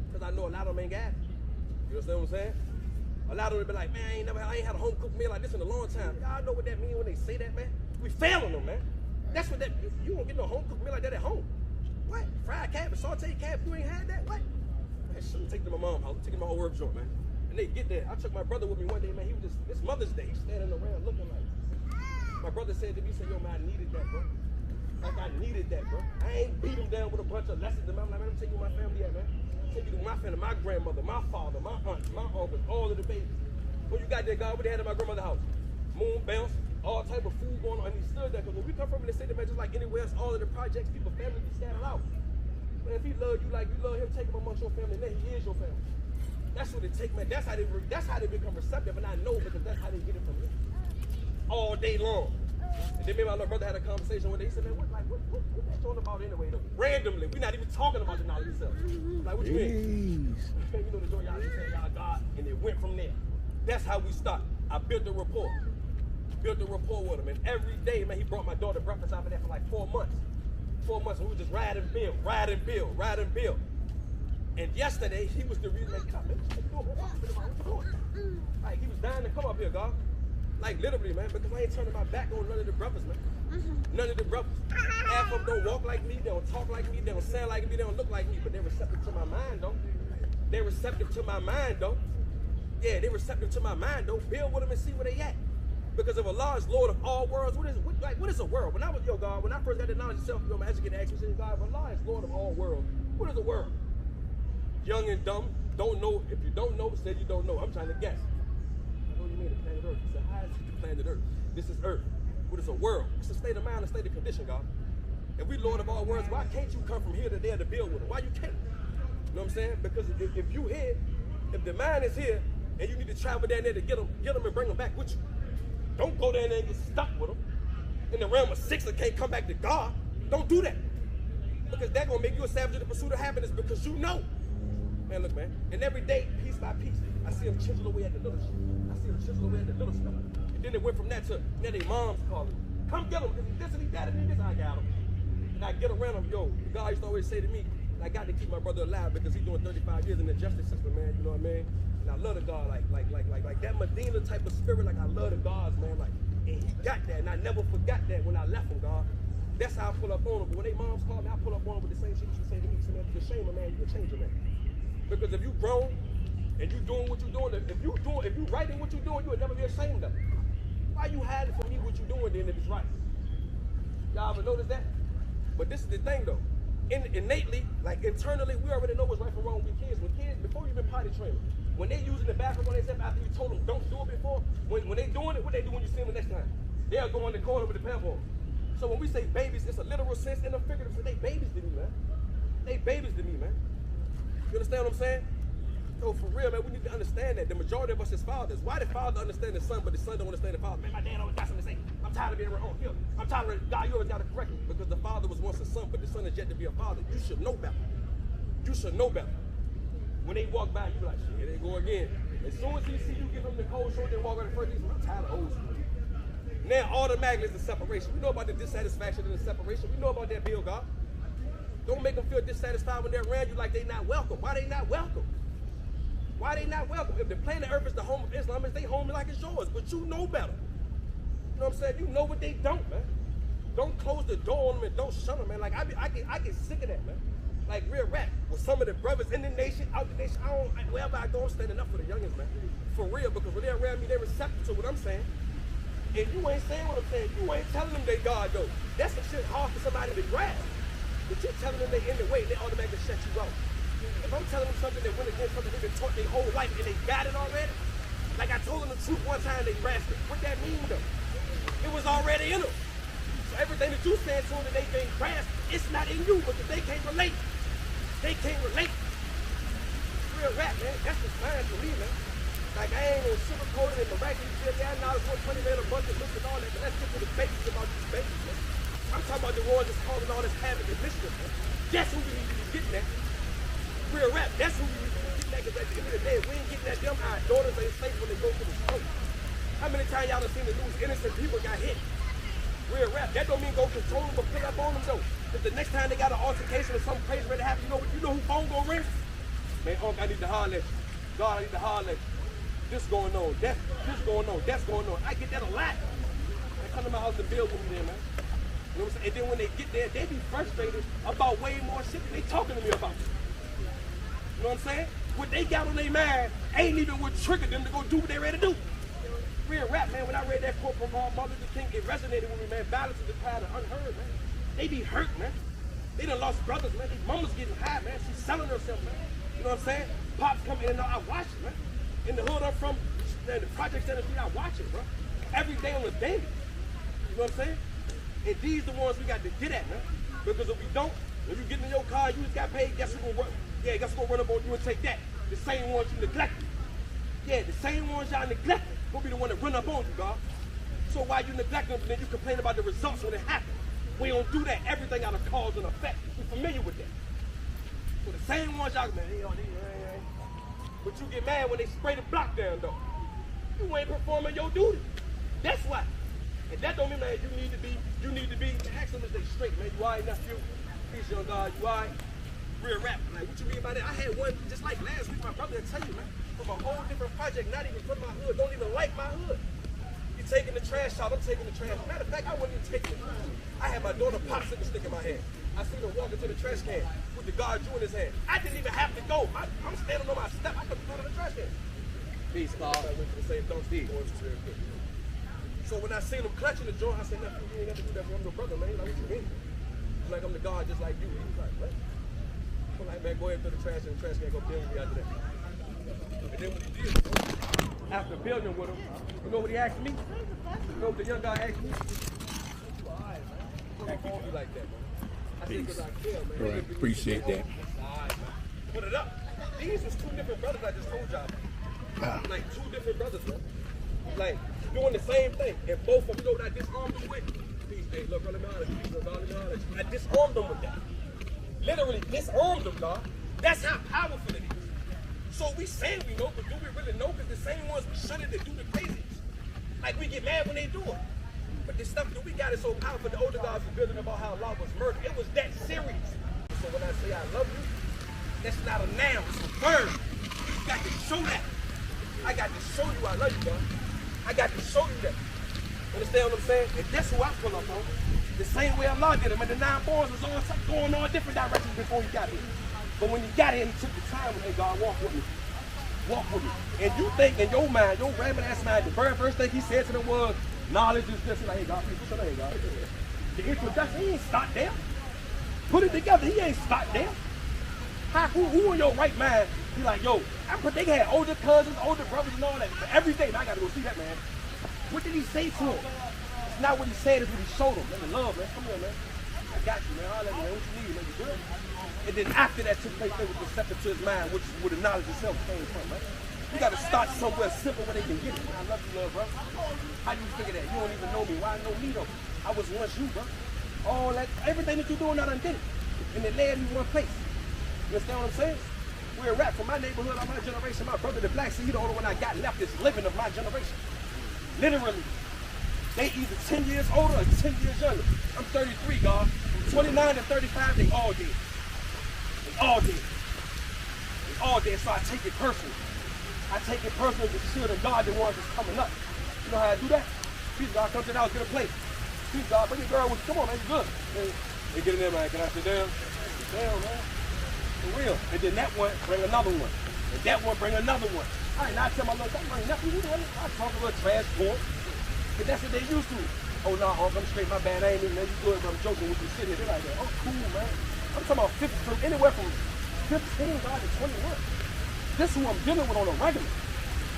Because I know a lot of them ain't got it. You understand what I'm saying? A lot of them be like, man, I ain't had a home cooked meal like this in a long time. Y'all know what that mean when they say that, man? We failing them, man. That's what that, you won't get no home cooked meal like that at home. What? Fried cabbage, sauteed cabbage, you ain't had that? What? Man, shouldn't take them to my mom's house, take them to my old work joint, man. And they get there. I took my brother with me one day, man. He was just, it's Mother's Day. He's standing around looking like, my brother said to me, he said, yo, man, I needed that, bro. Like, I needed that, bro. I ain't beat him down with a bunch of lessons. I'm like, man, let me tell you who my family at, man. Take you to my family, my grandmother, my father, my aunt, my uncle, all of the babies. When you got there, God, what they had in my grandmother's house? Moon bounce, all type of food going on, and he stood there, because when we come from in the city, man, just like anywhere else, all of the projects, people, family be scattered out. Man, if he loved you like you love him, take him amongst your family, then he is your family. That's what it takes, man. That's how they become receptive, and I know because that's how they get it from me. All day long. And then me and my little brother had a conversation one day. He said, man, what that talking about anyway, though? Randomly. We're not even talking about the knowledge itself. Like, what you mean? You know the joy y'all just said, y'all God, and it went from there. That's how we start. I built a rapport. Built a rapport with him. And every day, man, he brought my daughter breakfast out of there for like 4 months. 4 months, and we would just ride and build, ride and build, ride and build. And yesterday, he was the reason they come. Like, he was dying to come up here, God. Like, literally, man, because I ain't turning my back on none of the brothers, man. None of the brothers. Half of them don't walk like me, they don't talk like me, they don't sound like me, they don't look like me, but they're receptive to my mind, though. They're receptive to my mind, though. Yeah, they're receptive to my mind, though. Build with them and see where they at. Because if Allah is Lord of all worlds, what is a world? When I was, God, when I first got the knowledge of self, my educator asked me, said, God, if Allah is Lord of all worlds, what is a world? Young and dumb, don't know. If you don't know, say you don't know. I'm trying to guess. What do you mean, the planet Earth? He said, how is the planet Earth? This is Earth. What is a world? It's a state of mind, a state of condition, God. If we Lord of all worlds, why can't you come from here to there to build with them? Why you can't? You know what I'm saying? Because if you here, if the mind is here, and you need to travel down there to get them and bring them back with you. Don't go down there and get stuck with them. In the realm of six and can't come back to God. Don't do that. Because that's going to make you a savage in the pursuit of happiness because you know. Man, look, man. And every day, piece by piece, I see them chisel away at the little shit. I see them chisel away at the little stuff. And then it went from that to, now their moms calling. Come get them. This and that and this. I got them. And I get around them. Yo, the guy used to always say to me, I got to keep my brother alive because he's doing 35 years in the justice system, man. You know what I mean? And I love the God, like that Medina type of spirit, like I love the gods, man. Like, and he got that, and I never forgot that when I left him, God. That's how I pull up on him. But when they moms call me, I pull up on them with the same shit you say to me. So, man, if you shame a man, you can change a man. Because if you grown and you doing what you doing, if you writing what you doing, you would never be ashamed of it. Why you hiding from me what you doing then if it's right? Y'all ever notice that? But this is the thing though. Innately, like internally, we already know what's right from wrong with kids. When kids, before you been potty trained, when they using the bathroom on themselves after you told them don't do it before, when they doing it, what they do when you see them the next time? They'll go in the corner with the pebble. So when we say babies, it's a literal sense and a figurative sense. They babies to me, man. They babies to me, man. You understand what I'm saying? So for real, man, we need to understand that the majority of us is fathers. Why the father understand the son, but the son don't understand the father? Man, my dad always got something to say. I'm tired of being wrong. Here, I'm tired of God. You always got to correct me because the father was once a son, but the son is yet to be a father. You should know better. You should know better. When they walk by, you be like, shit, here they go again. As soon as he see you give him the cold shoulder and walk on the first, he's like, I'm tired of old school. Now automatically it's the separation. We know about the dissatisfaction and the separation. We know about that, Bill God. Don't make them feel dissatisfied when they're around you like they not welcome. Why they not welcome? Why they not welcome? If the planet Earth is the home of Islam, it's their home like it's yours, but you know better. You know what I'm saying? You know what they don't, man. Don't close the door on them and don't shut them, man. Like I get sick of that, man. Like real rap. With some of the brothers in the nation, out the nation, wherever I go, I'm standing up for the youngins, man. For real, because when they're around me, they're receptive to what I'm saying. And you ain't saying what I'm saying. You ain't telling them they God, though. That's some shit hard for somebody to grasp. But you're telling them they in the way, they automatically shut you out. If I'm telling them something that went against something they've been taught their whole life and they got it already, like I told them the truth one time, they grasped it. What that mean, though? It was already in them. So everything that you saying to them that they can't grasp, it's not in you because they can't relate. They can't relate. Real rap, man. That's the sign for me, man. Like, I ain't gonna sugarcoat it and miraculously tell you I know it's 120 man, a bunch of looks and all that, but let's get to the basics about these babies, man. I'm talking about the ones that's causing all this havoc and mischief, man. That's who we need to be getting at. Real rap, that's who we need to be getting at, because at the end of the day, we ain't getting at them, our daughters ain't safe when they go to the store. How many times y'all done seen the news, innocent people got hit? Real rap, that don't mean go control them, but put up on them, though. If the next time they got an altercation or something crazy ready to happen, you know who phone gonna ring? Man, I need to holler at you. God, I need to holler at you. This going on, this going on, that's going on. I get that a lot. They come to my house and build with me there, man. You know what I'm saying? And then when they get there, they be frustrated about way more shit than they talking to me about. You know what I'm saying? What they got on their mind ain't even what triggered them to go do what they ready to do. Real rap, man. When I read that quote from Martin Luther King, it resonated with me, man. Violence is the pride of unheard, man. They be hurt, man. They done lost brothers, man. Their mama's getting high, man. She's selling herself, man. You know what I'm saying? Pops come in and out. I watch it, man. In the hood I'm from, man, the projects that I watch it, bro. Every day on the daily. You know what I'm saying? And these the ones we got to get at, man. Because if we don't, when you get in your car, you just got paid, guess who's gonna run? Yeah, guess who's gonna run up on you and take that? The same ones you neglected. Yeah, the same ones y'all neglected will be the one that run up on you, God. So why you neglect them and then you complain about the results when it happens? We don't do that. Everything got a cause and effect. We're familiar with that. So the same ones y'all, man, but you get mad when they spray the block down, though. You ain't performing your duty. That's why. And that don't mean that you need to be, ask them if they straight, man. You all right, nephew? Peace, young God, you all right? Real rap. Like, what you mean by that? I had one just like last week, my brother will tell you, man, from a whole different project, not even from my hood, don't even like my hood. You taking the trash out, I'm taking the trash. Matter of fact, I wasn't even taking the trash. I had my daughter popsicle stick in my hand. I seen her walk into the trash can with the guard in his hand. I didn't even have to go. I'm standing on my step. I could go to the trash can. Peace, God. I went to the same dumpster. So when I seen him clutching the joint, I said, nephew, you ain't got to do that for I'm your brother, man. Like, what you mean? He's like, I'm the God just like you. He was like, what? I'm like, man, go ahead and throw the trash in the trash can, go build me after that. And then what he did, after building with him, you know what he asked me? You know what the young guy asked me? Why call you like that, man? I said, because I care, man. Right. Appreciate that. Put it up. These was two different brothers I just told y'all. Like two different brothers, man. Like doing the same thing. And both of them, you know what I disarmed them with? Peace, hey, look, let me holler at you. I disarmed them with that. Literally disarmed them, God. That's how powerful it is. So we say we know, but do we really know? Because the same ones we shouldn't do the craziest. Like we get mad when they do it. But the stuff that we got is so powerful. The older guys were building about how Allah was murdered. It was that serious. So when I say I love you, that's not a noun, it's a verb. You got to show that. I got to show you I love you, God. I got to show you that. Understand what I'm saying? And that's who I pull up on. The same way Allah did it. Man, the 9 boys was all going all different directions before he got here. But when he got here, he took the time and said, God, walk with me. Walk with me. And you think in your mind, your rabbit ass mind, the very first thing he said to them was, knowledge is just like, hey, God, please, what's your name, God? The introduction, he ain't stopped there. Put it together, he ain't stopped there. Who in your right mind, be like, yo, they had older cousins, older brothers and all that. But every day, man, I got to go see that, man. What did he say to him? It's not what he said, it's what he showed him. Man, the love, man. Come here, man. I got you, man. Holla at me, man. What you need, man? You good? And then after that took place, they was receptive to his mind, which is where the knowledge itself came from, man. You got to start somewhere simple where they can get it. Man, I love you, love, bro. How do you figure that? You don't even know me. Why know me, though? I was once you, bro. All that, everything that you're doing, I done did it. And it led me one place. You understand what I'm saying? We're a rap from my neighborhood, of my generation. My brother, the black, see, he the only one I got left is living of my generation. Literally. They either 10 years older or 10 years younger. I'm 33, God. From 29 to 35, they all dead. They all dead. They all dead, so I take it personally. I take it personally to shield the God, the ones that's coming up. You know how I do that? Peace, God, come to the house, get a plate. Peace, God, bring your girl with you. Come on, man, you good. They get in there, man. Can I sit down? Sit down, man. For real. And then that one, bring another one. And that one, bring another one. All right, now I tell my little son, nothing you doing. I talk a little trash for him. But that's what they used to. Oh, no, I'm straight, my bad. I ain't even, man, you good, but I'm joking with you sitting here. They're like, oh, cool, man. I'm talking about 50, from anywhere from 15 God to 21. This is who I'm dealing with on a regular.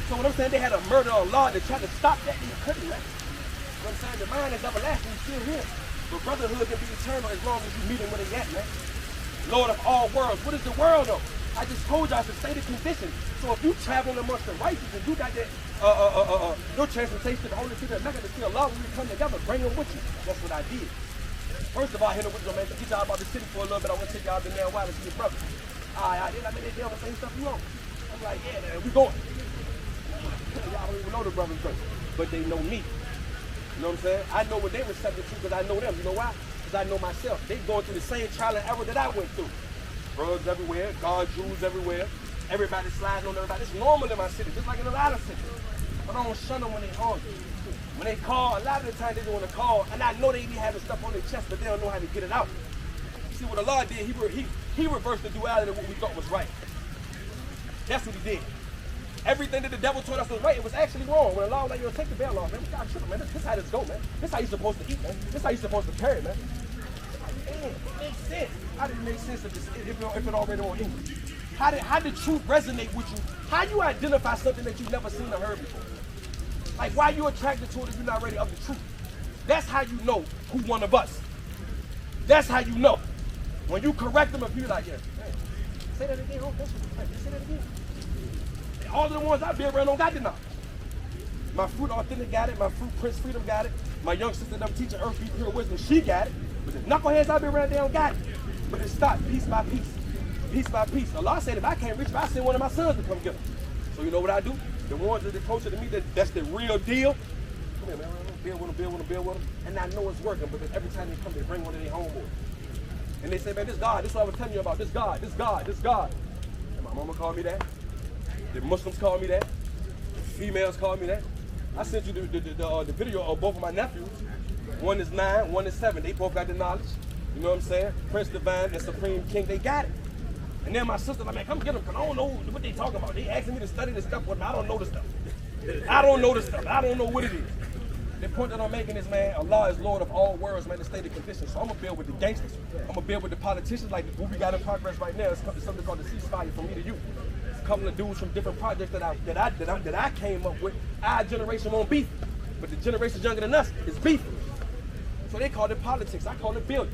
So when I'm saying they had a murder of law, they tried to stop that, they couldn't, man. You know what I'm saying? The mind is everlasting, he's still here. But brotherhood can be eternal as long as you meet him where they at, man. Lord of all worlds. What is the world, though? I just told y'all it's a state of condition. So if you traveling amongst the righteous and you got that, your transportation to the Holy City of Mecca to see Allah when we come together, bring them with you. That's what I did. First of all, I hit them with them, man. Get y'all about the city for a little bit. I want to take y'all up in there a while to see your brother. I did. I mean, they on the same stuff you on. I'm like, yeah, man, we going. Y'all don't even know the brothers, but they know me. You know what I'm saying? I know what they receptive to because I know them. You know why? Because I know myself. They going through the same trial and error that I went through. Drugs everywhere, God, Jews everywhere. Everybody sliding on everybody. It's normal in my city, just like in a lot of cities. But I don't shun them when they hungry. When they call, a lot of the time they don't want to call, and I know they be having stuff on their chest, but they don't know how to get it out. See what Allah did, he reversed the duality of what we thought was right. That's what he did. Everything that the devil told us was right, it was actually wrong. When Allah was like, yo, take the veil off, man. God, tripping, man. This is how this go, man. This is how you're supposed to eat, man. This is how you're supposed to carry, man. Damn, it makes sense. How did it make sense if it already on English? How did truth resonate with you? How you identify something that you've never seen or heard before? Like, why are you attracted to it if you're not ready of the truth? That's how you know who one of us. That's how you know. When you correct them, if you're like, yeah, man, say that again, say that again. All of the ones I be around don't got the knowledge. My fruit authentic got it, my fruit Prince Freedom got it, my young sister that I'm teaching Earth Be Pure Wisdom, she got it. But the knuckleheads I be around, they don't got it. But it stopped piece by piece. Piece by piece. Allah said if I can't reach, I send one of my sons to come get them. So you know what I do? The ones that are closer to me, that's the real deal. Come here, man. Build with them. And I know it's working because every time they come, they bring one of their homeboys. And they say, man, this God, this is what I was telling you about. This God. And my mama called me that. The Muslims called me that. The females called me that. I sent you the video of both of my nephews. One is 9, one is 7. They both got the knowledge. You know what I'm saying? Prince Divine and Supreme King, they got it. And then my sister like, man, come get them, because I don't know what they talking about. They asking me to study this stuff, but I don't know the stuff. I don't know what it is. The point that I'm making is, man, Allah is Lord of all worlds, man, the state of conditions. So I'm going to build with the gangsters. I'm going to build with the politicians, like what we got in progress right now. It's something called the ceasefire from me to you. It's a couple of dudes from different projects that I came up with. Our generation won't beef, but the generation younger than us is beefing. So they call it politics. I call it building.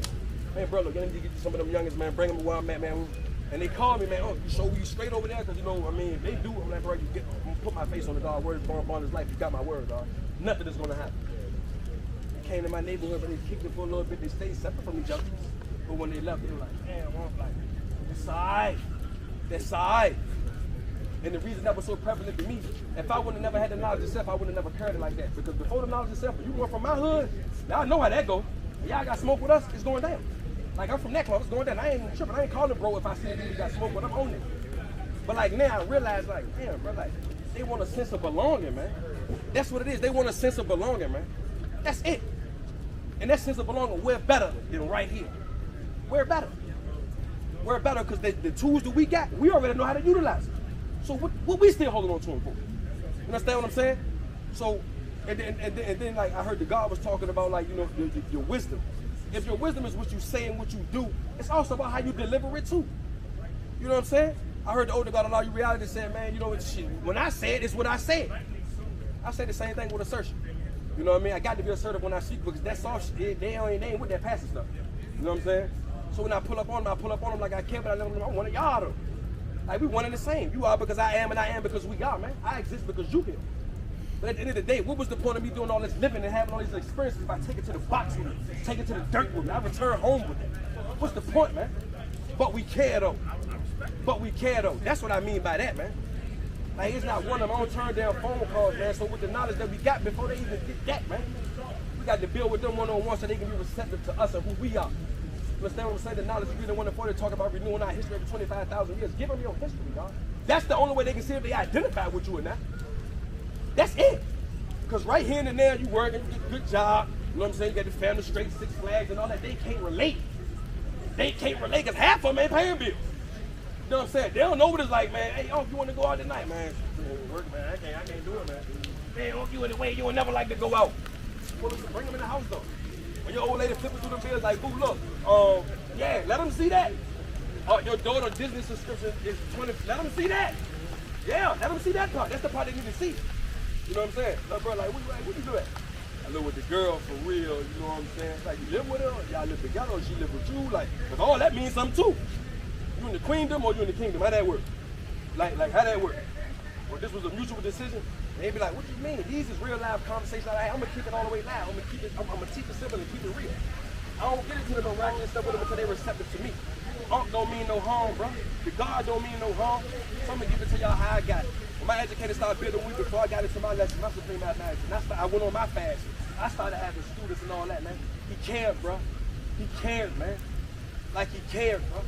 Man, bro, look, I need to get some of them youngest, man, bring them to where I'm at, man. And they call me, man, oh, you show you straight over there? Because, you know, I mean, they do. I'm like, bro, I'm going to put my face on the dog. Word is born upon his life. You got my word, dog. Nothing is going to happen. They came to my neighborhood, but they kicked it for a little bit. They stayed separate from each other. But when they left, they were like, damn, I'm like, that's all right. That's all right. And the reason that was so prevalent to me, if I would have never had the knowledge of self, I would have never carried it like that. Because before the knowledge of self, when you went from my hood, y'all know how that go. Y'all got smoke with us, it's going down. Like, I'm from that club, it's going down. I ain't tripping, I ain't calling bro if I see you got smoke, but I'm on it. But like now, I realize, like, damn, bro, like, they want a sense of belonging, man. That's what it is, they want a sense of belonging, man. That's it. And that sense of belonging, we're better than right here. We're better. We're better because the tools that we got, we already know how to utilize it. So what we still holding on to them for? You understand what I'm saying? So, and then like, I heard the God was talking about, like, you know, your wisdom. If your wisdom is what you say and what you do, it's also about how you deliver it too. You know what I'm saying? I heard the older God allow you reality said, man, you know what, shit, when I say it, it's what I said. I say the same thing with assertion. You know what I mean? I got to be assertive when I speak because that's all shit. They ain't with that passive stuff. You know what I'm saying? So when I pull up on them like I care, but I never know I'm one of y'all though. Like, we one and the same. You are because I am, and I am because we are, man. I exist because you here. But at the end of the day, what was the point of me doing all this living and having all these experiences if I take it to the box with me, take it to the dirt with me, I return home with it? What's the point, man? But we care, though. That's what I mean by that, man. Like, it's not one of them. I don't turn down phone calls, man. So with the knowledge that we got before they even get that, man, we got to build with them one-on-one so they can be receptive to us and who we are. You understand what I'm saying? The knowledge is really one before they talk about renewing our history every 25,000 years. Give them your history, dog. That's the only way they can see if they identify with you or not. That's it. Because right here and there, you working, you get a good job. You know what I'm saying? You got the family straight, 6 flags and all that. They can't relate. They can't relate because half of them ain't paying bills. You know what I'm saying? They don't know what it's like, man. Hey, you want to go out tonight, man? Work, man. I can't do it, man. Man, you in the way, you would never like to go out. Well, bring them in the house, though. When your old lady flipping through the bills like, boo, look, yeah, let them see that. Your daughter Disney subscription is 20, let them see that. Yeah, let them see that part. That's the part they need to see. You know what I'm saying? Like, bro, like, what you do at? I live with the girl for real, you know what I'm saying? Like, you live with her, y'all live together, or she live with you, like, because all that means something too. You in the queendom or you in the kingdom? How that work? Like how that work? Well, this was a mutual decision. They be like, what you mean? These is real live conversations. Like, I'm gonna keep it all the way live. I'm gonna keep it simple and keep it real. I don't get into the miraculous stuff with them until they receptive to me. Don't mean no harm, bro. The God don't mean no harm. So I'm gonna give it to y'all how I got it. When my educator started building week before I got into my lesson, my supreme mathematics, and I went on my fast. I started having students and all that, man. He cared, bro. He cared, man. Like he cared, bro.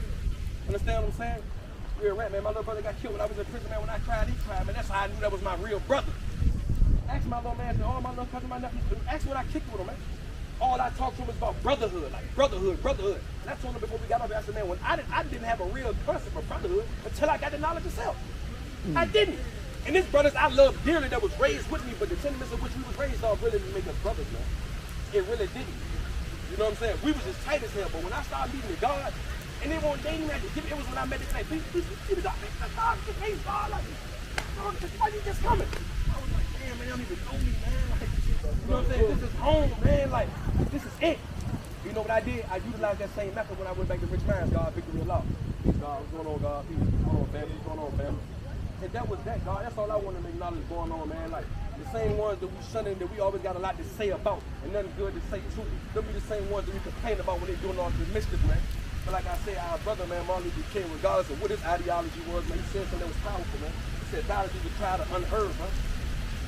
Understand what I'm saying? Real rap, man. My little brother got killed when I was in prison, man. When I cried, he cried, man. That's how I knew that was my real brother. Ask my little man, all my little cousin, my nephews, ask me when I kicked with him, man. All I talked to him was about brotherhood, like brotherhood. And I told him before we got up, I said, man, when I didn't have a real concept of brotherhood until I got the knowledge of self. I didn't. And this brothers I love dearly that was raised with me, but the sentiments of which we was raised on really didn't make us brothers, man. It really didn't. You know what I'm saying? We was just tight as hell, but when I started meeting the God, and they won't date me, it was when I met this man. Please, give me the God, please, God, like, why you just coming? I was like, damn, man, they don't even know me, man. Like, You know what I'm saying? This is home, man. Like, this is it. You know what I did? I utilized that same method when I went back to Rich Man's, God, victory of law. God, what's going on, God? Peace. What's going on, family? What's going on, family? And that was that, God. That's all I wanted to acknowledge going on, man. Like, the same ones that we shunning, that we always got a lot to say about, and nothing good to say to. They'll be the same ones that we complain about when they're doing all this mischief, man. But like I said, our brother, man, Martin Luther King, regardless of what his ideology was, man, he said something that was powerful, man. He said violence is a cry to unheard, man.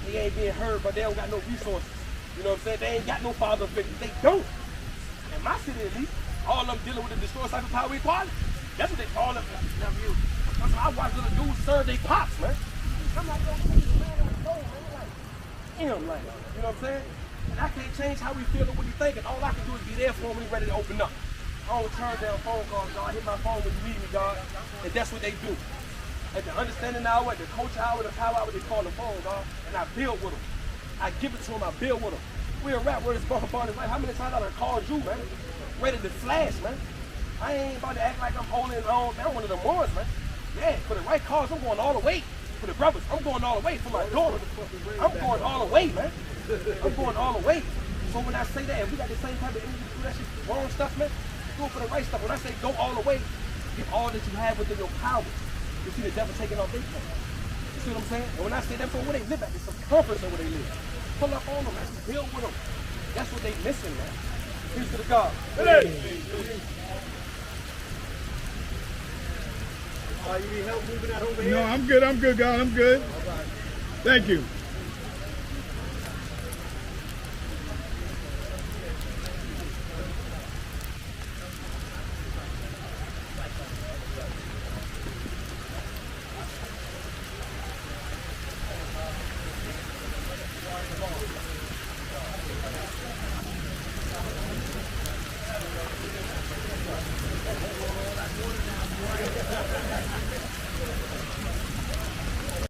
They ain't being heard, but they don't got no resources. You know what I'm saying? They ain't got no father figure. They don't. In my city, at least, all of them dealing with the destroyed cycle power equality. That's what they call them. I watch little dudes serve their pops, man. I'm like, yo, man, like, damn, like, you know what I'm saying? And I can't change how we feel or what he thinking. All I can do is be there for him when he's ready to open up. I don't turn down phone calls, God. I hit my phone when you need me, God. And that's what they do. At the understanding hour, at the coach hour, the power hour, they call the phone, God. And I build with them. I give it to them, I build with them. We're a rap where it's born upon his life. How many times I done called you, man? Ready to flash, man. I ain't about to act like I'm holding on. I'm one of the ones, man. Yeah, for the right cause, I'm going all the way. For the brothers, I'm going all the way. For my daughter, I'm going all the way, man. I'm going all the way. So when I say that, if we got the same type of energy to do that shit, wrong stuff, man, do it for the right stuff. When I say go all the way, get all that you have within your power. You see the devil taking off their power. You see what I'm saying? And when I say that, for where they live at, it's circumference of where they live. Pull up on them, man. Build with them. That's what they missing, man. Peace to the God. You need help moving that over here? No, I'm good, God. I'm good. Thank you.